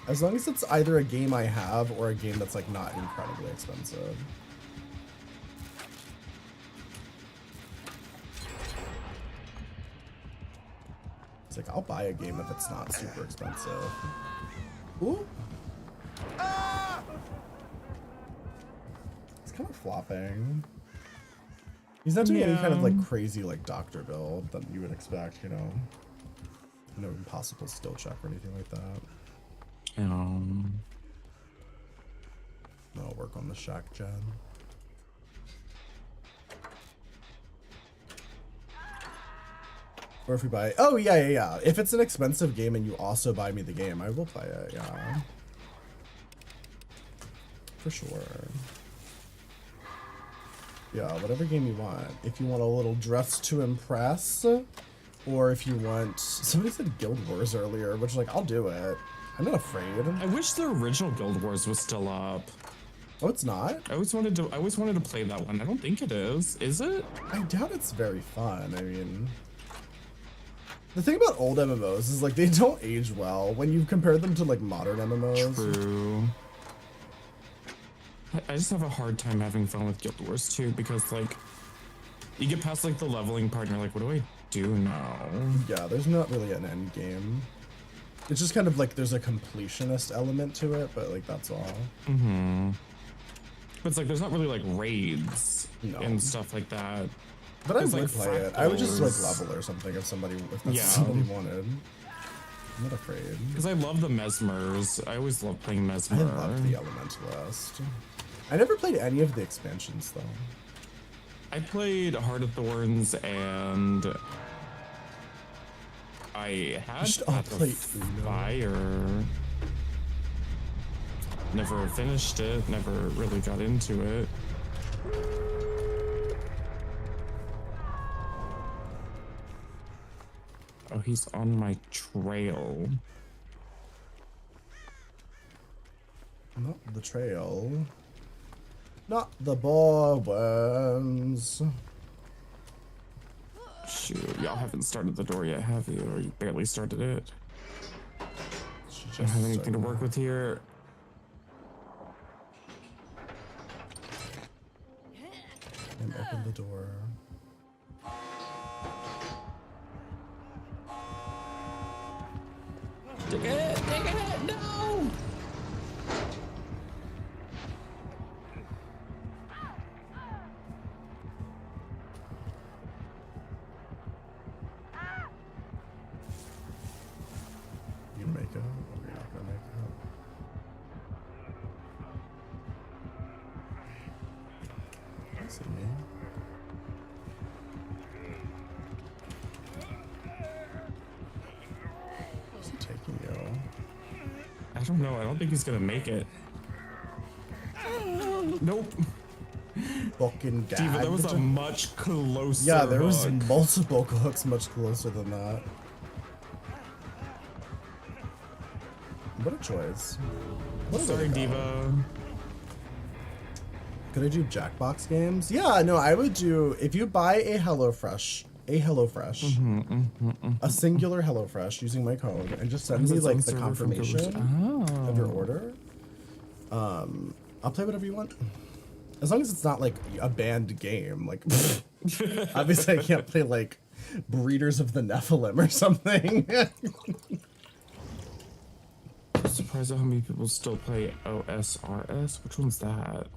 As long as it's either a game I have or a game that's like not incredibly expensive. It's like, I'll buy a game if it's not super expensive. Ooh. It's kind of flopping. He's not doing any kind of like crazy like doctor build that you would expect, you know. No impossible skill check or anything like that. I'll work on the Shack gen. Or if we buy, oh yeah. If it's an expensive game and you also buy me the game, I will play it, yeah. For sure. Yeah, whatever game you want. If you want a little dress to impress, or if you want... Somebody said Guild Wars earlier, which, like, I'll do it. I'm not afraid. I wish the original Guild Wars was still up. Oh, it's not? I always wanted to play that one. I don't think it is. Is it? I doubt it's very fun. I mean... The thing about old MMOs is, like, they don't age well when you compare them to, like, modern MMOs. True. I just have a hard time having fun with Guild Wars too, because like you get past like the leveling part and you're like, what do I do now? Yeah, there's not really an end game. It's just kind of like there's a completionist element to it, but like that's all. Mm-hmm. But it's like there's not really like raids and stuff like that. But I would like play it. I would just like level or something if somebody if somebody wanted. I'm not afraid. Because I love the Mesmers. I always love playing Mesmer. I love the Elementalist. I never played any of the expansions though. I played Heart of Thorns and I had Path of Fire. Never finished it, never really got into it. Oh, he's on my trail. Not the trail. Not the boar worms. Shoot, y'all haven't started the door yet, have you? Or you barely started it? Don't have anything to work with here. And open the door. Dig it! Dig it! No! You make it, or you're not gonna make it. I see me. Where's he taking you? I don't know. I don't think he's gonna make it. Nope. Fucking gagged. Diva, that was a much closer Yeah, there was hook. multiple hooks much closer than that. What a choice. What a way Sorry, to go. Diva. Could I do Jackbox games? Yeah, no, I would do, if you buy a HelloFresh, a singular HelloFresh using my code, and just send me like the confirmation of your order, I'll play whatever you want. As long as it's not like a banned game. Like, obviously I can't play like Breeders of the Nephilim or something. I'm surprised at how many people still play OSRS. Which one's that?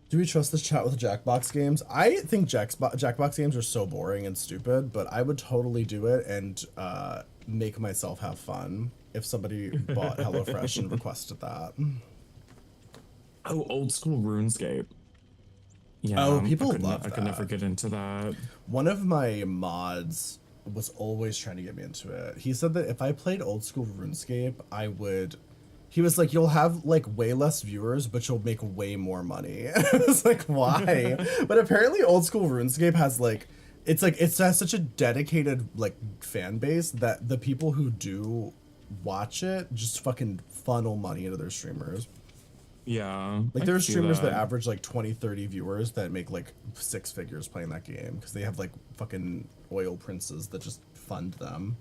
Do we trust this chat with Jackbox games? I think Jackbox games are so boring and stupid, but I would totally do it and make myself have fun if somebody bought HelloFresh and requested that. Oh, old school RuneScape. Yeah. Oh, people love I could never get into that. One of my mods was always trying to get me into it. He said that if I played old school RuneScape, I would... He was like, you'll have like way less viewers, but you'll make way more money. I was like, why? But apparently old school RuneScape has like, it has such a dedicated like fan base that the people who do watch it just fucking funnel money into their streamers. Yeah. Like there are streamers that average like 20, 30 viewers that make like 6 figures playing that game because they have like fucking oil princes that just fund them.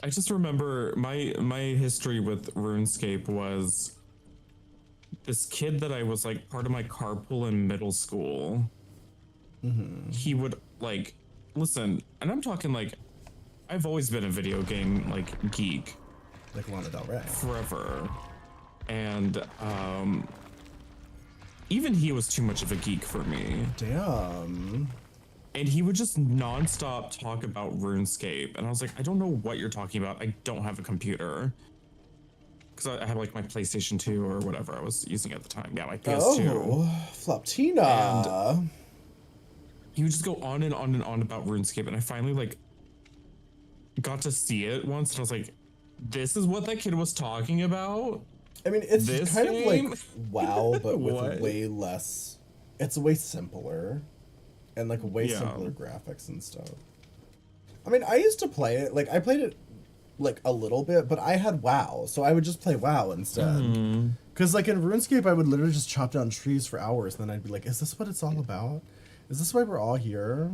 I just remember my history with RuneScape was this kid that I was like part of my carpool in middle school. He would like listen, and I'm talking like I've always been a video game like geek, like Lana Del Rey, forever, and even he was too much of a geek for me. Damn. And he would just nonstop talk about RuneScape. And I was like, I don't know what you're talking about. I don't have a computer. Because I had like my PlayStation 2 or whatever I was using at the time. Yeah, my PS2. Oh, Floptina. And he would just go on and on and on about RuneScape. And I finally like got to see it once. And I was like, this is what that kid was talking about? I mean, it's This kind game? of like WoW, but with What? way less. It's way simpler, and like way Yeah. simpler graphics and stuff. I mean, I used to play it. Like I played it like a little bit, but I had WoW, so I would just play WoW instead. Because like in RuneScape, I would literally just chop down trees for hours, and then I'd be like, "Is this what it's all about? Is this why we're all here?"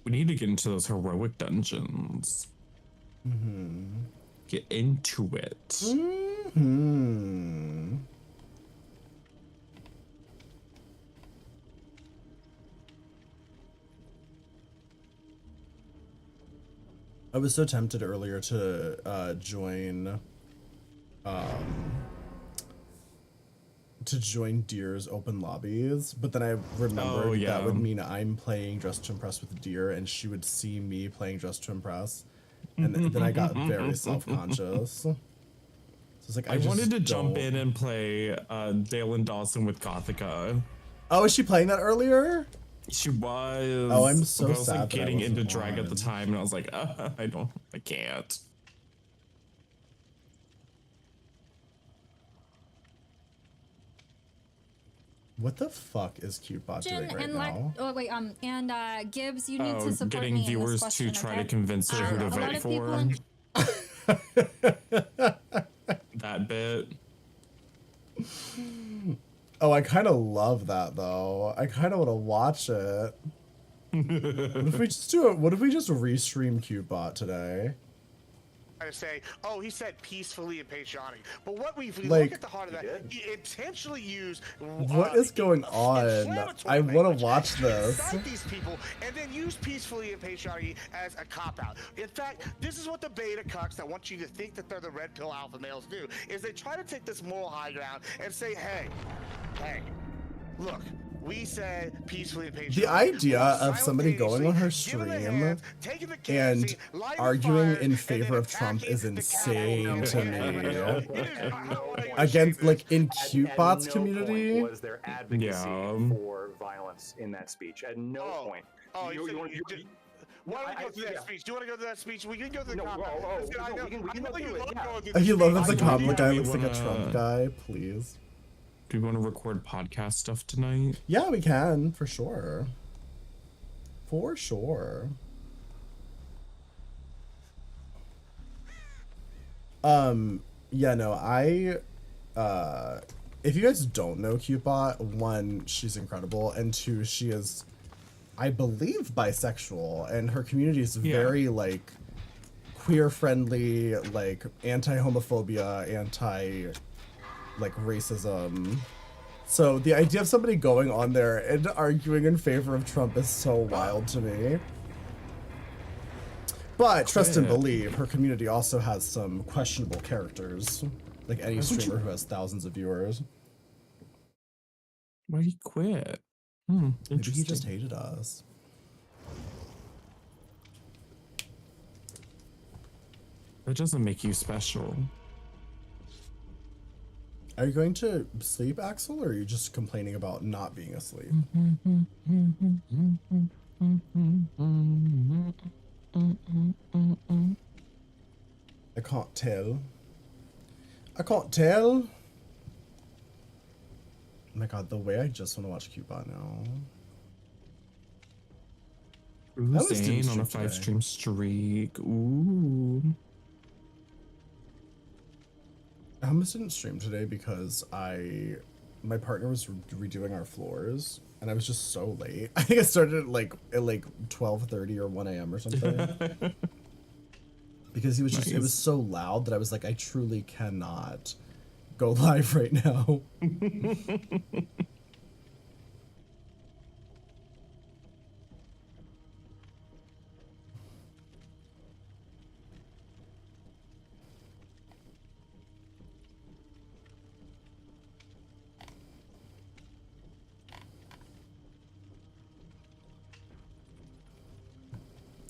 We need to get into those heroic dungeons. Get into it. I was so tempted earlier to join Deer's open lobbies, but then I remembered that would mean I'm playing Dress to Impress with Deer, and she would see me playing Dress to Impress, and then I got very self-conscious. So it's like I wanted to jump in and play Dale and Dawson with Gothica. Oh, was she playing that earlier? She was. Oh, I'm so I was sad like that I getting into wasn't drag at the on. time, and I was like, I can't. What the fuck is CuteBot doing right now? Oh wait, and Gibbs, you need Oh, to support getting me in viewers this question, to try okay? to convince her who to A lot vote of people for. That bit. Oh, I kind of love that though. I kind of want to watch it. What if we just do it? What if we just restream CuteBot today? To say, oh, he said peacefully and patriotic. But what we Like, look at the heart of that, he intentionally used. What is going on? I want to watch this. Incite these people and then use peacefully and patriotic as a cop out. In fact, this is what the beta cucks that want you to think that they're the red pill alpha males do. Is they try to take this moral high ground and say, hey, look. We said peacefully and patriotic. The idea of somebody going on her stream and arguing in favor of Trump is insane to me. Against, like, in CuteBot's community. Was there advocacy for violence in that speech? At no point. Why don't we go through that speech? Do you want to go through that speech? We can go through the You love that the comment guy looks like a Trump guy, please. Do we want to record podcast stuff tonight? Yeah, we can, for sure. For sure. Yeah, no, if you guys don't know CuteBot, one, she's incredible, and two, she is, I believe, bisexual, and her community is very, like, queer-friendly, like, anti-homophobia, like racism. So the idea of somebody going on there and arguing in favor of Trump is so wild to me. But trust and believe, her community also has some questionable characters, like any streamer who has thousands of viewers. Why he quit? Maybe he just hated us. That doesn't make you special. Are you going to sleep, Axel, or are you just complaining about not being asleep? I can't tell. I can't tell. Oh my god, the way I just want to watch CuteBot now. Ooh, was Zane stream on a today. 5-stream streak. Ooh. I almost didn't stream today because my partner was redoing our floors and I was just so late. I think I started at like 12:30 or 1 a.m. or something. Because he was just, it was so loud that I was like, I truly cannot go live right now.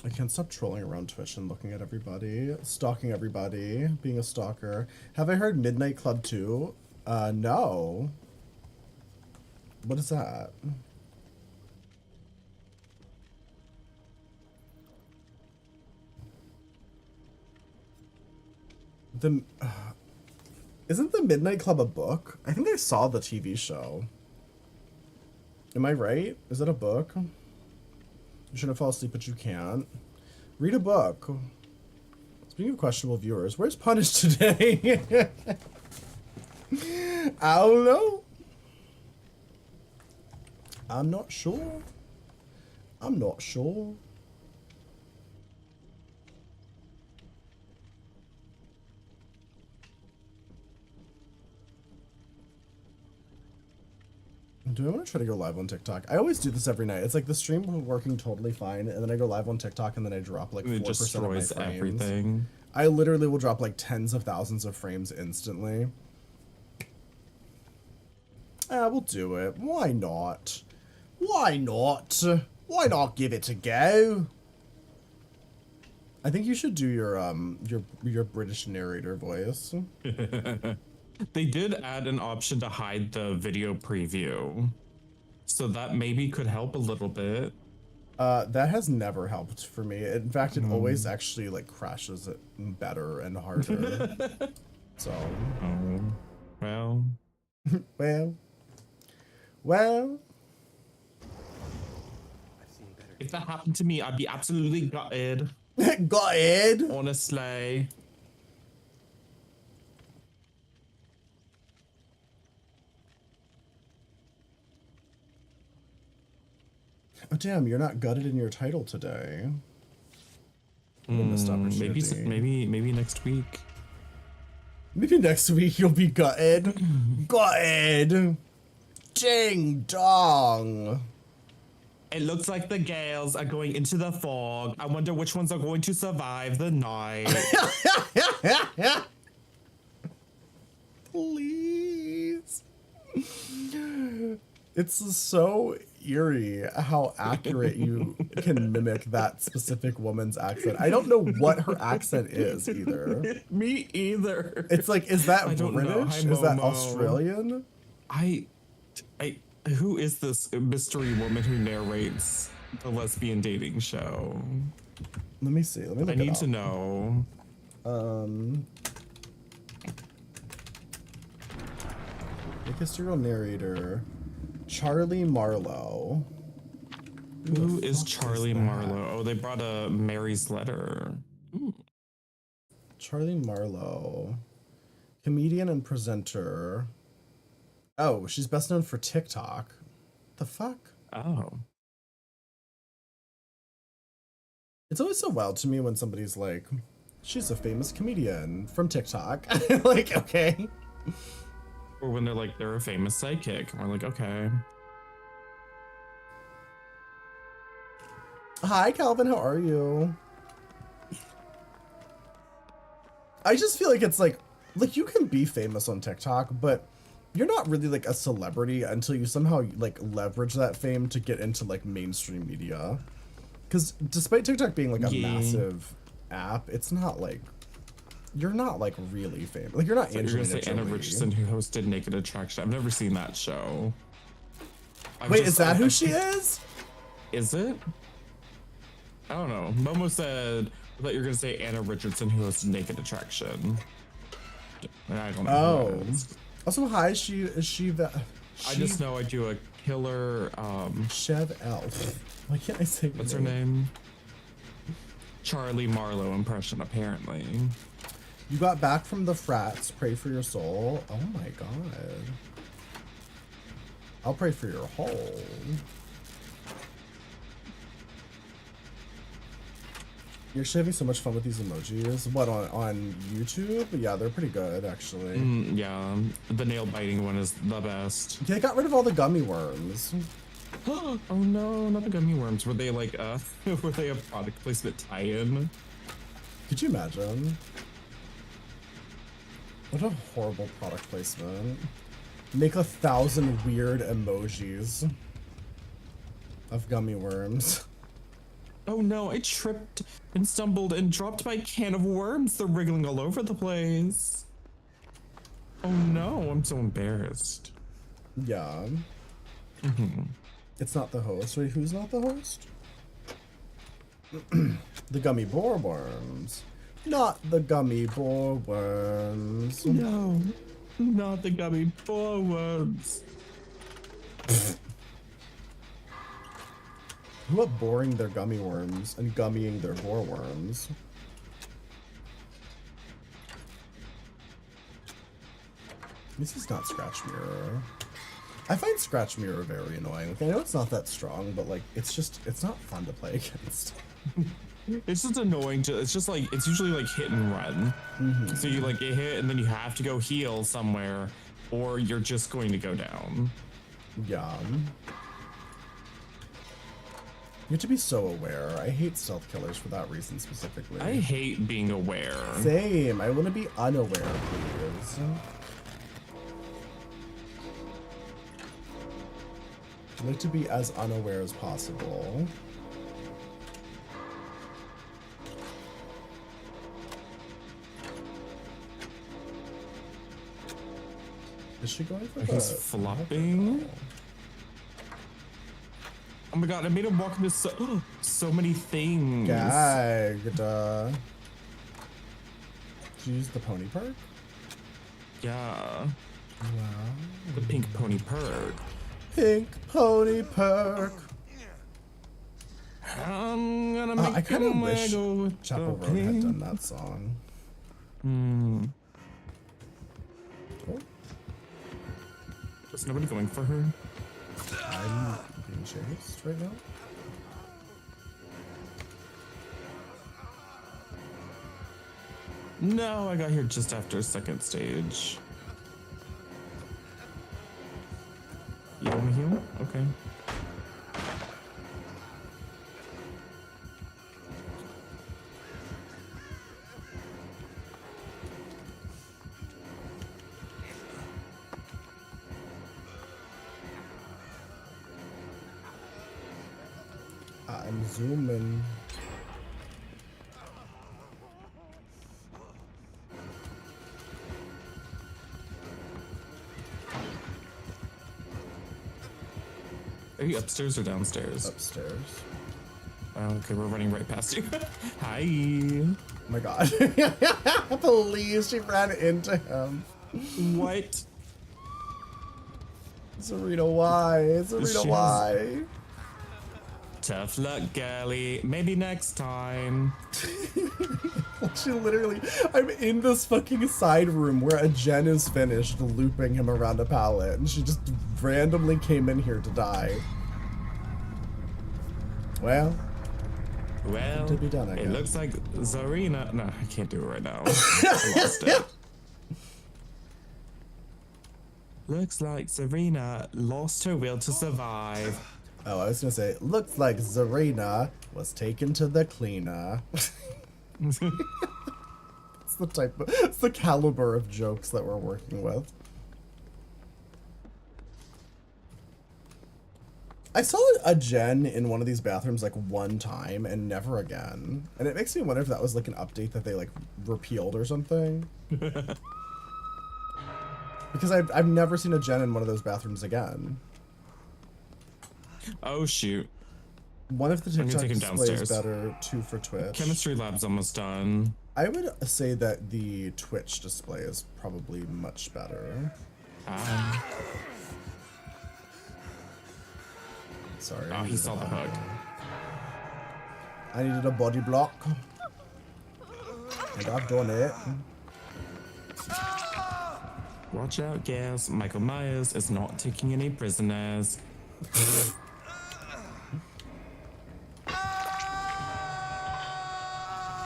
I can't stop trolling around Twitch and looking at everybody, stalking everybody, being a stalker. Have I heard Midnight Club 2? No. What is that? The isn't the Midnight Club a book? I think I saw the TV show. Am I right? Is it a book? You shouldn't fall asleep, but you can't. Read a book. Speaking of questionable viewers, where's Punish today? I don't know. I'm not sure. I'm not sure. Do I want to try to go live on TikTok? I always do this every night. It's like the stream was working totally fine, and then I go live on TikTok, and then I drop like 4% It of my destroys frames. everything. I literally will drop like tens of thousands of frames instantly. We'll do it. Why not? Why not? Why not give it a go? I think you should do your British narrator voice. They did add an option to hide the video preview, so that maybe could help a little bit. That has never helped for me. In fact, it always actually like crashes it better and harder. So. Oh, well. Well. If that happened to me, I'd be absolutely gutted. Gutted? Honestly. Oh damn, you're not gutted in your title today. Missed opportunity. Maybe next week. Maybe next week you'll be gutted. Gutted. Ding dong. It looks like the gales are going into the fog. I wonder which ones are going to survive the night. Please. It's so eerie how accurate you can mimic that specific woman's accent. I don't know what her accent is either. Me either. It's like, is that I don't know. British? Hi, Is that Momo. Australian? Who is this mystery woman who narrates the lesbian dating show? Let me see. Let me look I it need up. to know. Make a serial narrator. Charlie Marlowe. Who is fuck Charlie that? Marlowe? Oh, they brought a Mary's letter. Ooh. Charlie Marlowe. Comedian and presenter. Oh, she's best known for TikTok. The fuck? Oh. It's always so wild to me when somebody's like, she's a famous comedian from TikTok. Like, okay. Or when they're like, they're a famous sidekick. And we're like, okay. Hi, Calvin. How are you? I just feel like it's like you can be famous on TikTok, but you're not really like a celebrity until you somehow like leverage that fame to get into like mainstream media. Because despite TikTok being like a massive app, it's not like you're not like really famous. Like you're not So you're gonna say Angelina Anna Jolie. Richardson, who hosted Naked Attraction. I've never seen that show. Wait, is that who she is? Is it? I don't know. Momo said that you're gonna say Anna Richardson, who hosted Naked Attraction. I don't know. Who that is. Also, hi. Is she the? I just know I do a killer. Chev Elf. Why can't I say? What's her name? Charlie Marlowe impression, apparently. You got back from the frats. Pray for your soul. Oh my god. I'll pray for your whole. You're having so much fun with these emojis. What, on YouTube? Yeah, they're pretty good, actually. Yeah, the nail biting one is the best. They got rid of all the gummy worms. Oh no, not the gummy worms. Were they like were they a product placement tie-in? Could you imagine? What a horrible product placement. Make 1,000 weird emojis of gummy worms. Oh no, I tripped and stumbled and dropped my can of worms. They're wriggling all over the place. Oh no, I'm so embarrassed. Yeah. It's not the host. Wait, who's not the host? The gummy boar worms. Not the gummy boar worms. No, not the gummy boar worms. Who up boring their gummy worms and gummying their boar worms? This is not Scratch Mirror. I find Scratch Mirror very annoying. Like, I know it's not that strong, but like, it's not fun to play against. It's just annoying to, it's just like, it's usually like hit and run. So you like get hit and then you have to go heal somewhere or you're just going to go down. Yeah. You have to be so aware. I hate stealth killers for that reason specifically. I hate being aware. Same. I want to be unaware, please. I like to be as unaware as possible. Is she going for He's flopping. Oh my god, I made him walk into so many things. Gagged. Did you use the pony perk? Yeah. Wow. The pink pony perk. Pink pony perk. I'm gonna make I kind of him wish wiggle with Chapel the Road had pink. done that song. Oh, Is nobody going for her? I'm being chased right now. No, I got here just after second stage. You want me to heal? Okay. I'm zooming. Are you upstairs or downstairs? Upstairs. Oh, okay, we're running right past you. Hi. Oh my god. Please, she ran into him. What? Serena, why? Serena, why? Tough luck, girlie. Maybe next time. She literally, I'm in this fucking side room where a Jen is finished looping him around a pallet, and she just randomly came in here to die. Well, Well, to be done, I it guess. looks like Zarina. No, I can't do it right now. I lost it. Looks like Zarina lost her will to survive. Oh, I was gonna say, looks like Zarina was taken to the cleaner. It's the caliber of jokes that we're working with. I saw a Jen in one of these bathrooms like one time and never again. And it makes me wonder if that was like an update that they like repealed or something. Because I've never seen a Jen in one of those bathrooms again. Oh shoot. One of the I'm gonna TikTok take him displays downstairs. better, two for Twitch. Chemistry lab's almost done. I would say that the Twitch display is probably much better. Sorry. Oh, he saw the hook. I needed a body block. And I've done it. Watch out, girls. Michael Myers is not taking any prisoners.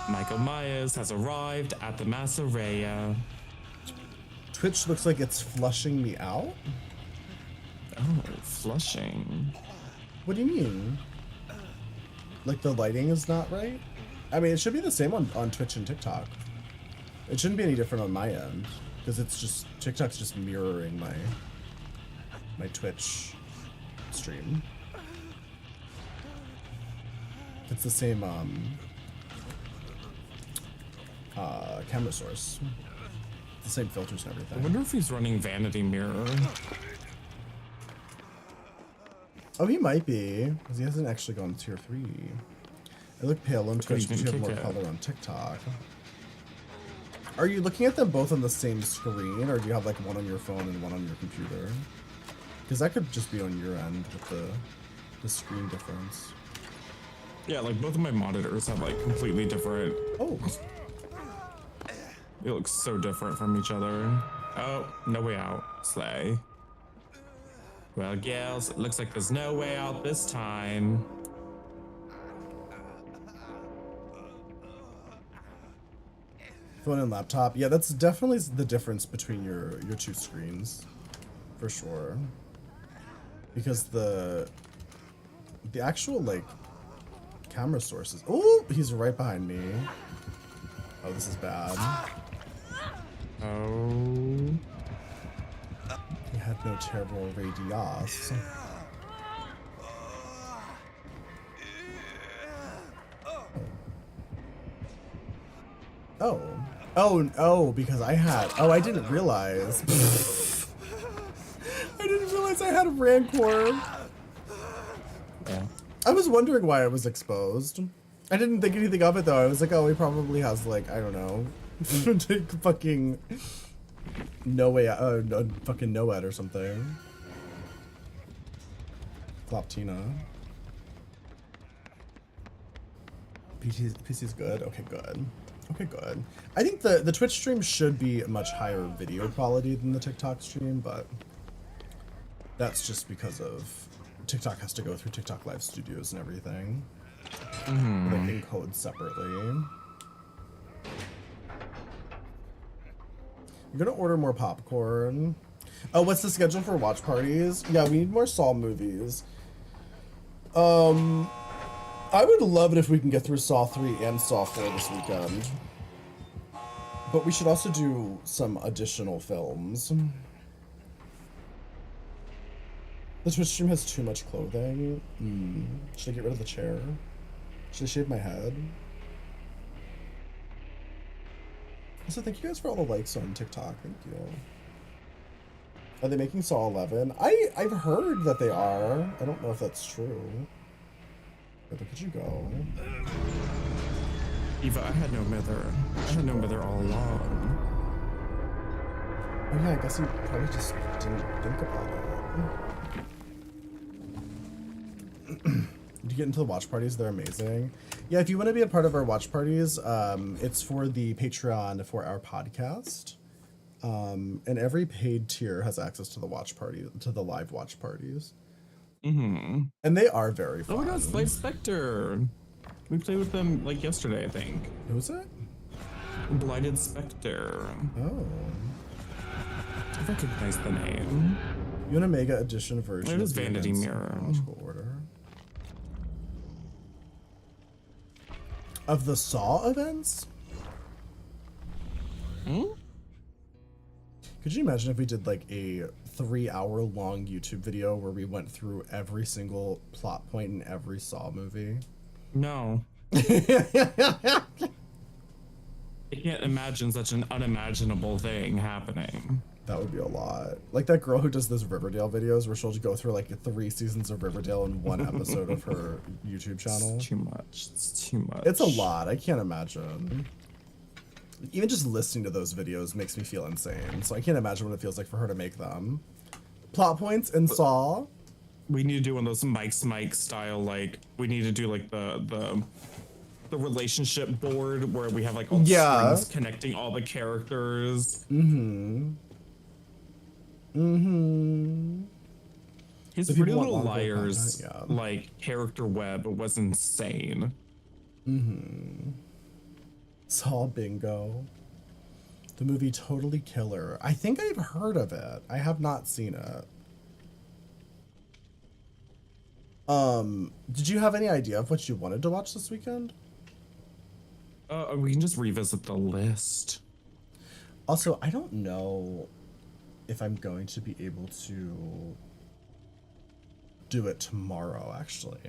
Michael Myers has arrived at the Masseria. Twitch looks like it's flushing me out? Oh, flushing. What do you mean? Like the lighting is not right? I mean, it should be the same on Twitch and TikTok. It shouldn't be any different on my end. Because it's just, TikTok's just mirroring my Twitch stream. It's the same camera source. The same filters and I everything. wonder if he's running Vanity Mirror. Oh, he might be, because he hasn't actually gone tier 3. I look pale on Twitch, but you have more color on TikTok. Are you looking at them both on the same screen, or do you have like one on your phone and one on your computer? Because that could just be on your end with the screen difference. Yeah, like both of my monitors have like completely different. Oh. They look so different from each other. Oh, no way out. Slay. Well, gals, it looks like there's no way out this time. Phone and laptop. Yeah, that's definitely the difference between your two screens, for sure. Because the actual like camera sources. Oh, he's right behind me. Oh, this is bad. Oh. He had no terrible radius. Oh. Oh, because I had... Oh, I didn't realize. I didn't realize I had a Rancor. Yeah. I was wondering why it was exposed. I didn't think anything of it, though. I was like, oh, he probably has, like, I don't know. Fucking... No way... fucking NOED or something. Floptina. PC's good? Okay, good. Okay, good. I think the Twitch stream should be much higher video quality than the TikTok stream, but that's just because of TikTok has to go through TikTok Live Studios and everything. Like encode separately. I'm gonna order more popcorn. Oh, what's the schedule for watch parties? Yeah, we need more Saw movies. I would love it if we can get through Saw 3 and Saw 4 this weekend. But we should also do some additional films. The Twitch stream has too much clothing. Should I get rid of the chair? Should I shave my head? Also, thank you guys for all the likes on TikTok. Thank you. Are they making Saw 11? I've heard that they are. I don't know if that's true. Where could you go? Eva, I had no mother. I had no mother all along. Oh yeah, I guess you probably just didn't think about it. Did you get into the watch parties? They're amazing. Yeah, if you want to be a part of our watch parties, it's for the Patreon for our podcast. And every paid tier has access to the watch party, to the live watch parties. And they are very fun. Oh my god, Slave Spectre. We played with them like yesterday, I think. Who was it? Blighted Spectre. Oh. I recognize the name. You want a mega edition version? It is Vanity Mirror. Order. Of the Saw events? Could you imagine if we did like a 3-hour long YouTube video where we went through every single plot point in every Saw movie? No. I can't imagine such an unimaginable thing happening. That would be a lot. Like that girl who does those Riverdale videos where she'll just go through like 3 seasons of Riverdale in one episode of her YouTube channel. It's too much. It's too much. It's a lot. I can't imagine. Even just listening to those videos makes me feel insane. So I can't imagine what it feels like for her to make them. Plot points in Saw. We need to do one of those Mike style, like we need to do like the relationship board where we have like all the strings connecting all the characters. His Pretty Little Liars like character web was insane. Saw Bingo. The movie Totally Killer. I think I've heard of it. I have not seen it. Did you have any idea of what you wanted to watch this weekend? We can just revisit the list. Also, I don't know if I'm going to be able to do it tomorrow, actually.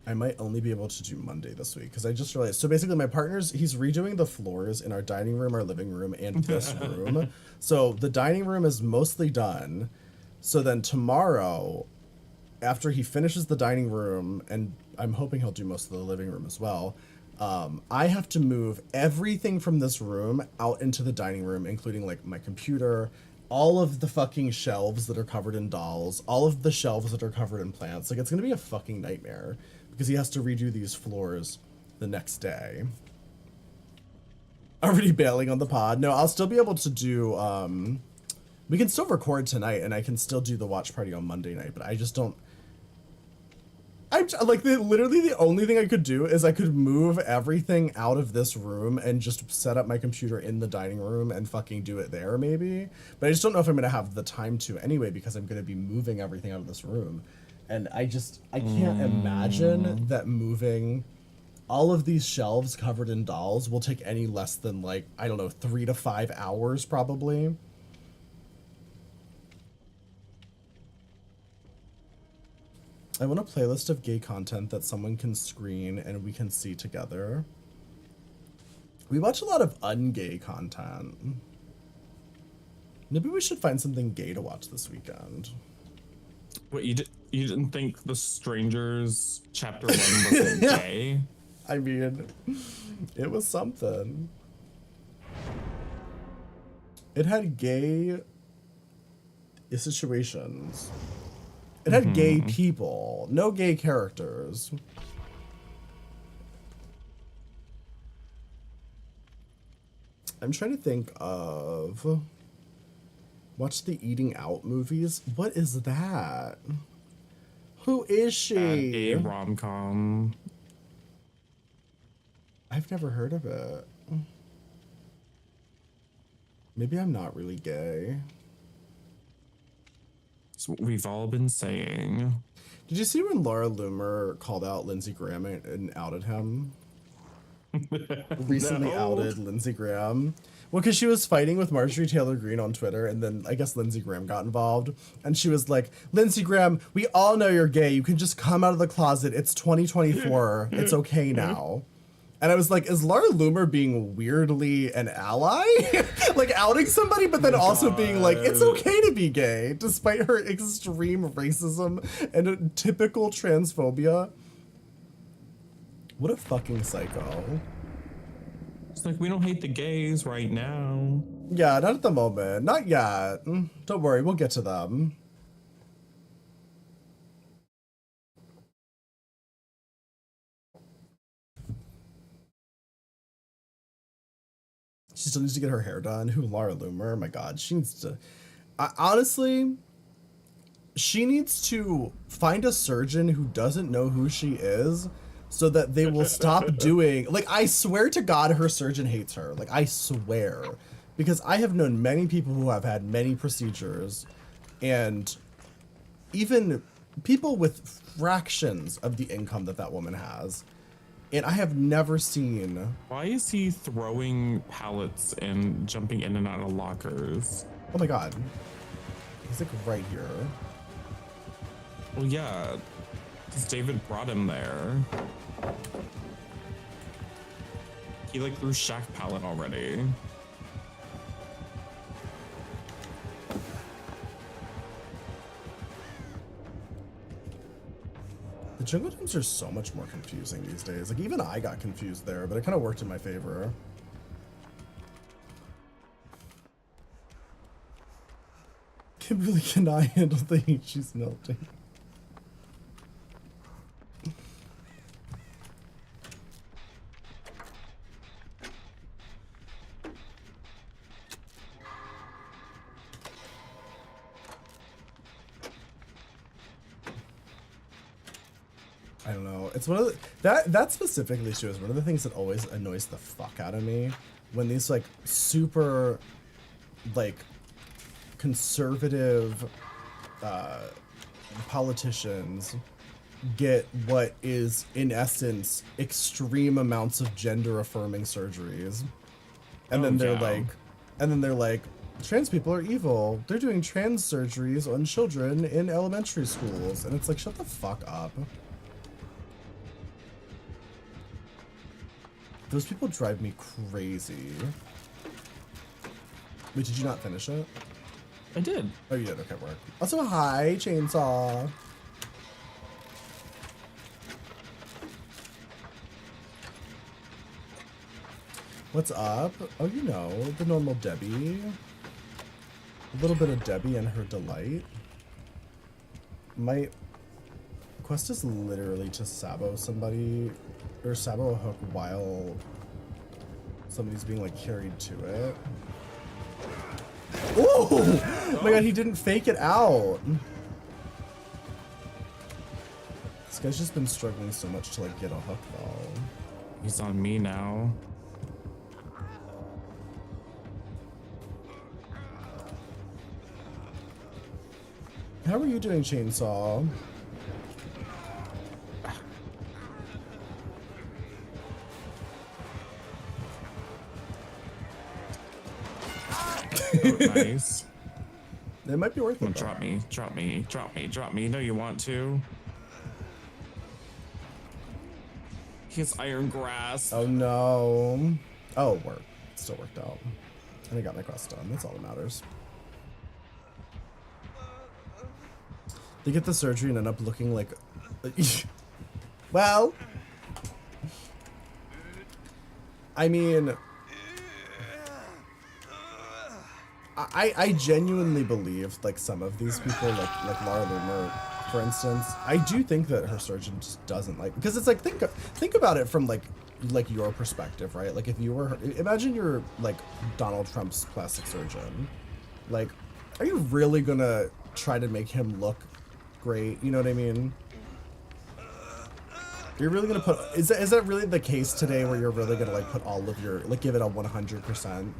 I might only be able to do Monday this week because I just realized. So basically, my partner's he's redoing the floors in our dining room, our living room, and this room. So the dining room is mostly done. So then tomorrow, after he finishes the dining room, and I'm hoping he'll do most of the living room as well, I have to move everything from this room out into the dining room, including like my computer, all of the fucking shelves that are covered in dolls, all of the shelves that are covered in plants. Like, it's gonna be a fucking nightmare because he has to redo these floors the next day. Already bailing on the pod. No, I'll still be able to do, we can still record tonight and I can still do the watch party on Monday night, but I just don't, I'm like, literally the only thing I could do is I could move everything out of this room and just set up my computer in the dining room and fucking do it there maybe. But I just don't know if I'm gonna have the time to anyway because I'm gonna be moving everything out of this room. And I can't imagine that moving all of these shelves covered in dolls will take any less than like, I don't know, 3 to 5 hours probably. I want a playlist of gay content that someone can screen and we can see together. We watch a lot of ungay content. Maybe we should find something gay to watch this weekend. What, you didn't think The Strangers Chapter 1 was gay? I mean, it was something. It had gay situations. It had gay people, no gay characters. I'm trying to think of... Watch the Eating Out movies? What is that? Who is she? A rom-com. I've never heard of it. Maybe I'm not really gay. That's what we've all been saying. Did you see when Laura Loomer called out Lindsey Graham and outed him? Recently outed Lindsey Graham. Well, because she was fighting with Marjorie Taylor Greene on Twitter, and then I guess Lindsey Graham got involved. And she was like, Lindsey Graham, we all know you're gay. You can just come out of the closet. It's 2024. It's okay now. And I was like, is Laura Loomer being weirdly an ally? Like outing somebody, but then also being like, it's okay to be gay, despite her extreme racism and typical transphobia. What a fucking psycho. It's like, we don't hate the gays right now. Yeah, not at the moment. Not yet. Don't worry, we'll get to them. She still needs to get her hair done. Who, Laura Loomer? Oh my god, she needs to... honestly, she needs to find a surgeon who doesn't know who she is so that they will stop doing... Like, I swear to God her surgeon hates her. Like, I swear. Because I have known many people who have had many procedures, and even people with fractions of the income that that woman has. And I have never seen... Why is he throwing pallets and jumping in and out of lockers? Oh my god. He's like right here. Well, yeah, because David brought him there. He like threw Shaq pallet already. The jungle gyms are so much more confusing these days. Like, even I got confused there, but it kind of worked in my favor. Kimberly cannot handle the heat she's melting. I don't know. It's one of the, that specifically too is one of the things that always annoys the fuck out of me when these like super like conservative politicians get what is in essence extreme amounts of gender affirming surgeries, and then they're like trans people are evil. They're doing trans surgeries on children in elementary schools, and it's like, shut the fuck up. Those people drive me crazy. Wait, did you not finish it? I did. Oh, you did. Okay, work. Also, hi, Chainsaw. What's up? Oh, you know, the normal Debbie. A little bit of Debbie and her delight. My quest is literally to sabo somebody, or sabo a hook while somebody's being like carried to it. Oh my god, he didn't fake it out. This guy's just been struggling so much to like get a hook though. He's on me now. How are you doing, Chainsaw? Oh, nice. It might be worth it. Drop me, drop me, drop me, drop me. No, you want to. He has iron grasp. Oh no. Oh, work. It still worked out. And I got my quest done. That's all that matters. They get the surgery and end up looking like... Well... I mean... I genuinely believe, like, some of these people, like Laura Loomer, for instance, I do think that her surgeon just doesn't like... Because it's like, think about it from, like your perspective, right? Like, if you were... Imagine you're, like, Donald Trump's plastic surgeon. Like, are you really gonna try to make him look great? You know what I mean? You're really gonna put... Is that really the case today where you're really gonna, like, put all of your... Like, give it a 100%?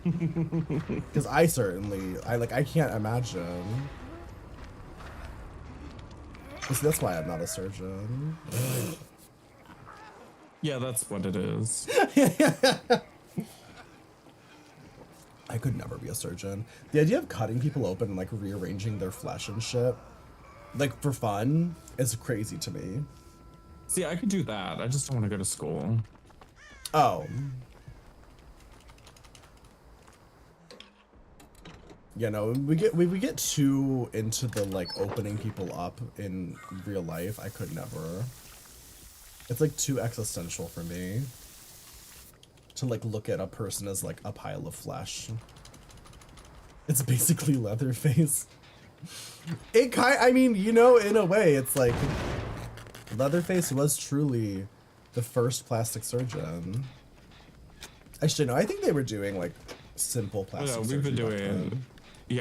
Because I certainly... I can't imagine. See, that's why I'm not a surgeon. Yeah, that's what it is. I could never be a surgeon. The idea of cutting people open and like rearranging their flesh and shit, like for fun, is crazy to me. See, I could do that. I just don't want to go to school. Oh. You know, we get too into the like opening people up in real life. I could never. It's like too existential for me to like look at a person as like a pile of flesh. It's basically Leatherface. I mean, you know, in a way, it's like Leatherface was truly the first plastic surgeon. Actually, no, I think they were doing like simple plastic surgery.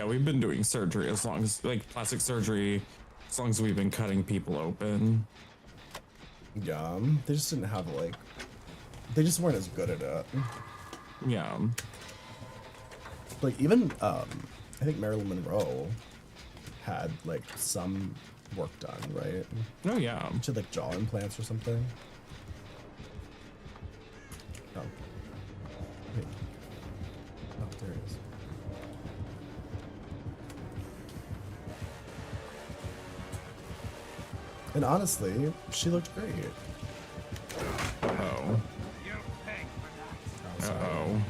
We've been doing surgery as long as like plastic surgery, as long as we've been cutting people open. Yeah, they just didn't have like, they just weren't as good at it. Yeah. Like even I think Marilyn Monroe had like some work done, right? Oh yeah. She had like jaw implants or something. Oh. Wait. Oh, there it is. And honestly, she looked great. Uh-oh. Uh-oh.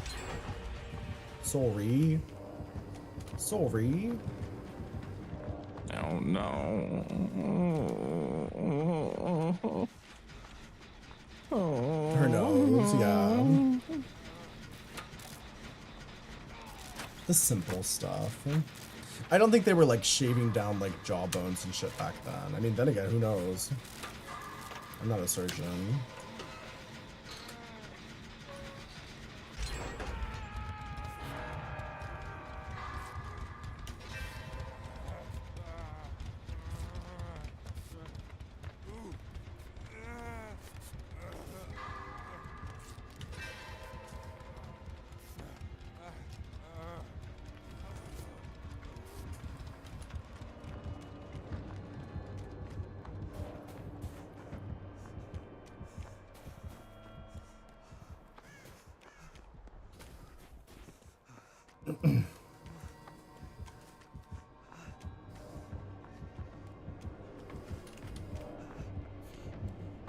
Sorry. Sorry. Oh no. Her nose, yeah. The simple stuff. I don't think they were like shaving down like jawbones and shit back then. I mean, then again, who knows? I'm not a surgeon.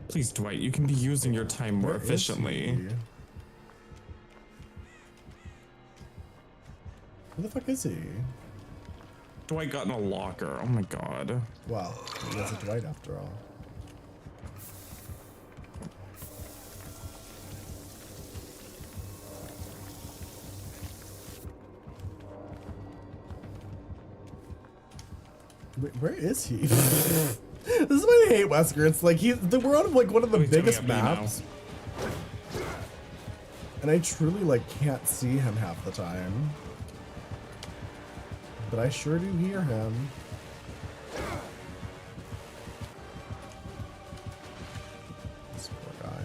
Please, Dwight, you can be using your time more Where is efficiently. he? Who the fuck is he? Dwight got in a locker. Oh my god. Well, he was a Dwight after all. Wait, where is he? This is why I hate Wesker. It's like we're on like one of the biggest maps. And I truly like can't see him half the time. But I sure do hear him. This poor guy.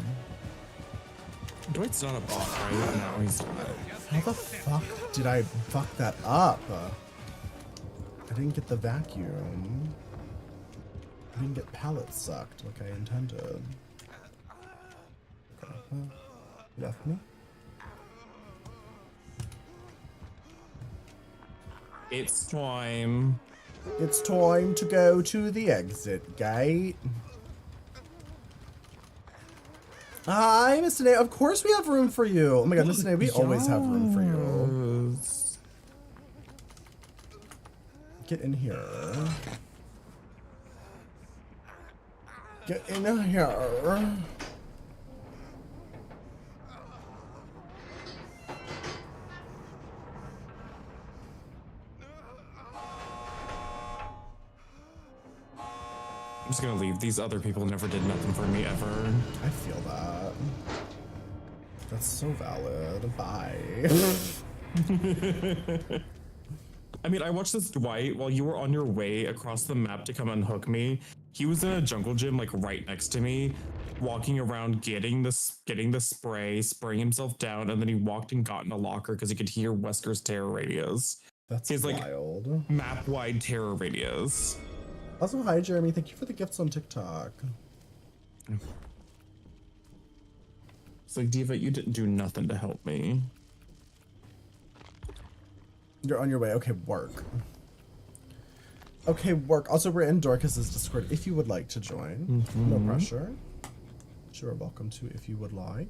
Dwight's not a bot, right? No, he's not. How the fuck did I fuck that up? I didn't get the vacuum. I didn't get pallet sucked like I intended. Okay, well, you left me? It's time. It's time to go to the exit gate. Hi, Mr. Nate. Of course we have room for you. Oh my god, Mr. Nate, we always have room for you. Get in here. Get in here. I'm just gonna leave. These other people never did nothing for me ever. I feel that. That's so valid. Bye. I mean, I watched this Dwight while you were on your way across the map to come unhook me. He was in a jungle gym like right next to me, walking around getting the spray, spraying himself down, and then he walked and got in a locker because he could hear Wesker's terror radios. That's his wild. Like map-wide terror radios. Also, hi Jeremy. Thank you for the gifts on TikTok. It's like, Diva, you didn't do nothing to help me. You're on your way. Okay, work. Okay, work. Also, we're in Dorcas's Discord if you would like to join. No pressure. Sure, welcome to if you would like.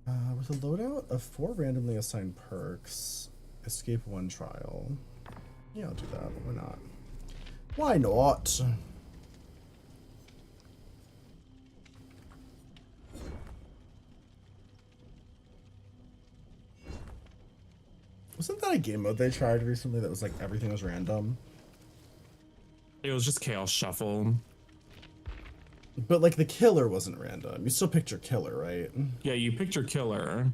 With a loadout of 4 randomly assigned perks, escape 1 trial. Yeah, I'll do that. Why not? Why not? Wasn't that a game mode they tried recently that was like everything was random? It was just Chaos Shuffle. But like the killer wasn't random. You still picked your killer, right? Yeah, you picked your killer.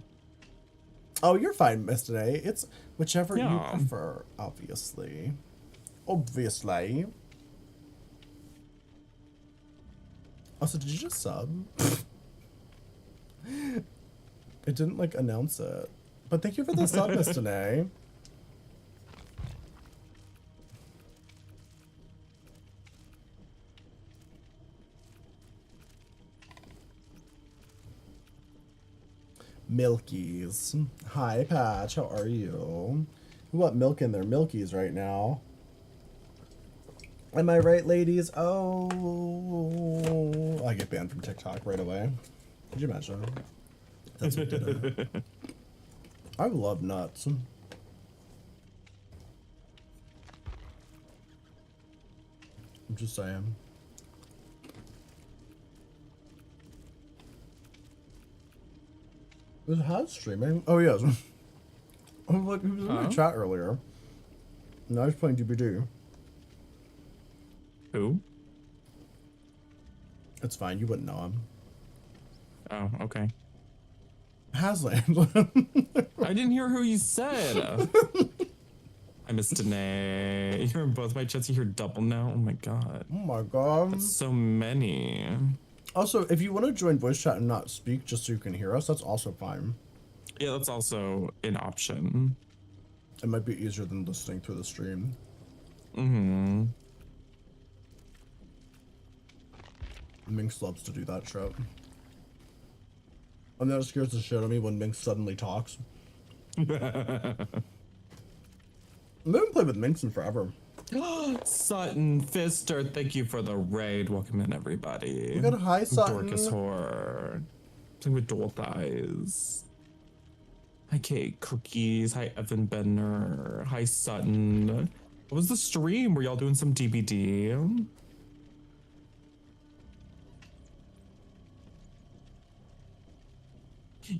Oh, you're fine, Mr. A. It's whichever you Yeah. prefer, obviously. Obviously. Also, did you just sub? It didn't like announce it. But thank you for the sub, Mr. A. Milkies. Hi, Patch. How are you? We want milk in their Milkies right now. Am I right, ladies? Oh, I get banned from TikTok right away. Could you imagine? That's what did it. I love nuts. I'm just saying. Was Had streaming? Oh yes. I'm like, he was in my chat earlier. And I was playing DBD. Who? It's fine, you wouldn't know him. Oh, okay. Hasland. I didn't hear who you said. I missed Danae. You're in both my chats. You hear double now. Oh my god. Oh my god. That's so many. Also, if you want to join voice chat and not speak just so you can hear us, that's also fine. Yeah, that's also an option. It might be easier than listening through the stream. Mm-hmm. Minx loves to do that shit. And that scares the shit out of me when Minx suddenly talks. I haven't played with Minx in forever. Sutton Fister, thank you for the raid. Welcome in, everybody. We got a hi, Sutton. Dorcas Horror. Sing with Dual Thighs. Hi, Kate Cookies. Hi, Evan Benner. Hi, Sutton. What was the stream? Were y'all doing some DBD?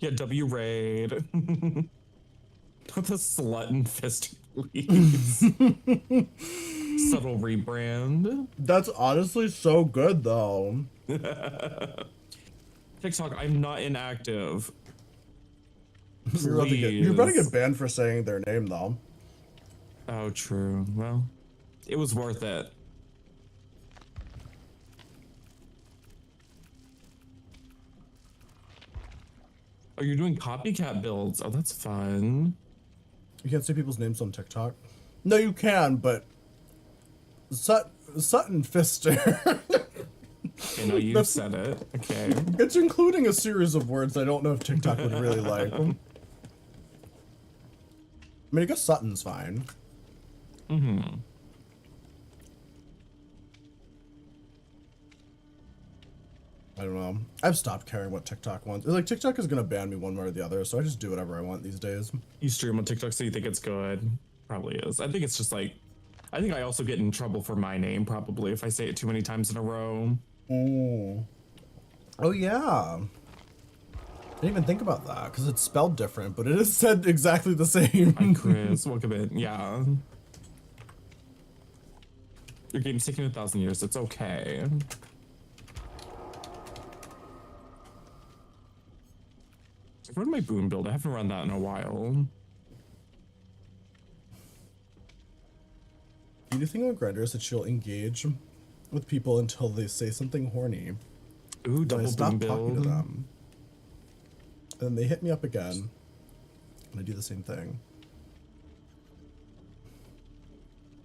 Yeah, W raid. The slut and fist, please. Subtle rebrand. That's honestly so good, though. TikTok, I'm not inactive. You're about to get banned for saying their name, though. Oh, true. Well, it was worth it. Oh, you're doing copycat builds. Oh, that's fun. You can't say people's names on TikTok. No, you can, but Sutton Fister. I know you said it. Okay. It's including a series of words I don't know if TikTok would really like. I mean, I guess Sutton's fine. Mm-hmm. I don't know. I've stopped caring what TikTok wants. It's like TikTok is gonna ban me one way or the other, so I just do whatever I want these days. You stream on TikTok, so you think it's good? Probably is. I think it's just like, I think I also get in trouble for my name probably if I say it too many times in a row. Oh yeah. I didn't even think about that because it's spelled different, but it is said exactly the same. Hi, Chris. Welcome in. Yeah. Your game's taking 1,000 years. It's okay. I've run my boom build. I haven't run that in a while. You do think on Grindr is that she'll engage with people until they say something horny. Ooh, double stop boom talking build. to them. And then they hit me up again. And I do the same thing.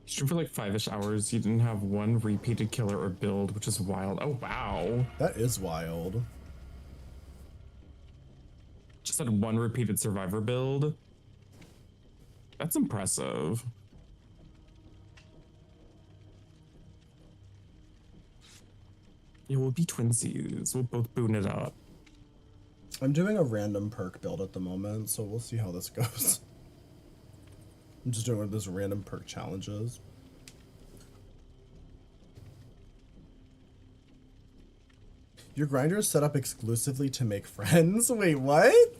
Stream for like 5-ish hours. You didn't have one repeated killer or build, which is wild. Oh, wow. That is wild. Just had one repeated survivor build. That's impressive. Yeah, we'll be twinsies. We'll both boon it up. I'm doing a random perk build at the moment, so we'll see how this goes. I'm just doing one of those random perk challenges. Your Grindr is set up exclusively to make friends? Wait, what?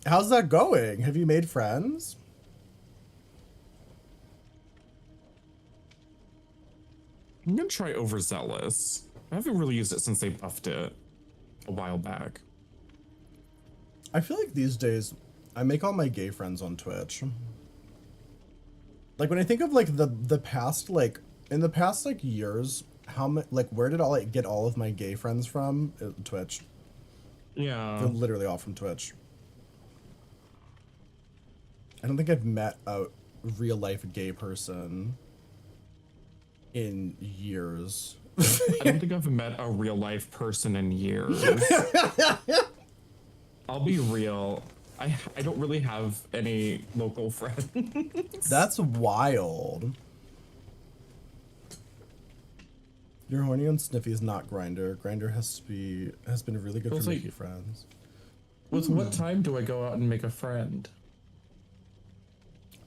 How's that going? Have you made friends? I'm gonna try overzealous. I haven't really used it since they buffed it a while back. I feel like these days, I make all my gay friends on Twitch. Like when I think of like the past, like in the past like years, how much, like where did I get all of my gay friends from? Twitch. Yeah. They're literally all from Twitch. I don't think I've met a real life gay person in years. I don't think I've met a real life person in years. I'll be real. I don't really have any local friends. That's wild. You're horny on Sniffy is not Grindr. Grindr has been really good for making friends. With what time do I go out and make a friend?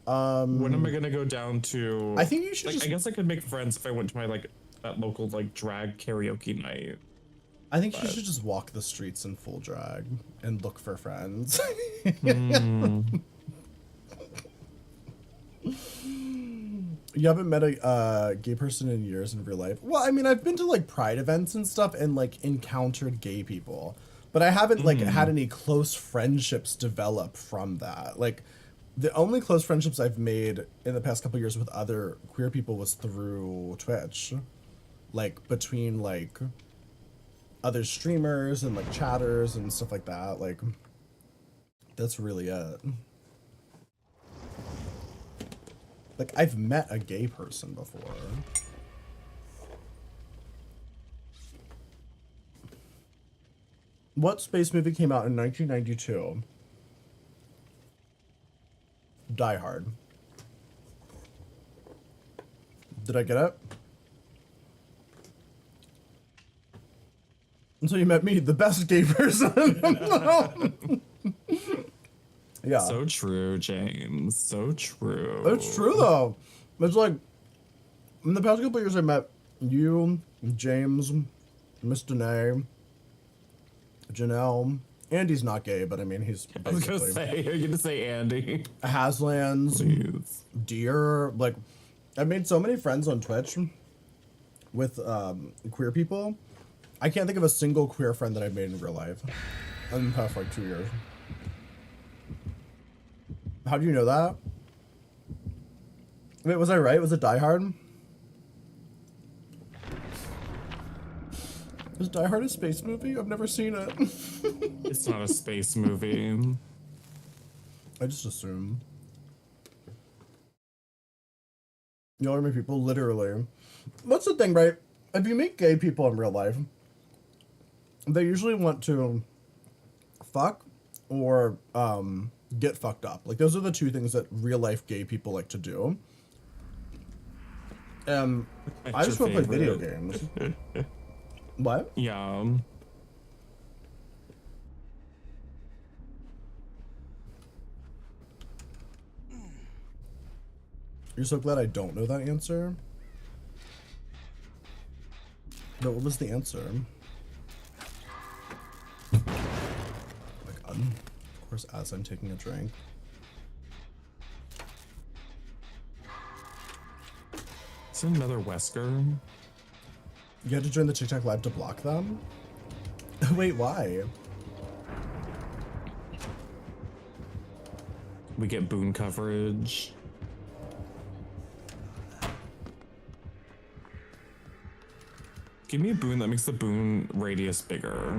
When am I gonna go down to? I think you should. Like, just, I guess I could make friends if I went to my that local drag karaoke night. I think you should just walk the streets in full drag and look for friends. You haven't met a gay person in years in real life? Well, I mean, I've been to like pride events and stuff and like encountered gay people, but I haven't like had any close friendships develop from that. Like the only close friendships I've made in the past couple of years with other queer people was through Twitch, like between like other streamers and like chatters and stuff like that. Like that's really it. Like I've met a gay person before. What space movie came out in 1992? Die Hard. Did I get it? Until you met me, the best gay person. Yeah. So true, James. So true. It's true though. It's like in the past couple of years I met you, James, Miss Danae, Janelle. Andy's not gay, but I mean he's I was gonna basically say, you're gonna say Andy. Haslands, Please. Deer. Like I've made so many friends on Twitch with queer people. I can't think of a single queer friend that I've made in real life in the past like 2 years. How do you know that? Wait, was I right? Was it Die Hard? Is Die Hard a space movie? I've never seen it. It's not a space movie. I just assume. Y'all are my people, literally. What's the thing, right? If you meet gay people in real life, they usually want to fuck or get fucked up. Like those are the two things that real life gay people like to do. I just want to play video games. What? Yeah. You're so glad I don't know that answer? No, what was the answer? Oh my god. Of course, as I'm taking a drink. Is it another Wesker? You had to join the TikTok live to block them? Wait, why? We get Boone coverage. Give me a Boone that makes the Boone radius bigger.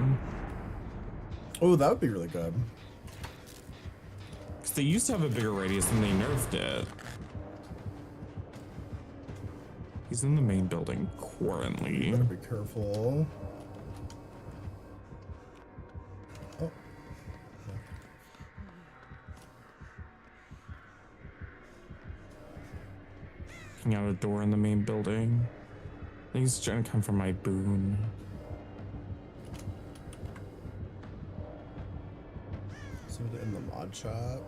Oh, that would be really good. Because they used to have a bigger radius and they nerfed it. He's in the main building currently. Better be careful. Oh. Looking out a door in the main building. I think he's trying to come for my Boone. Somebody in the mod chat.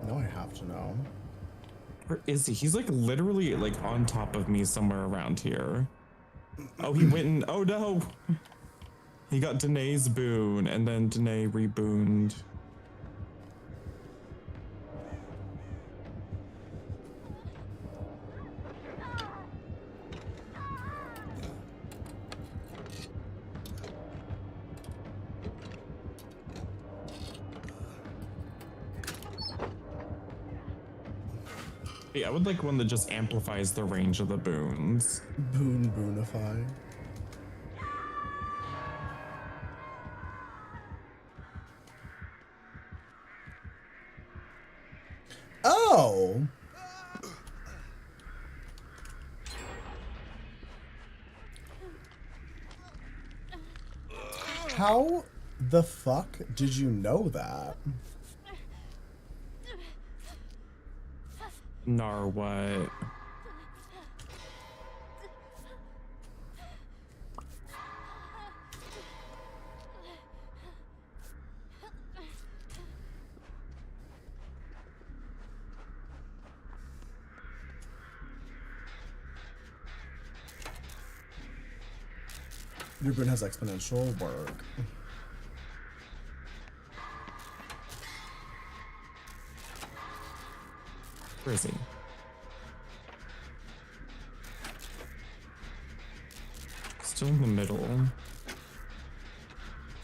No, I have to know. Where is he? He's like literally like on top of me somewhere around here. Oh, he went and oh no! He got Danae's Boone and then Danae rebooned. I would like one that just amplifies the range of the boons. Boonify. Oh! How the fuck did you know that? Nar what? Your boon has exponential work. Where is he? Still in the middle.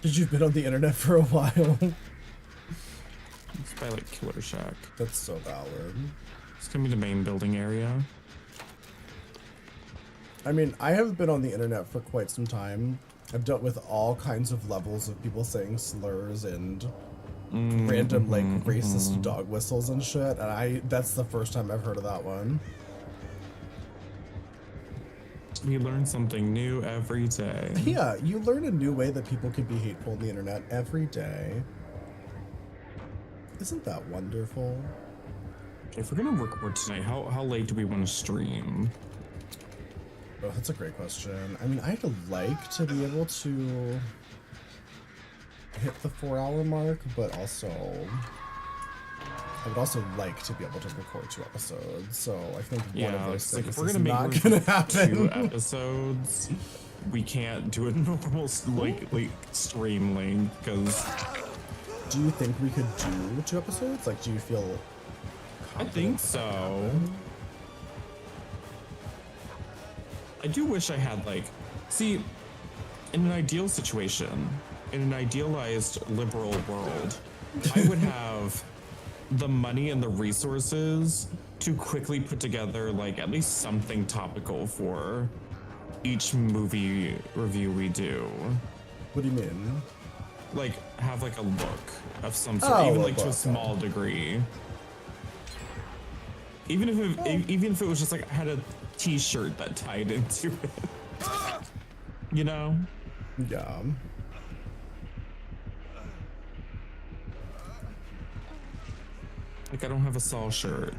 Did you been on the internet for a while? It's by like Killer Shack. That's so valid. It's gonna be the main building area. I mean, I have been on the internet for quite some time. I've dealt with all kinds of levels of people saying slurs and random like racist dog whistles and shit, and that's the first time I've heard of that one. We learn something new every day. Yeah, you learn a new way that people can be hateful on the internet every day. Isn't that wonderful? Okay, if we're gonna record tonight, how late do we want to stream? Oh, that's a great question. I mean, I'd like to be able to hit the 4-hour mark, but also I would also like to be able to record 2 episodes. So I think one of those it's like things if we're is gonna make not room gonna for happen. 2 episodes, we can't do a normal like stream link because. Do you think we could do 2 episodes? Like, do you feel? I think so. I do wish I had like, see, in an ideal situation, in an idealized liberal world, I would have the money and the resources to quickly put together like at least something topical for each movie review we do. What do you mean? Like have like a look of some sort, even like to a small degree. Even if it was just like I had a t-shirt that tied into it. You know? Yeah. Like I don't have a Saul shirt.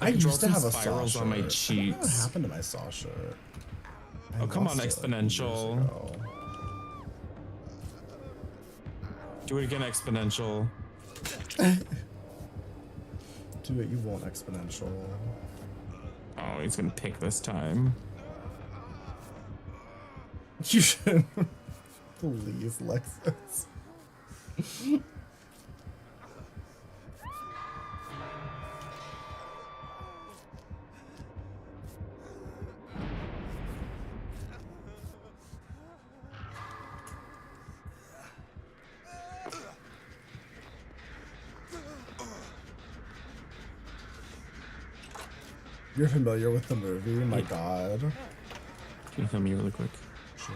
I used to have a Saw spirals shirt. on my I don't know cheeks. what happened to my Saw shirt? I Oh, come on, lost it, like, Exponential. years ago. Do it again, Exponential. Do it, you won't, Exponential. Oh, he's gonna pick this time. You should. Please, Lexus. You're familiar with the movie? My God. Can you tell me really quick? Sure.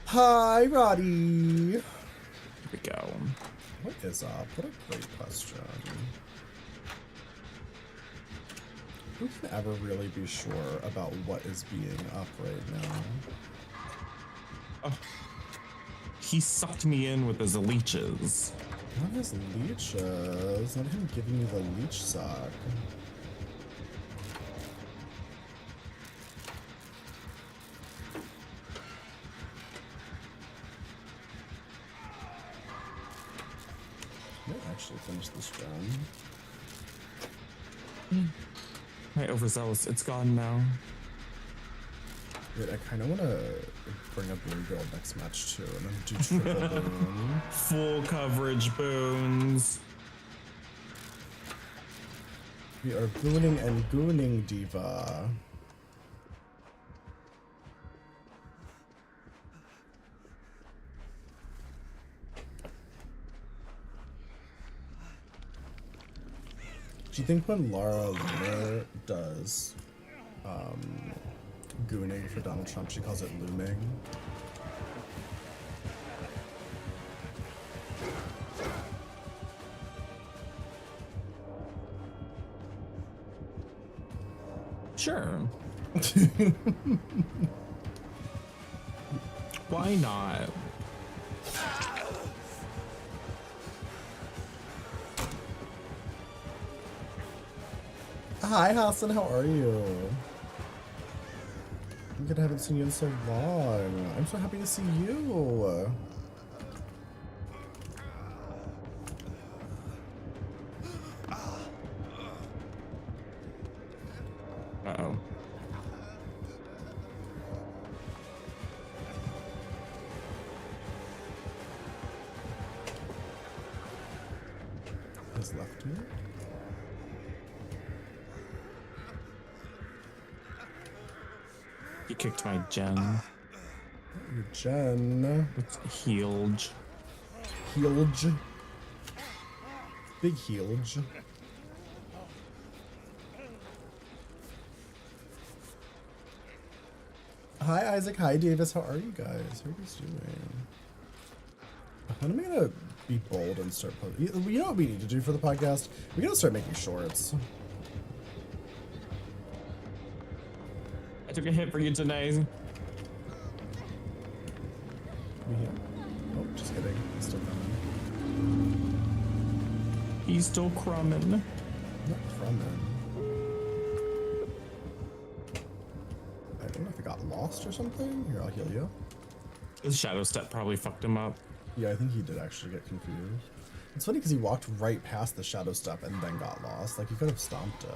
Hi, Roddy. Here we go. What is up? What a great question. Who can ever really be sure about what is being up right now? Oh, he sucked me in with his leeches. Not his leeches. Not him giving you the leech suck. I might actually finish this run. My overzealous, it's gone now. Wait, I kind of want to bring up Blue Girl next match too, and then do triple boon. Full coverage boons. We are booning and gooning, Diva. Do you think when Laura Loomer does gooning for Donald Trump, she calls it looming? Sure. Why not? Hi, Hassan, how are you? I'm good, I haven't seen you in so long. I'm so happy to see you. Uh-oh. Has left me. He kicked my gen. Your Jen. It's Healge. Healge. Big Healge. Hi, Isaac. Hi, Davis. How are you guys? How are you guys doing? When am I gonna be bold and start posting? You know what we need to do for the podcast? We gotta start making shorts. I took a hit for you tonight. me here. Oh, just kidding. He's still coming. He's still crumbing. Not crumbing. I don't know if he got lost or something. Here, I'll heal you. His shadow step probably fucked him up. Yeah, I think he did actually get confused. It's funny because he walked right past the shadow step and then got lost. Like, he could have stomped it.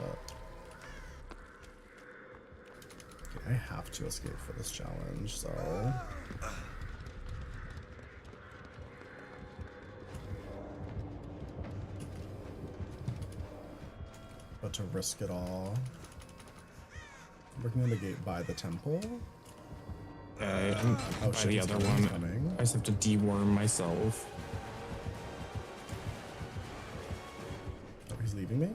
Okay, I have to escape for this challenge, so... But to risk it all... Working on the gate by the temple? Okay, Oh, by shit, the he's other coming, he's one. coming. I just have to deworm myself. Oh, he's leaving me?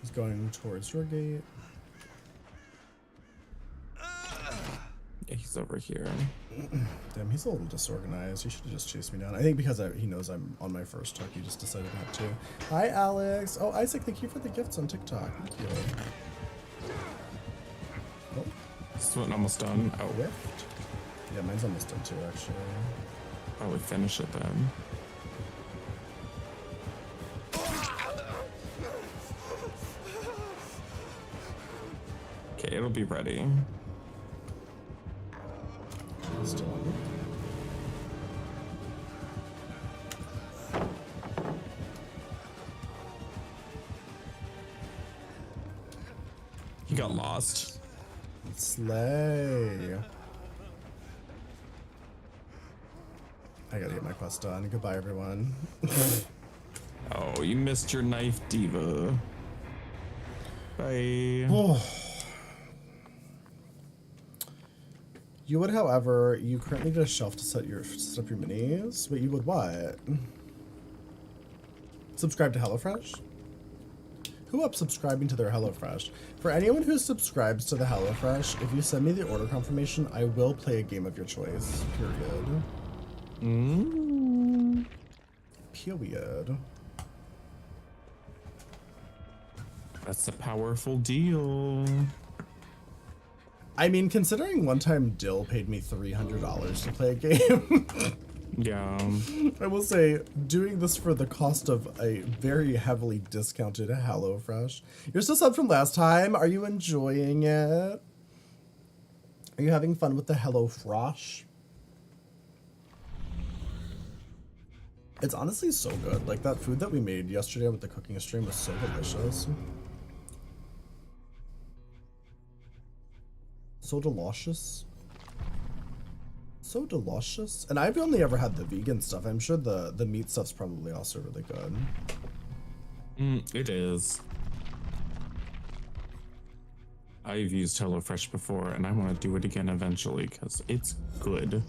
He's going towards your gate. Yeah, he's over here. Damn, he's a little disorganized. He should have just chased me down. I think because he knows I'm on my first hook, he just decided not to. Hi, Alex. Oh, Isaac, thank you for the gifts on TikTok. Thank you. Oh, This one almost done. Oh, whiffed. Yeah, mine's almost done too, actually. probably finish it then. Okay, it'll be ready. Still on me. He got lost. Slay. I gotta get my quest done. Goodbye, everyone. Oh, you missed your knife, diva. Bye. Oh. You would, however, you currently get a shelf to set up your minis, but you would what? Subscribe to HelloFresh? Who up subscribing to their HelloFresh? For anyone who subscribes to the HelloFresh, if you send me the order confirmation, I will play a game of your choice. Period. Period. That's a powerful deal. I mean, considering one time Dill paid me $300 to play a game, Yeah. I will say, doing this for the cost of a very heavily discounted HelloFresh. You're still subbed from last time. Are you enjoying it? Are you having fun with the HelloFresh? It's honestly so good. Like, that food that we made yesterday with the cooking stream was so delicious. So delicious. So delicious. And I've only ever had the vegan stuff. I'm sure the meat stuff's probably also really good. It is. I've used HelloFresh before, and I want to do it again eventually because it's good.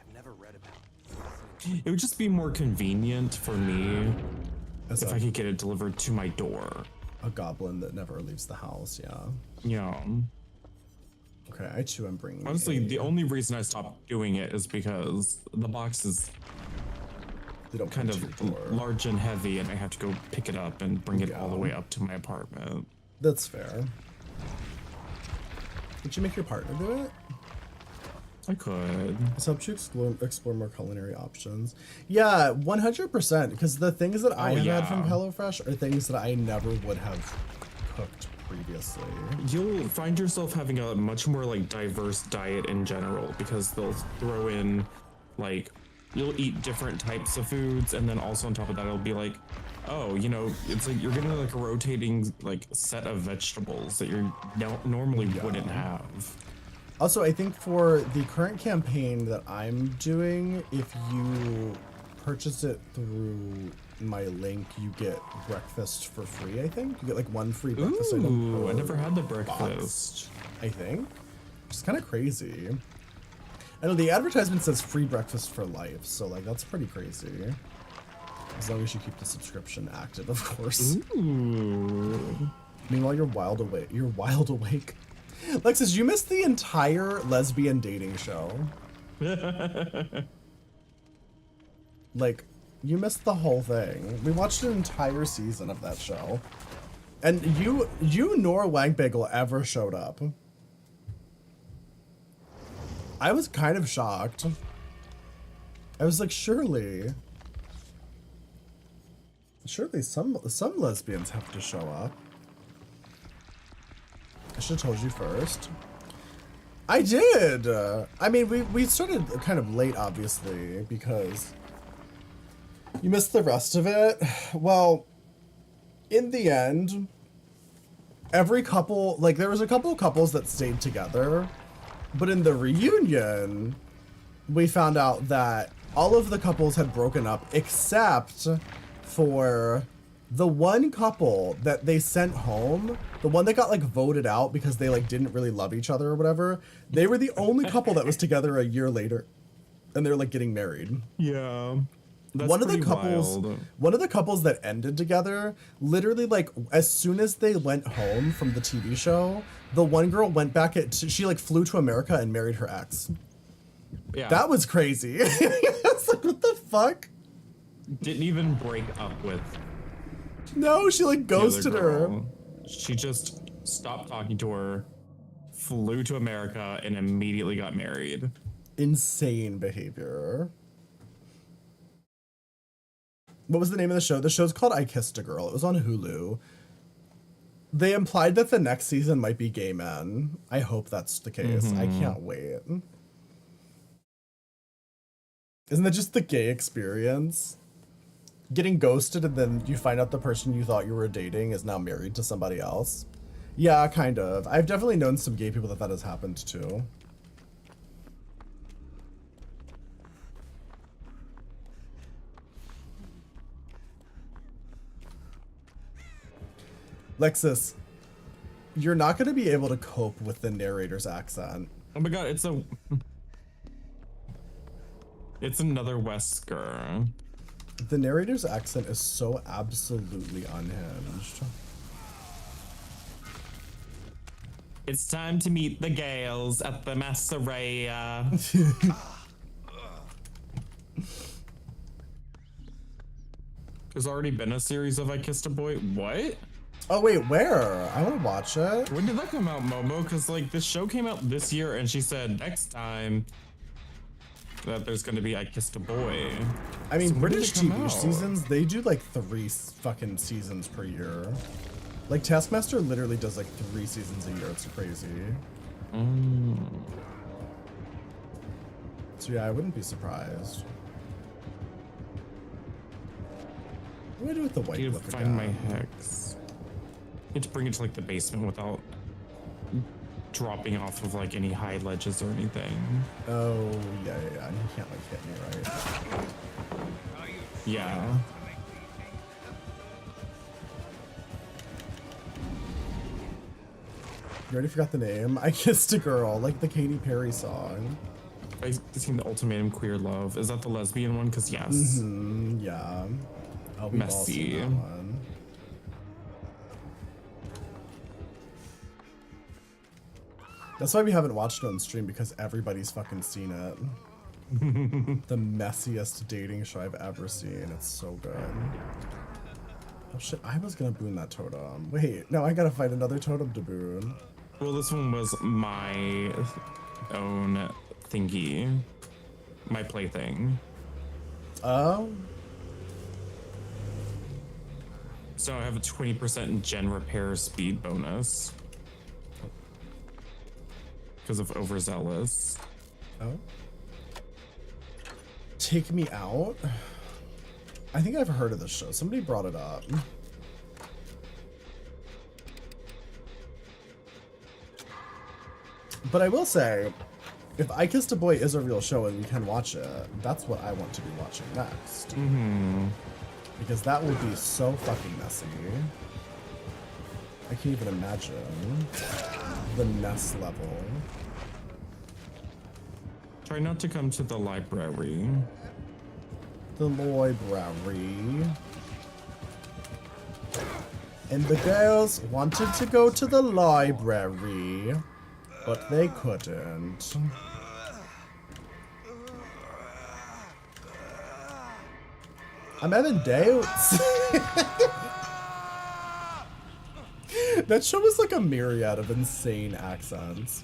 I've never read about It would just be more convenient for me As if I could get it delivered to my door. a goblin that never leaves the house, yeah. Yeah. Okay, I too am bringing. Honestly, the only reason I stopped doing it is because the box is they don't kind come to of your door. large and heavy, and I have to go pick it up and bring it all the way up to my apartment. That's fair. Did you make your partner do it? I could. It's helped you explore more culinary options. Yeah, 100%. Because the things that I have had from HelloFresh are things that I never would have cooked previously. You'll find yourself having a much more like diverse diet in general because they'll throw in like you'll eat different types of foods, and then also on top of that it'll be like, oh, you know, it's like you're getting like a rotating like set of vegetables that you normally wouldn't have. Also, I think for the current campaign that I'm doing, if you purchase it through my link, you get breakfast for free, I think. You get like one free breakfast item. Ooh, I never had the box, breakfast. I think. Which is kind of crazy. I know the advertisement says free breakfast for life, so like that's pretty crazy. As long as you keep the subscription active, of course. Ooh. Meanwhile, you're wide awake. Lexus, you missed the entire lesbian dating show. Like, you missed the whole thing. We watched an entire season of that show. And you nor Wangbagel ever showed up. I was kind of shocked. I was like, surely some lesbians have to show up. I should have told you first. I did. I mean, we started kind of late, obviously, because you missed the rest of it. Well, in the end, every couple, like there was a couple couples that stayed together, but in the reunion, we found out that all of the couples had broken up except for the one couple that they sent home, the one that got like voted out because they like didn't really love each other or whatever. They were the only couple that was together a year later, and they're like getting married. Yeah. That's One of the couples that ended together, literally like as soon as they went home from the TV show, the one girl went back she like flew to America and married her ex. Yeah. That was crazy. It's like, what the fuck? Didn't even break up with. No, she like ghosted her. She just stopped talking to her, flew to America, and immediately got married. Insane behavior. What was the name of the show? The show's called I Kissed a Girl. It was on Hulu. They implied that the next season might be gay men. I hope that's the case. I can't wait. Isn't that just the gay experience? Getting ghosted and then you find out the person you thought you were dating is now married to somebody else? Yeah, kind of. I've definitely known some gay people that has happened to. Lexus, you're not going to be able to cope with the narrator's accent. Oh my god, it's another Wesker. The narrator's accent is so absolutely unhinged. It's time to meet the Gales at the Masseria. There's already been a series of I Kissed a Boy. What? Oh wait, where? I want to watch it. When did that come out, Momo? Because like this show came out this year, and she said next time that there's going to be I Kissed a Boy. I mean, So when did British it come TV out? seasons, they do like 3 fucking seasons per year. Like Taskmaster literally does like 3 seasons a year. It's crazy. So yeah, I wouldn't be surprised. What do I do with the white Need to book find my again? hex. You have to bring it to like the basement without dropping off of like any high ledges or anything. Oh, yeah. And you can't like hit me, right? Yeah. You already forgot the name. I Kissed a Girl, like the Katy Perry song. I seen the Ultimatum Queer Love. Is that the lesbian one? Because yes. Yeah. Oh, we've all seen Messy. that one. That's why we haven't watched it on stream, because everybody's fucking seen it. The messiest dating show I've ever seen. It's so good. Oh shit, I was gonna boon that totem. Wait, no, I gotta find another totem to boon. Well, this one was my own thingy. My plaything. Oh? So I have a 20% gen repair speed bonus. Because of overzealous. Oh? Take Me Out? I think I've heard of this show. Somebody brought it up. But I will say, if I Kissed a Boy is a real show and we can watch it, that's what I want to be watching next. Because that will be so fucking messy. I can't even imagine the mess level. Try not to come to the library. The library. And the girls wanted to go to the library, but they couldn't. I'm having doubts. That show was like a myriad of insane accents.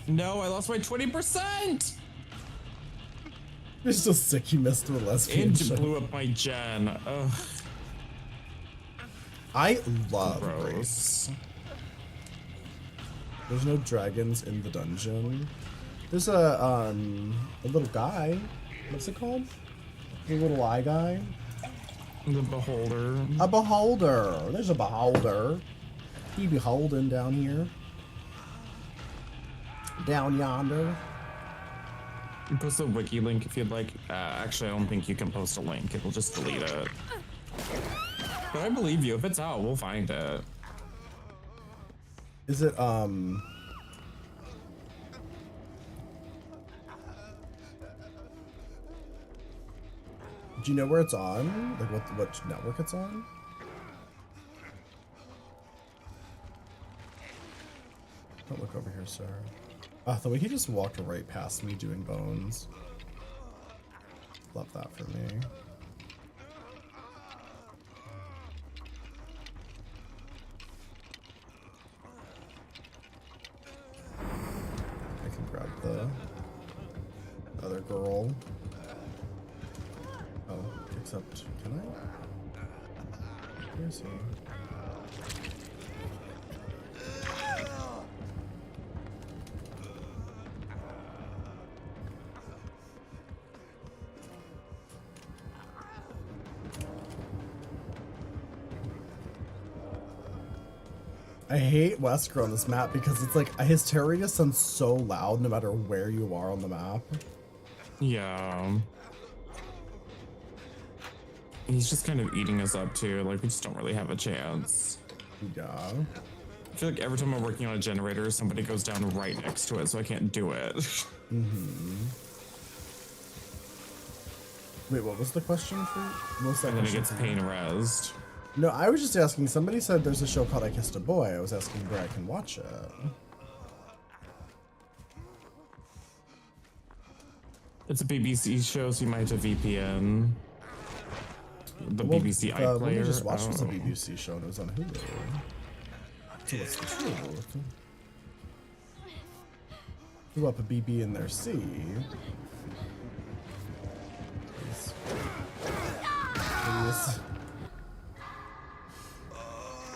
No, I lost my 20%! You're so sick you missed the lesbian And show. blew up my gen. Ugh. I love Gross. grapes. There's no dragons in the dungeon. There's a little guy. What's it called? The little eye guy. The beholder. A beholder. There's a beholder. He beholding down here. Down yonder. You post a wiki link if you'd like. Actually, I don't think you can post a link. It'll just delete it. But I believe you. If it's out, we'll find it. Is it, do you know where it's on? Like what network it's on? Don't look over here, sir. The way he just walked right past me doing bones. Love that for me. I can grab the other girl. Oh, except, can I? Where is he? I hate Wesker on this map because it's like his terror sounds so loud no matter where you are on the map. Yeah. He's just kind of eating us up too. Like, we just don't really have a chance. Yeah. I feel like every time I'm working on a generator, somebody goes down right next to it, so I can't do it. Wait, what was the question for? What was that And then it question gets for? pain rezzed. No, I was just asking. Somebody said there's a show called I Kissed a Boy. I was asking where I can watch it. It's a BBC show, so you might have to VPN. The BBC iPlayer. Let me just watch Oh. was a BBC show and it was on Hulu. So what's the truth? Threw up a BB in their C. Please.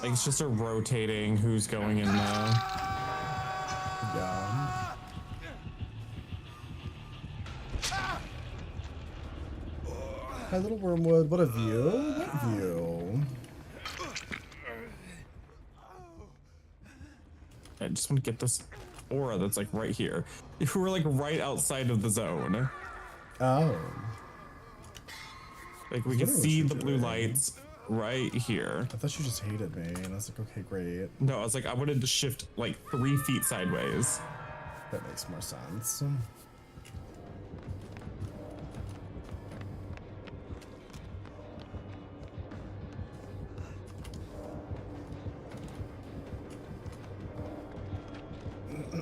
Like, it's just a rotating who's going in there. Yeah. Hi, little wormwood. What a view. What view? I just want to get this aura that's like right here. If we were like right outside of the zone. Oh. Like we I could was wondering what see you're the blue doing. lights right here. I thought you just hated me, and I was like, okay, great. No, I was like, I wanted to shift like 3 feet sideways. That makes more sense.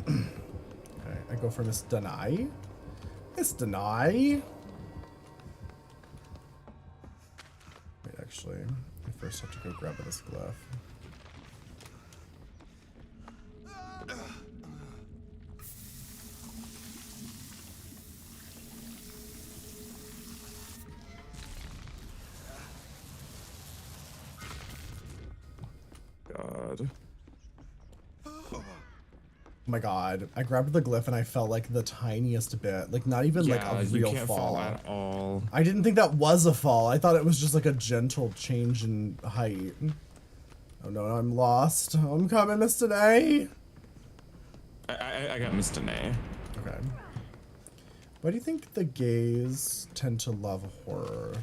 Okay, I go for Miss Deny. Miss Deny. Wait, actually, I first have to go grab this glyph. God. Oh my god, I grabbed the glyph and I felt like the tiniest bit. Like, not even like a you real can't fall. fall at all. I didn't think that was a fall. I thought it was just like a gentle change in height. Oh no, I'm lost. I'm coming, Mr. A. I got Mr. Nay. Okay. Why do you think the gays tend to love horror?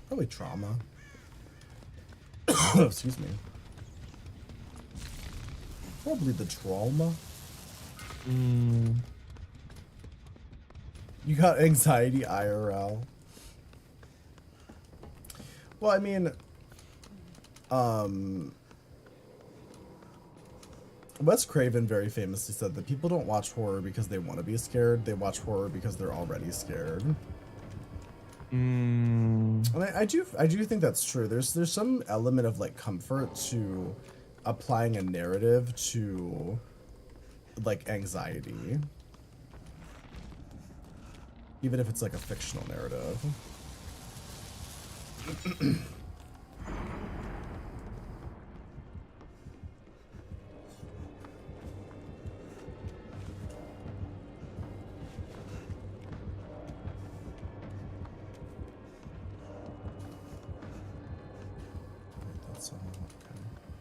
Probably trauma. Excuse me. Probably the trauma. You got anxiety IRL. Well, I mean, Wes Craven very famously said that people don't watch horror because they want to be scared. They watch horror because they're already scared. And I do think that's true. There's some element of like comfort to applying a narrative to like anxiety. Even if it's like a fictional narrative.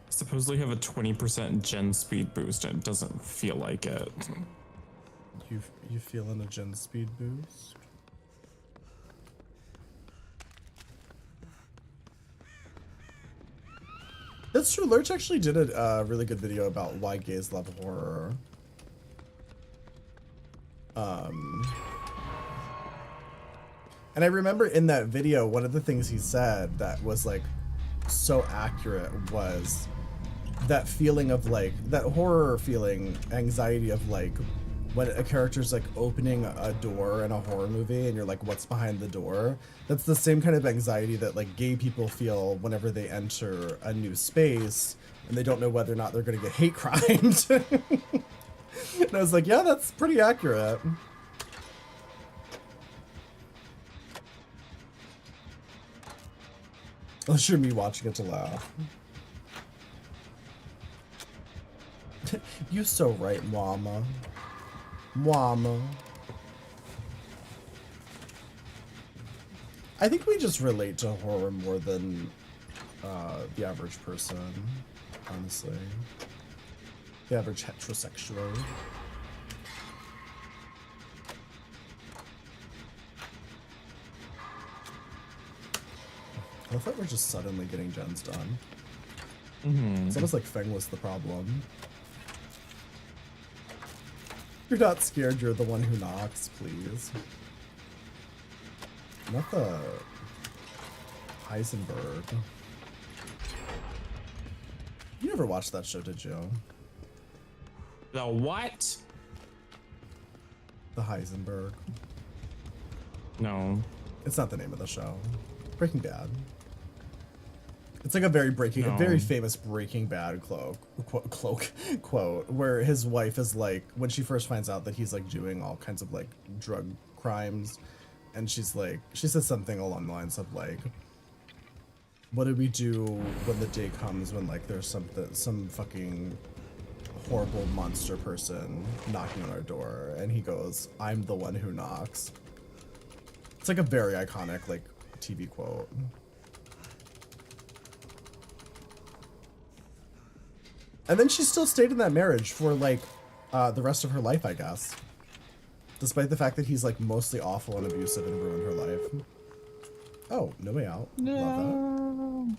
Supposedly have a 20% gen speed boost. It doesn't feel like it. You feeling a gen speed boost? That's true. Lurch actually did a really good video about why gays love horror. And I remember in that video, one of the things he said that was like so accurate was that feeling of like, that horror feeling, anxiety of like, when a character's like opening a door in a horror movie and you're like, what's behind the door? That's the same kind of anxiety that like gay people feel whenever they enter a new space and they don't know whether or not they're gonna get hate crimed. And I was like, yeah, that's pretty accurate. Unless you're me watching it to laugh. You so right, mama. Mama. I think we just relate to horror more than the average person, honestly. The average heterosexual. I thought we're just suddenly getting gens done. It's almost like Feng was the problem. You're not scared, you're the one who knocks, please. Not the Heisenberg. You never watched that show, did you? The what? The Heisenberg. No. It's not the name of the show. Breaking Bad. It's like a very famous Breaking Bad quote where his wife is like, when she first finds out that he's like doing all kinds of like drug crimes, and she's like, she says something along the lines of like, what do we do when the day comes when like there's some fucking horrible monster person knocking on our door? And he goes, I'm the one who knocks. It's like a very iconic like TV quote. And then she still stayed in that marriage for like the rest of her life, I guess. Despite the fact that he's like mostly awful and abusive and ruined her life. Oh, No Way Out. No. Love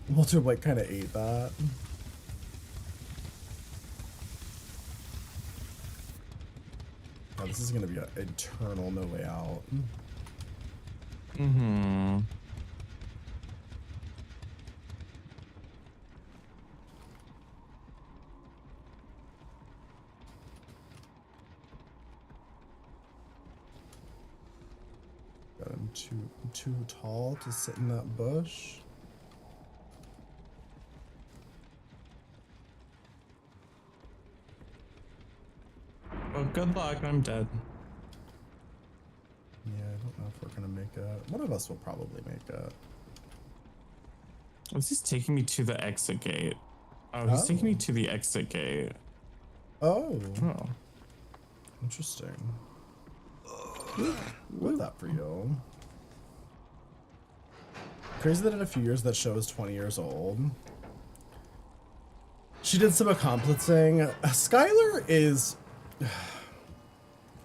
that. Walter White kind of ate that. Oh, this is going to be an eternal No Way Out. Got him too tall to sit in that bush. Oh, good luck. I'm dead. Yeah, I don't know if we're gonna make it. One of us will probably make it. Oh, he's taking me to the exit gate. Oh, he's taking me to the exit gate. Oh. Oh. Interesting. Love that for you. Crazy that in a few years that show is 20 years old. She did some accomplishing. Skylar is...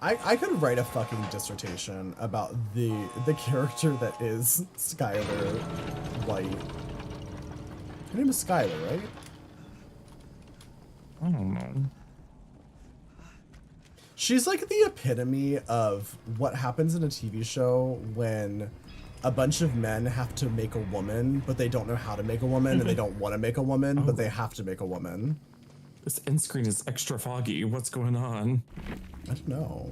I could write a fucking dissertation about the character that is Skylar White. Her name is Skylar, right? I don't know. She's like the epitome of what happens in a TV show when a bunch of men have to make a woman, but they don't know how to make a woman, and they don't want to make a woman, but they have to make a woman. This end screen is extra foggy. What's going on? I don't know.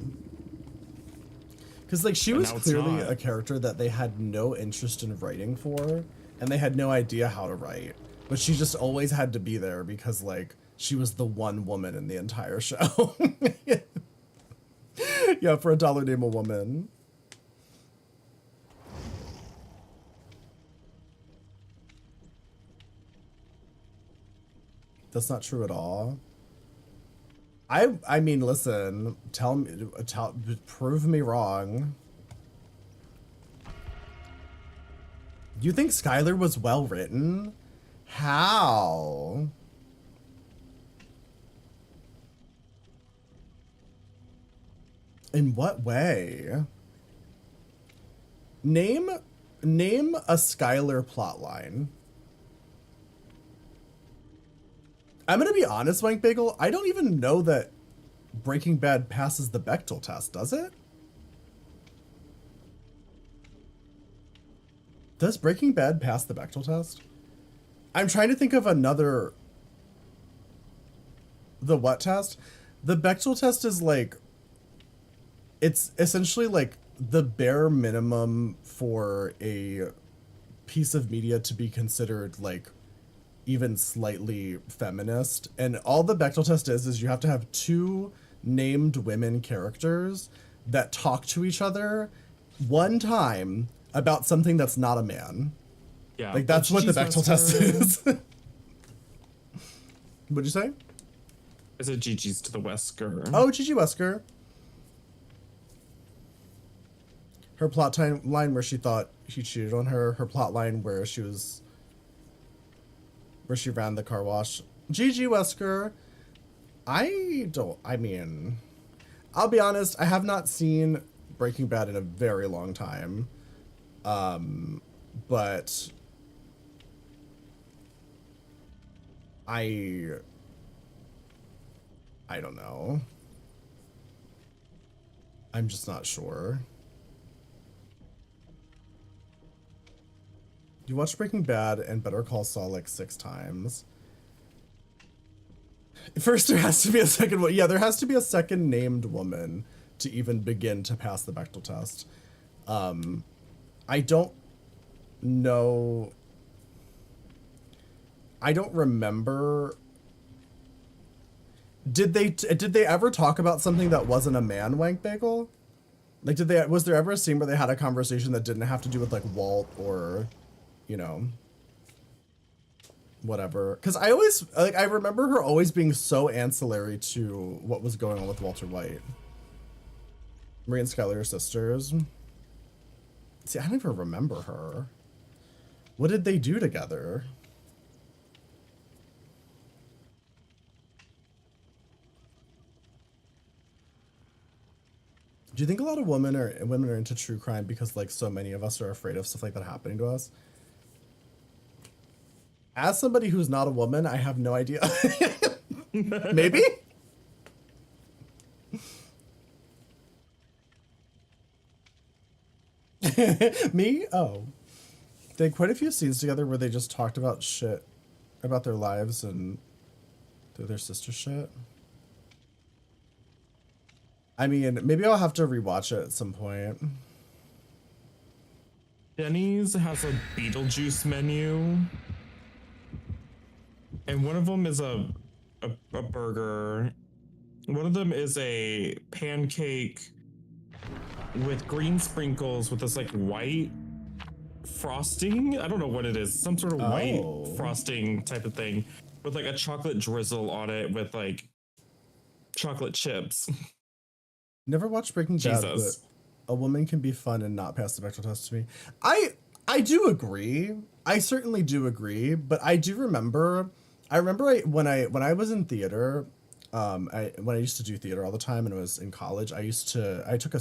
Because like she was clearly a character that they had no interest in writing for, and they had no idea how to write. But she just always had to be there because, like, she was the one woman in the entire show. Yeah, for $1 name a woman. That's not true at all. I mean, listen, prove me wrong. You think Skylar was well written? How? In what way? Name a Skylar plotline. I'm gonna be honest, Wank Bagel, I don't even know that Breaking Bad passes the Bechdel test, does it? Does Breaking Bad pass the Bechdel test? I'm trying to think of another... The what test? The Bechdel test is like... It's essentially like the bare minimum for a piece of media to be considered like even slightly feminist. And all the Bechdel test is you have to have 2 named women characters that talk to each other one time about something that's not a man. Yeah. Like that's what the Bechdel test is. What'd you say? I said Gigi's to the Wesker. Oh, Gigi Wesker. Her plot line where she thought he cheated on her. Her plot line where she ran the car wash. Gigi Wesker. I mean, I'll be honest, I have not seen Breaking Bad in a very long time. But I don't know. I'm just not sure. You watched Breaking Bad and Better Call Saul like 6 times. First, there has to be a second one. Yeah, there has to be a second named woman to even begin to pass the Bechdel test. I don't know. I don't remember. Did they ever talk about something that wasn't a man, Wank Bagel? Like, was there ever a scene where they had a conversation that didn't have to do with like Walt or, you know, whatever? Because I remember her always being so ancillary to what was going on with Walter White. Marie and Skylar are sisters. See, I don't even remember her. What did they do together? Do you think a lot of women are into true crime because like so many of us are afraid of stuff like that happening to us? As somebody who's not a woman, I have no idea. Maybe? Me? Oh. They had quite a few scenes together where they just talked about shit about their lives and their sister shit. I mean, maybe I'll have to rewatch it at some point. Denny's has a Beetlejuice menu. And one of them is a burger. One of them is a pancake with green sprinkles with this like white frosting. I don't know what it is. Some sort of white frosting type of thing with like a chocolate drizzle on it with like chocolate chips. Never watched Breaking Bad, but a woman can be fun and not pass the Bechdel test to me. I do agree. I certainly do agree, but I do remember. When I was in theater, when I used to do theater all the time and I was in college, I took a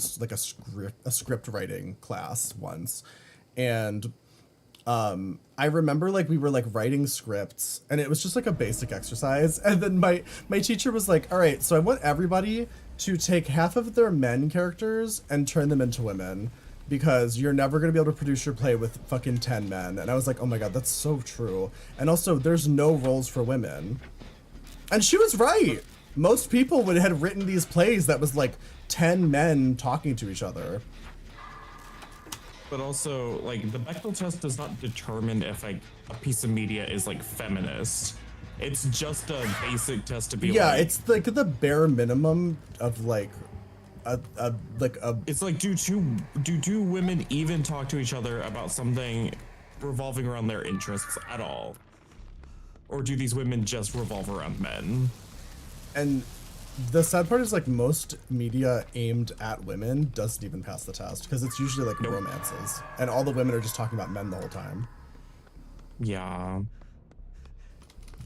script writing class once, and I remember like we were like writing scripts and it was just like a basic exercise, and then my teacher was like, all right, so I want everybody to take half of their men characters and turn them into women, because you're never going to be able to produce your play with fucking 10 men. And I was like, oh my God, that's so true. And also, there's no roles for women. And she was right. Most people would have written these plays that was like 10 men talking to each other. but also like the Bechdel test does not determine if like a piece of media is like feminist. It's just a basic test to be Yeah, like, it's like the bare minimum of like a it's like do two women even talk to each other about something revolving around their interests at all? Or do these women just revolve around men? And the sad part is like most media aimed at women doesn't even pass the test because it's usually like romances and all the women are just talking about men the whole time. Yeah.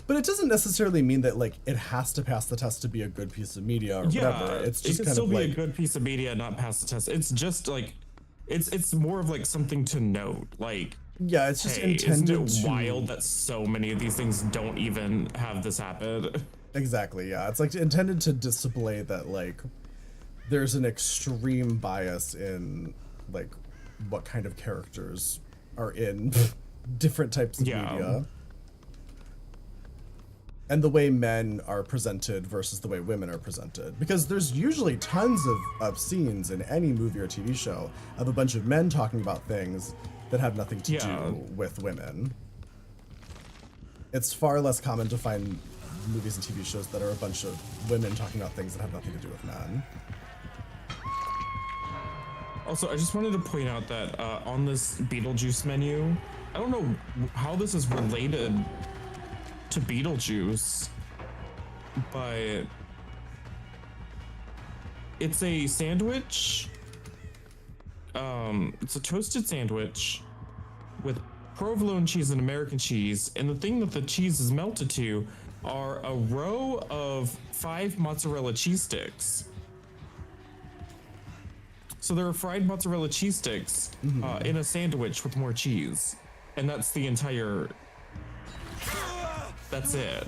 But it doesn't necessarily mean that like it has to pass the test to be a good piece of media or whatever. It's just it can kind still of be like a good piece of media and not pass the test. It's just like it's more of like something to note. Like, yeah, it's just hey, intended isn't it to... wild that so many of these things don't even have this happen? Exactly, yeah. It's like intended to display that like there's an extreme bias in like what kind of characters are in different types of media. And the way men are presented versus the way women are presented. Because there's usually tons of scenes in any movie or TV show of a bunch of men talking about things that have nothing to do with women. It's far less common to find movies and TV shows that are a bunch of women talking about things that have nothing to do with men. Also, I just wanted to point out that on this Beetlejuice menu, I don't know how this is related to Beetlejuice, but it's a sandwich. It's a toasted sandwich with provolone cheese and American cheese, and the thing that the cheese is melted to are a row of 5 mozzarella cheese sticks. So there are fried mozzarella cheese sticks in a sandwich with more cheese, and that's the entire. That's it.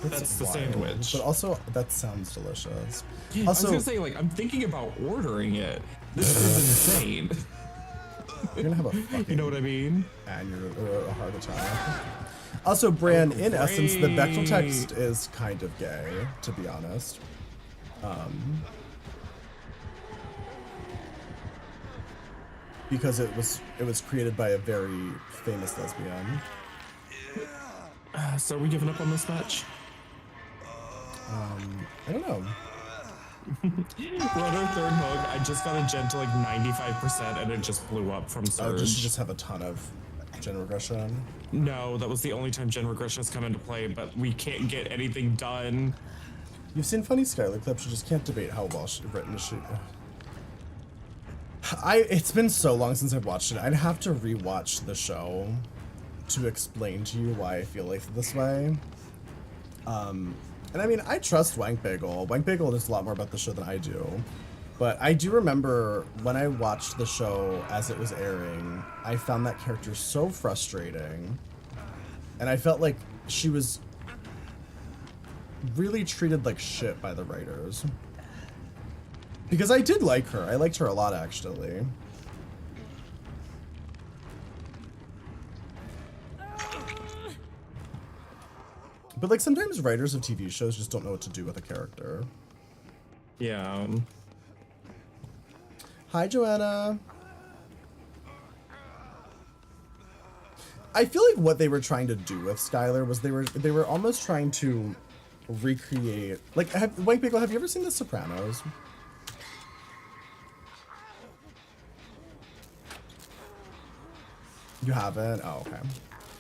That's the wild. sandwich. But also, that sounds delicious. Yeah, Also, I was gonna say, like, I'm thinking about ordering it. This is insane. You're gonna have a fucking, you know what I mean? And you're a heart attack. Also, Bran, in essence, the Bechdel text is kind of gay, to be honest. Because it was created by a very famous lesbian. So are we giving up on this match? I don't know. We're on our third hook. I just got a gen to like 95% and it just blew up from surge. Does she just have a ton of gen regression? No, that was the only time gen regression has come into play, but we can't get anything done. You've seen funny Skylar clips, you just can't debate how well written she... It's been so long since I've watched it. I'd have to rewatch the show to explain to you why I feel like this way. And I mean, I trust Wank Bagel. Wank Bagel knows a lot more about the show than I do. But I do remember when I watched the show as it was airing, I found that character so frustrating. And I felt like she was really treated like shit by the writers. Because I did like her. I liked her a lot, actually. But like sometimes writers of TV shows just don't know what to do with a character. Yeah. Hi, Joanna. I feel like what they were trying to do with Skylar was they were almost trying to recreate, like, White Bagel, have you ever seen The Sopranos? You haven't? Oh, okay.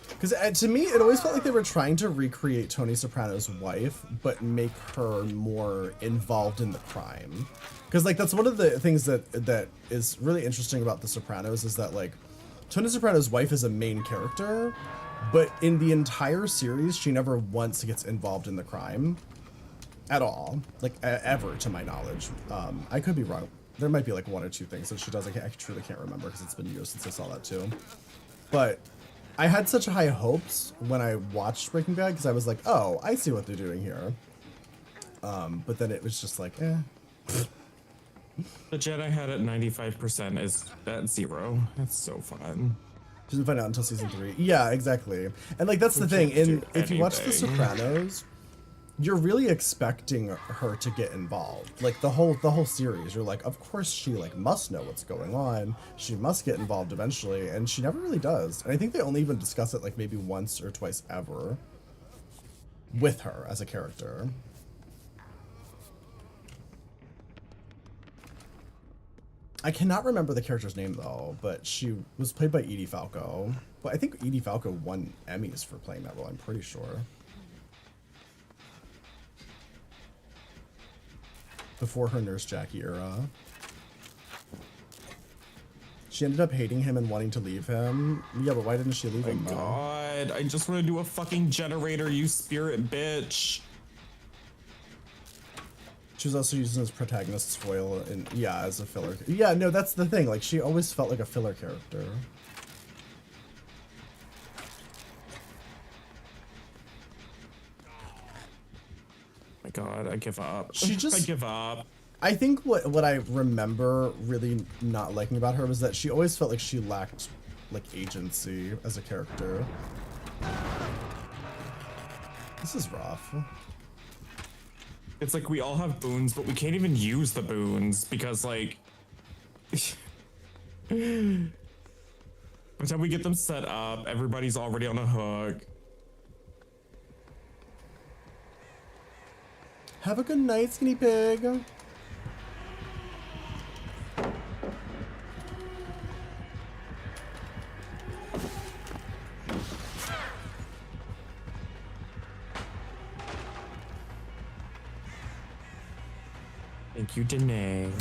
Because to me, it always felt like they were trying to recreate Tony Soprano's wife, but make her more involved in the crime. Because, like, that's one of the things that is really interesting about The Sopranos is that, like, Tony Soprano's wife is a main character, but in the entire series, she never once gets involved in the crime. At all. Like, ever, to my knowledge. I could be wrong. There might be, like, one or two things that she does. I truly can't remember because it's been years since I saw that, too. But I had such high hopes when I watched Breaking Bad because I was like, oh, I see what they're doing here. But then it was just like, eh. The Jet I had at 95% is at 0. That's so fun. Didn't find out until season 3. Yeah, exactly. And like that's the thing. If you watch The Sopranos, you're really expecting her to get involved. Like the whole series, you're like, of course she like must know what's going on. She must get involved eventually, and she never really does. And I think they only even discuss it like maybe once or twice ever with her as a character. I cannot remember the character's name though, but she was played by Edie Falco. But I think Edie Falco won Emmys for playing that role, I'm pretty sure. Before her Nurse Jackie era. She ended up hating him and wanting to leave him. Yeah, but why didn't she leave him though? God, I just want to do a fucking generator, you spirit bitch. She was also using as protagonist's foil and yeah, as a filler. Yeah, no, that's the thing. Like she always felt like a filler character. My God, I give up. She just I give up. I think what I remember really not liking about her was that she always felt like she lacked like agency as a character. This is rough. It's like we all have boons, but we can't even use the boons because like by the time we get them set up, everybody's already on a hook. Have a good night, skinny pig. Thank you, Danae.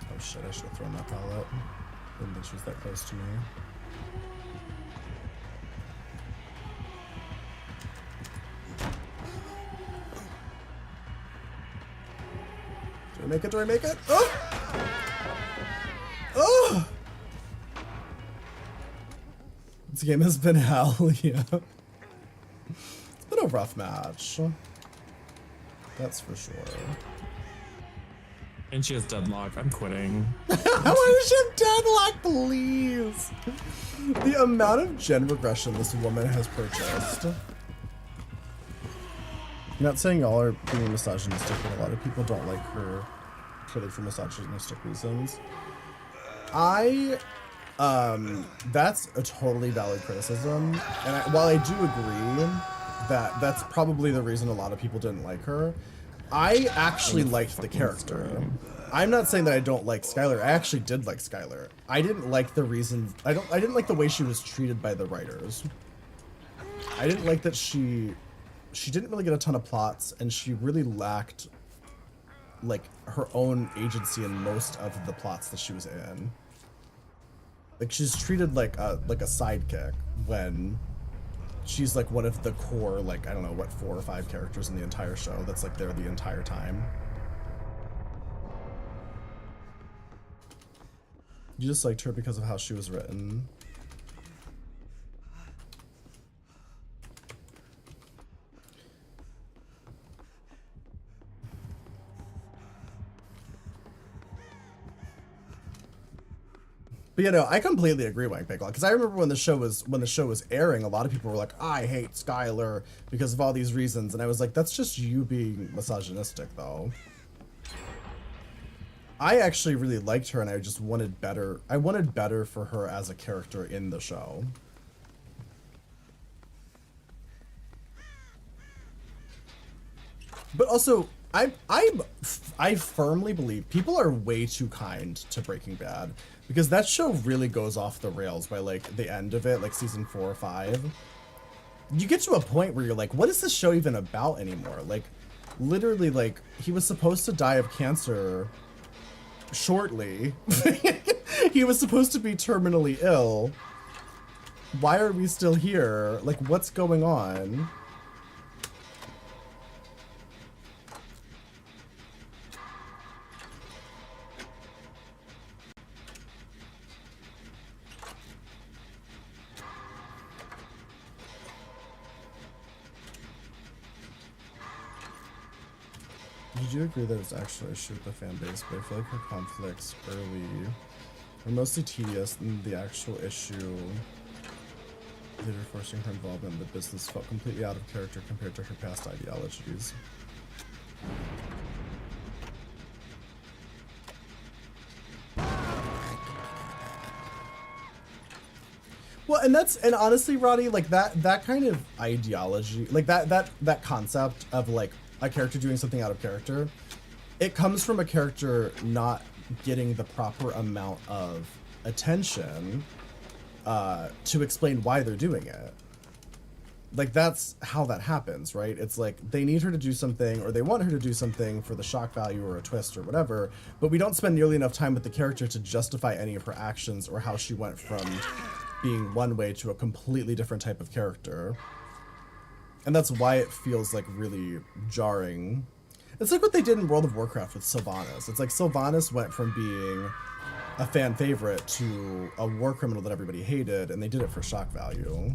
Oh shit, I should have thrown that pallet. Didn't think she was that close to me. Do I make it? Do I make it? Oh! Oh! This game has been hell, yeah. It's been a rough match. That's for sure. And she has deadlock. I'm quitting. Why does she have deadlock, please? The amount of gen regression this woman has purchased. I'm not saying y'all are being misogynistic, but a lot of people don't like her purely for misogynistic reasons. That's a totally valid criticism, and while I do agree that that's probably the reason a lot of people didn't like her, I actually liked the character. I'm not saying that I don't like Skylar. I actually did like Skylar. I didn't like the reason. I didn't like the way she was treated by the writers. I didn't like that she didn't really get a ton of plots, and she really lacked like her own agency in most of the plots that she was in. Like she's treated like a sidekick when she's like one of the core, like, I don't know, what, 4 or 5 characters in the entire show that's like there the entire time. You just liked her because of how she was written. But you know, I completely agree, Wank Pickle, because I remember when the show was airing, a lot of people were like, "I hate Skylar because of all these reasons," and I was like, "That's just you being misogynistic, though." I actually really liked her, and I just wanted better. I wanted better for her as a character in the show. But also, I firmly believe people are way too kind to Breaking Bad, because that show really goes off the rails by like the end of it, like season 4 or 5. You get to a point where you're like, what is this show even about anymore? Like, literally, like, he was supposed to die of cancer shortly. He was supposed to be terminally ill. Why are we still here? Like, what's going on? You do agree that it's actually an issue with the fan base, but I feel like her conflicts early are mostly tedious, and the actual issue later forcing her involvement in the business felt completely out of character compared to her past ideologies. Well, and honestly, Roddy, like that kind of ideology, like that concept of like a character doing something out of character, it comes from a character not getting the proper amount of attention to explain why they're doing it. Like that's how that happens, right? It's like they need her to do something, or they want her to do something for the shock value or a twist or whatever, but we don't spend nearly enough time with the character to justify any of her actions or how she went from being one way to a completely different type of character. And that's why it feels like really jarring. It's like what they did in World of Warcraft with Sylvanas. It's like Sylvanas went from being a fan favorite to a war criminal that everybody hated, and they did it for shock value.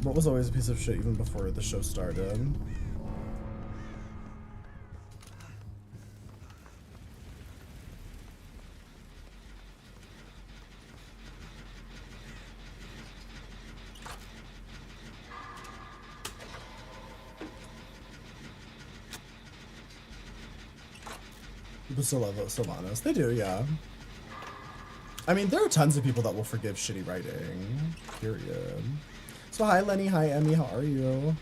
What was always a piece of shit even before the show started. People still love Sylvanas. They do, yeah. I mean, there are tons of people that will forgive shitty writing. Period. So hi Lenny, hi Emmy, how are you?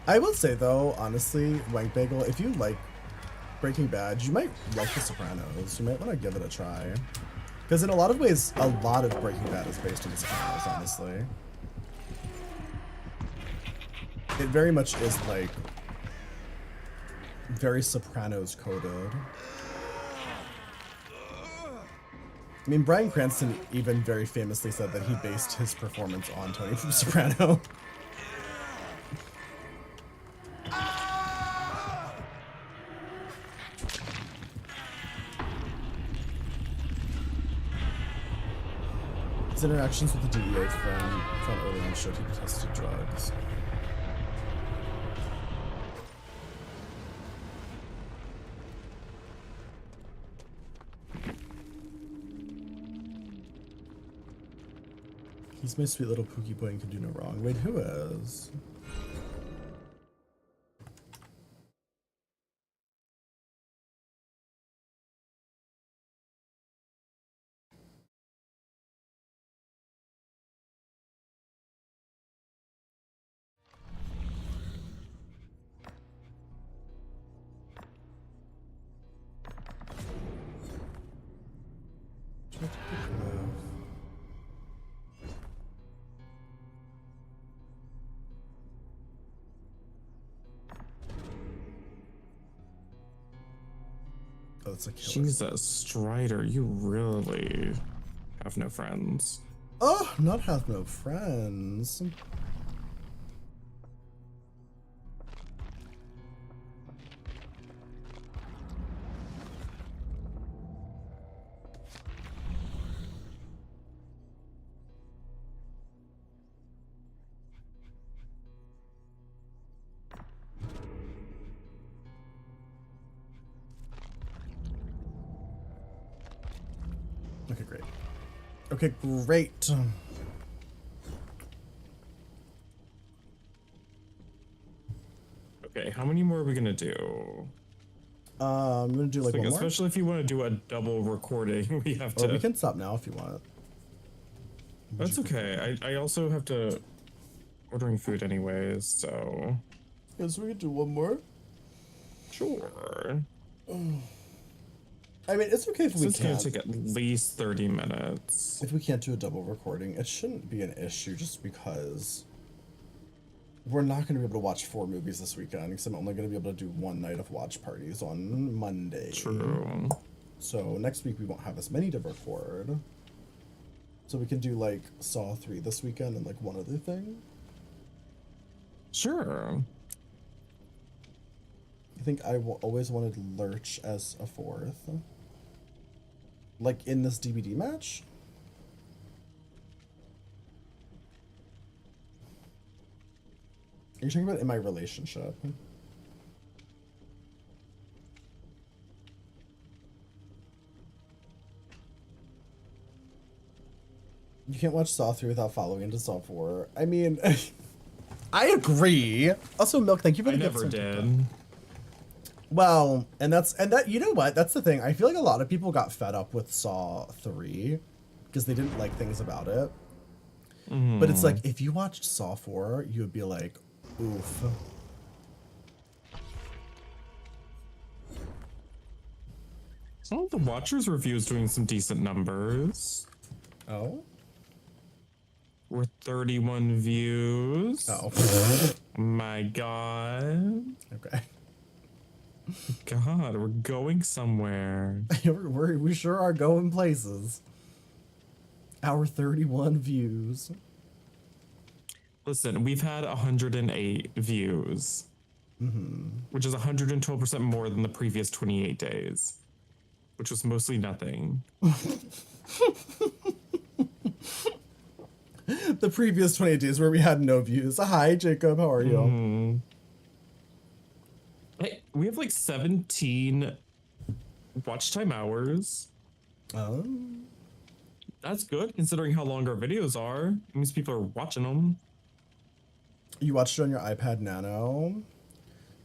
I will say though, honestly, Wank Bagel, if you like Breaking Bad, you might like The Sopranos. You might want to give it a try. Because in a lot of ways, a lot of Breaking Bad is based on The Sopranos, honestly. It very much is like very Sopranos coded. I mean, Bryan Cranston even very famously said that he based his performance on Tony from Soprano. His interactions with the DEA friend found early on showed he tested drugs. He's my sweet little Pookie boy and can do no wrong. Wait, who is? Oh, that's a killer. Jesus, Strider, you really have no friends. Oh, not have no friends. Okay, great. Okay, great. Okay, how many more are we gonna do? I'm gonna do like one more. Especially if you want to do a double recording, we have to. Or we can stop now if you want. That's okay. I also have to ordering food anyways, so. Yeah, so we can do one more. Sure. I mean, it's okay if we It's can't. gonna take at least 30 minutes. If we can't do a double recording, it shouldn't be an issue just because we're not going to be able to watch 4 movies this weekend because I'm only going to be able to do one night of watch parties on Monday. True. So next week we won't have as many to record. So we can do like Saw 3 this weekend and like one other thing. Sure. I think I always wanted Lurch as a 4th. Like in this DBD match? Are you talking about in my relationship? You can't watch Saw 3 without following into Saw 4. I mean, I agree. Also, Milk, thank you for the I never gifts. did. Well, and that you know what? That's the thing. I feel like a lot of people got fed up with Saw 3 because they didn't like things about it. But it's like if you watched Saw 4, you would be like, oof. Some of the Watchers reviews doing some decent numbers. Oh? We're 31 views. Oh. My God. Okay. God, we're going somewhere. we sure are going places. Our 31 views. Listen, we've had 108 views, which is 112% more than the previous 28 days, which was mostly nothing. The previous 28 days where we had no views. Hi, Jacob. How are you? Hey, we have like 17 watch time hours. Oh. That's good considering how long our videos are. It means people are watching them. You watched it on your iPad Nano?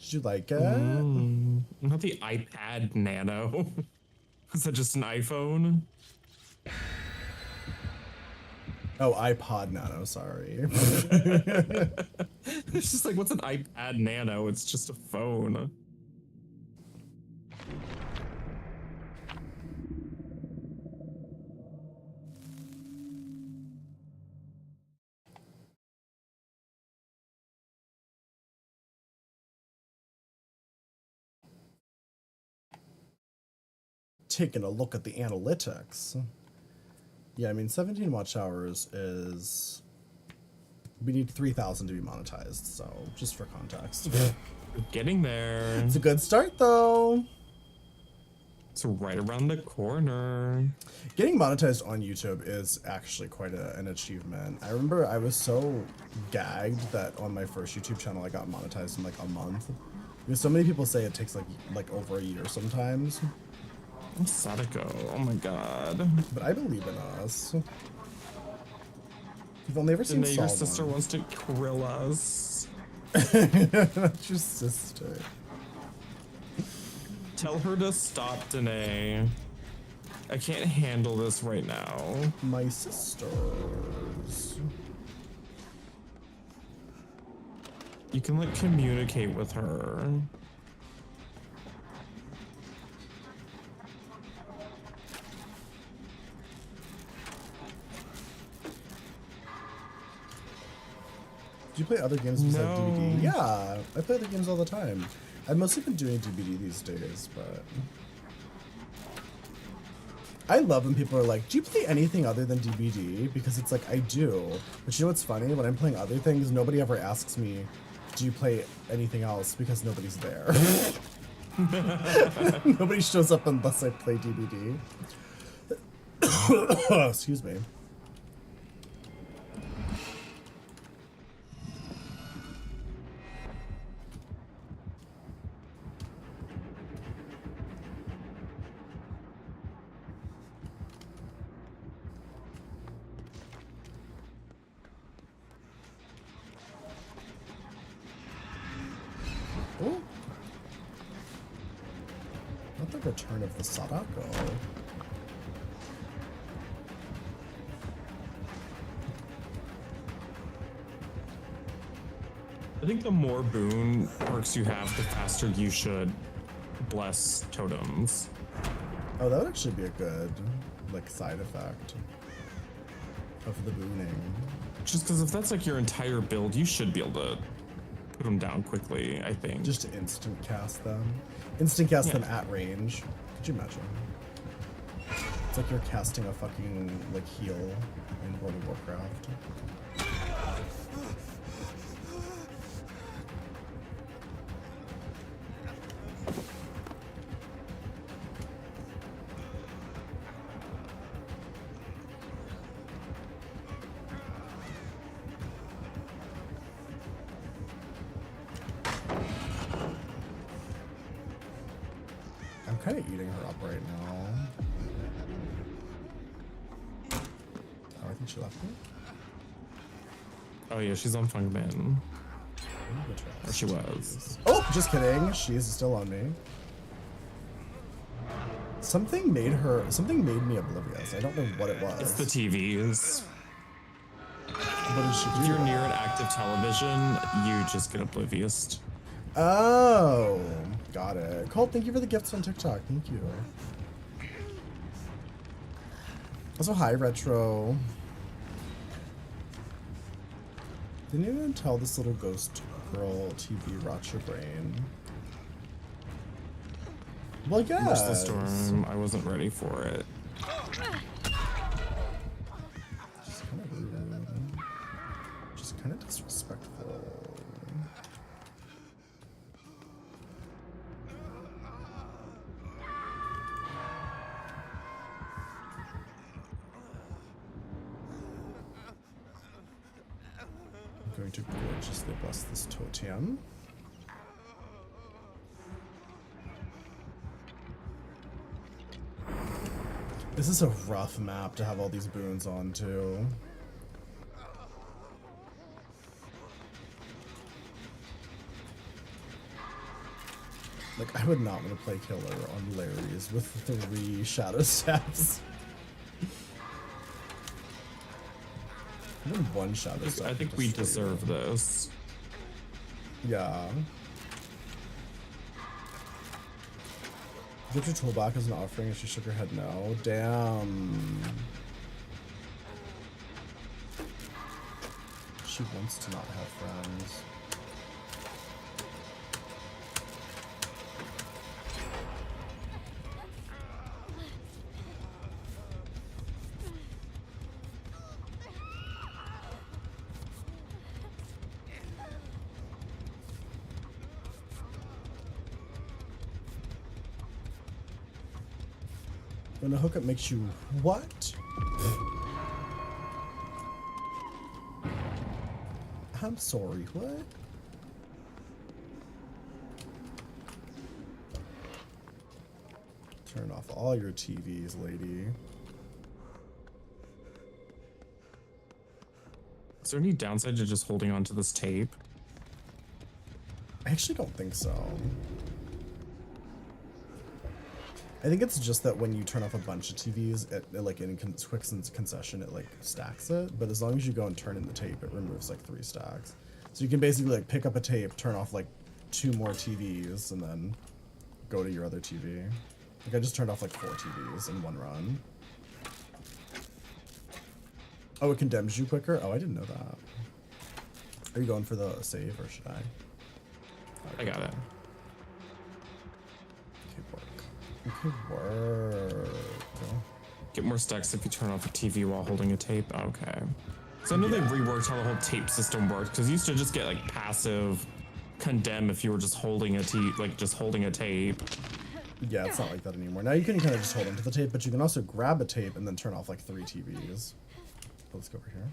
Did you like it? Not the iPad Nano. Is that just an iPhone? Oh, iPod Nano, sorry. It's just like, what's an iPad Nano? It's just a phone. Taking a look at the analytics. Yeah, I mean, 17 watch hours is... We need 3,000 to be monetized, so just for context. We're getting there. It's a good start, though. It's right around the corner. Getting monetized on YouTube is actually quite an achievement. I remember I was so gagged that on my first YouTube channel I got monetized in like a month. Because so many people say it takes like over a year sometimes. Sadako, oh my god. But I believe in us. You've only ever seen Danae, Saw your sister 1. wants to grill us. Not your sister. Tell her to stop, Danae. I can't handle this right now. My sisters. You can like communicate with her. Do you play other games besides No. DBD? Yeah, I play other games all the time. I've mostly been doing DBD these days, but... I love when people are like, do you play anything other than DBD? Because it's like, I do. But you know what's funny? When I'm playing other things, nobody ever asks me, do you play anything else? Because nobody's there. Nobody shows up unless I play DBD. Excuse me. Oh. Not the return of the Sadako. I think the more boon perks you have, the faster you should bless totems. Oh, that would actually be a good, like, side effect of the booning. Just because if that's like your entire build, you should be able to put them down quickly, I think. Just to instant cast them. Instant cast them at range. Could you imagine? It's like you're casting a fucking like heal in World of Warcraft. I'm kind of eating her up right now. Oh, I think she left me. Oh yeah, she's on Fung Bin. Or she was. Oh, just kidding. She is still on me. Something made me oblivious. I don't know what it was. It's the TVs. What did she do? If you're near an active television, you just get oblivious. Oh, got it. Colt, thank you for the gifts on TikTok. Thank you. Also, hi, Retro. Didn't even tell this little ghost girl TV rot your brain. Well, yeah. The storm. I wasn't ready for it. Just kind of rude. Just kind of disrespectful. I'm going to gorgeously bless this totem. This is a rough map to have all these boons on, too. Like, I would not want to play killer on Larry's with 3 shadow steps. Even 1 shadow step. I think we deserve this. Yeah. Get your tool back as an offering and she shook her head no. Damn. She wants to not have friends. When a hookup makes you what? I'm sorry, what? Turn off all your TVs, lady. Is there any downside to just holding on to this tape? I actually don't think so. I think it's just that when you turn off a bunch of TVs, it like in quick concession, it like stacks it. But as long as you go and turn in the tape, it removes like 3 stacks. So you can basically like pick up a tape, turn off like 2 more TVs, and then go to your other TV. Like I just turned off like 4 TVs in 1 run. Oh, it condemns you quicker? Oh, I didn't know that. Are you going for the save or should I? I got it. Okay, work. Get more stacks if you turn off a TV while holding a tape. Okay. So I know they reworked how the whole tape system worked because you used to just get like passive condemn if you were just holding a tape. Yeah, it's not like that anymore. Now you can kind of just hold onto the tape, but you can also grab a tape and then turn off like 3 TVs. Let's go over here.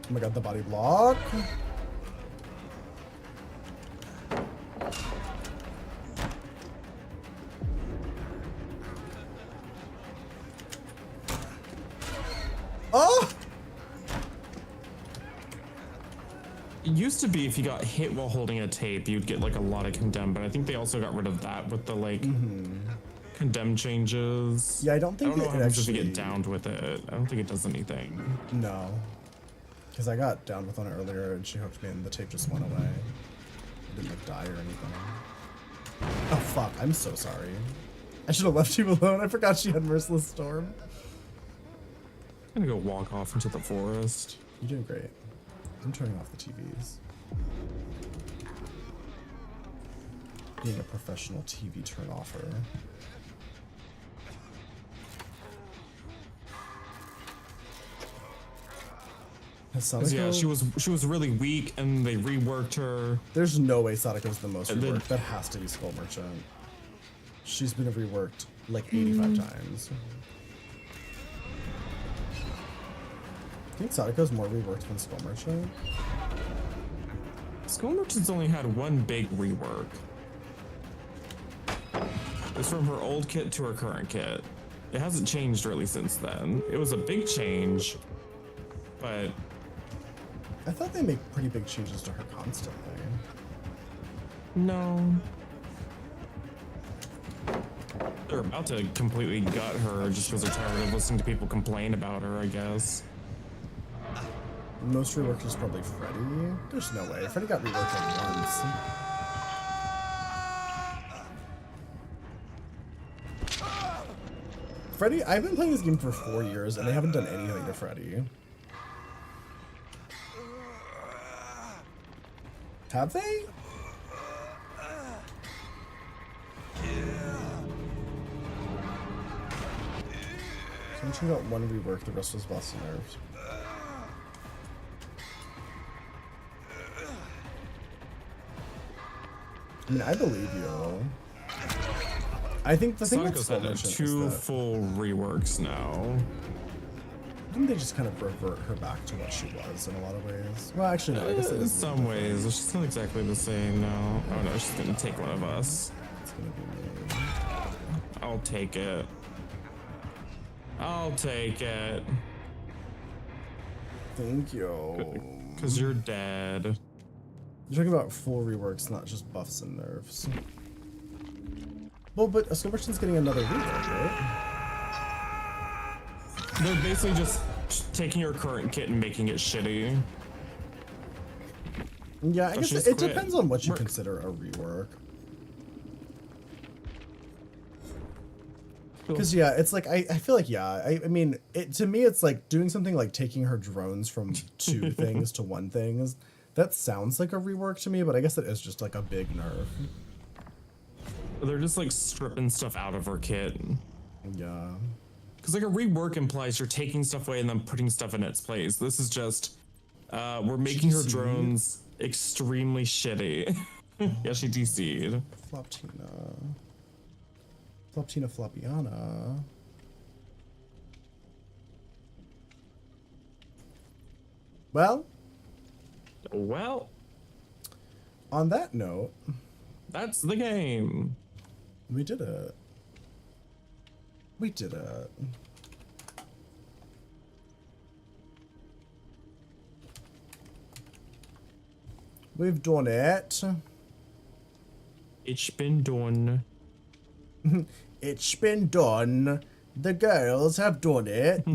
Oh my god, the body block. Oh! It used to be if you got hit while holding a tape, you'd get like a lot of condemn, but I think they also got rid of that with the like condemn changes. Yeah, I don't think I don't know it what happens actually... if you get downed with it. I don't think it does anything. No. Because I got down with one earlier and she hooked me and the tape just went away. didn't like die or anything. Oh fuck, I'm so sorry. I should have left you alone. I forgot she had Merciless Storm. I'm gonna go walk off into the forest. You're doing great. I'm turning off the TVs. Being a professional TV turn-offer. Yeah, she was really weak, and they reworked her. There's no way Sadako's the most reworked. That has to be Skull Merchant. She's been reworked like 85 times. I think Sadako's more reworked than Skull Merchant. Skull Merchant's only had one big rework. It's from her old kit to her current kit. It hasn't changed really since then. It was a big change, but I thought they make pretty big changes to her constantly. no. They're about to completely gut her just because they're tired of listening to people complain about her, I guess. Most reworked is probably Freddy. There's no way. Freddy got reworked like once. Freddy, I've been playing this game for 4 years and they haven't done anything to Freddy. Have they? So I'm sure got one rework, the rest was busted nerves. I mean, I believe you. I think the thing with Sonico's Skull had Merchant is two that full reworks now. didn't they just kind of revert her back to what she was in a lot of ways? Well, actually, no. I guess In some ways, she's not exactly the same. No. Oh no, she's gonna take one of us. It's gonna be me. I'll take it. I'll take it. Thank you. Cause you're dead. You're talking about full reworks, not just buffs and nerfs. Well, but Skull Merchant's getting another rework, right? They're basically just taking your current kit and making it shitty. Yeah, I So guess she's it quit. depends on what you Work. consider a rework. Because yeah, it's like I feel like I mean to me it's like doing something like taking her drones from two things to one thing. That sounds like a rework to me, but I guess it is just like a big nerf. They're just like stripping stuff out of her kit. Yeah. Because like a rework implies you're taking stuff away and then putting stuff in its place. This is just we're making her DC'd? drones extremely shitty. Yeah, she DC'd. Floptina. Floptina Flopiana. Well, on that note, that's the game. We did it. We did it. We've done it. It's been done. It's been done. The girls have done it.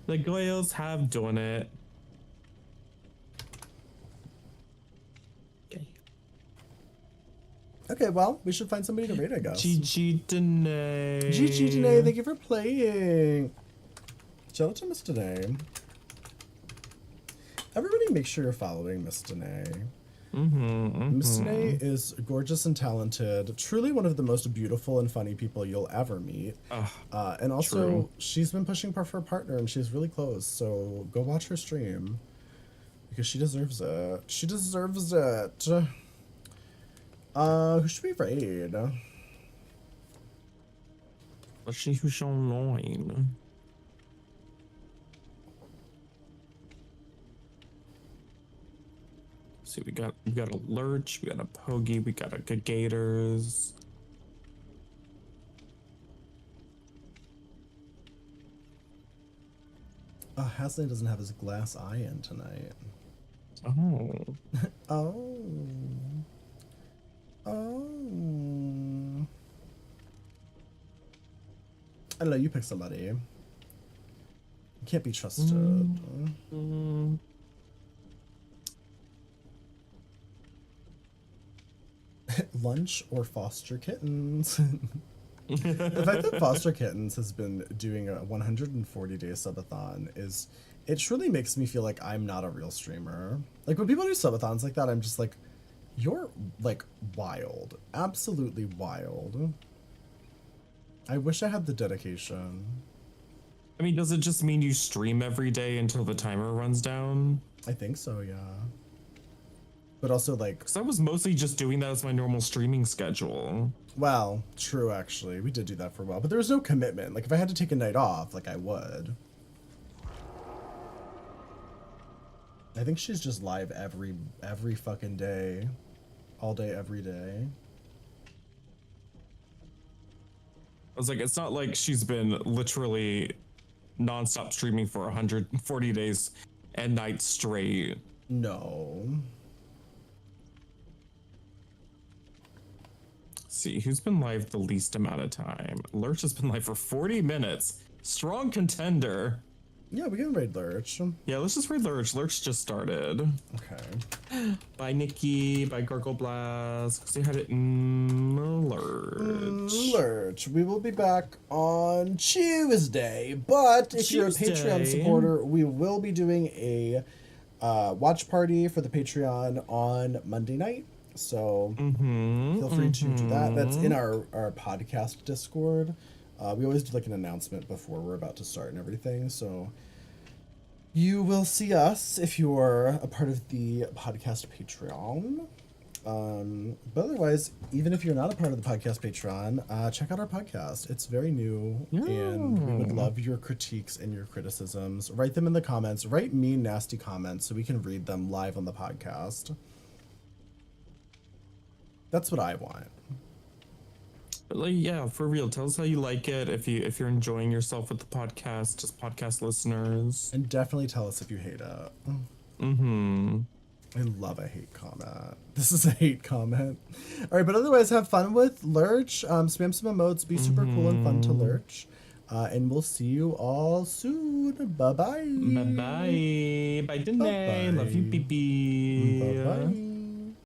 The girls have done it. Okay, well, we should find somebody to raid, I guess. GG Danae. GG Danae, thank you for playing. Shout out to Miss Danae. Everybody make sure you're following Miss Danae. Miss Danae is gorgeous and talented, truly one of the most beautiful and funny people you'll ever meet. And also, true. she's been pushing for her partner and she's really close, so go watch her stream. Because she deserves it. She deserves it. Who should we raid? Let's see who's online. See, we got a Lurch, we got a Pogie, we got a Gators. Hasley doesn't have his glass eye in tonight. Oh. Oh. Oh. I don't know, you pick somebody. You can't be trusted. Lunch or foster kittens. The fact that Foster Kittens has been doing a 140-day subathon it truly makes me feel like I'm not a real streamer. Like when people do subathons like that, I'm just like, you're like wild, absolutely wild. I wish I had the dedication. I mean, does it just mean you stream every day until the timer runs down? I think so, yeah. But also like, because I was mostly just doing that as my normal streaming schedule. Well, true, actually. We did do that for a while, but there was no commitment. Like, if I had to take a night off, like, I would. I think she's just live every fucking day. All day, every day. I was like, it's not like she's been literally nonstop streaming for 140 days and nights straight. No. See, who's been live the least amount of time? Lurch has been live for 40 minutes. Strong contender. Yeah, we can raid Lurch. Yeah, let's just raid Lurch. Lurch just started. Okay. Bye, Nikki. Bye, Gargle Blast. Say hi to Lurch. Lurch. We will be back on Tuesday, but if you're a Patreon supporter, we will be doing a watch party for the Patreon on Monday night. So feel free to do that. That's in our podcast Discord. We always do like an announcement before we're about to start and everything. So you will see us if you're a part of the podcast Patreon. But otherwise, even if you're not a part of the podcast Patreon, check out our podcast. It's very new, and we would love your critiques and your criticisms. Write them in the comments. Write mean, nasty comments so we can read them live on the podcast. That's what I want. But like, yeah, for real, tell us how you like it. If you're enjoying yourself with the podcast, just podcast listeners. And definitely tell us if you hate it. I love a hate comment. This is a hate comment. All right, but otherwise, have fun with Lurch. Spam some emotes. Be super cool and fun to Lurch. And we'll see you all soon. Bye-bye. Bye-bye. Bye, Danae. Love you, pee-pee. Bye-bye.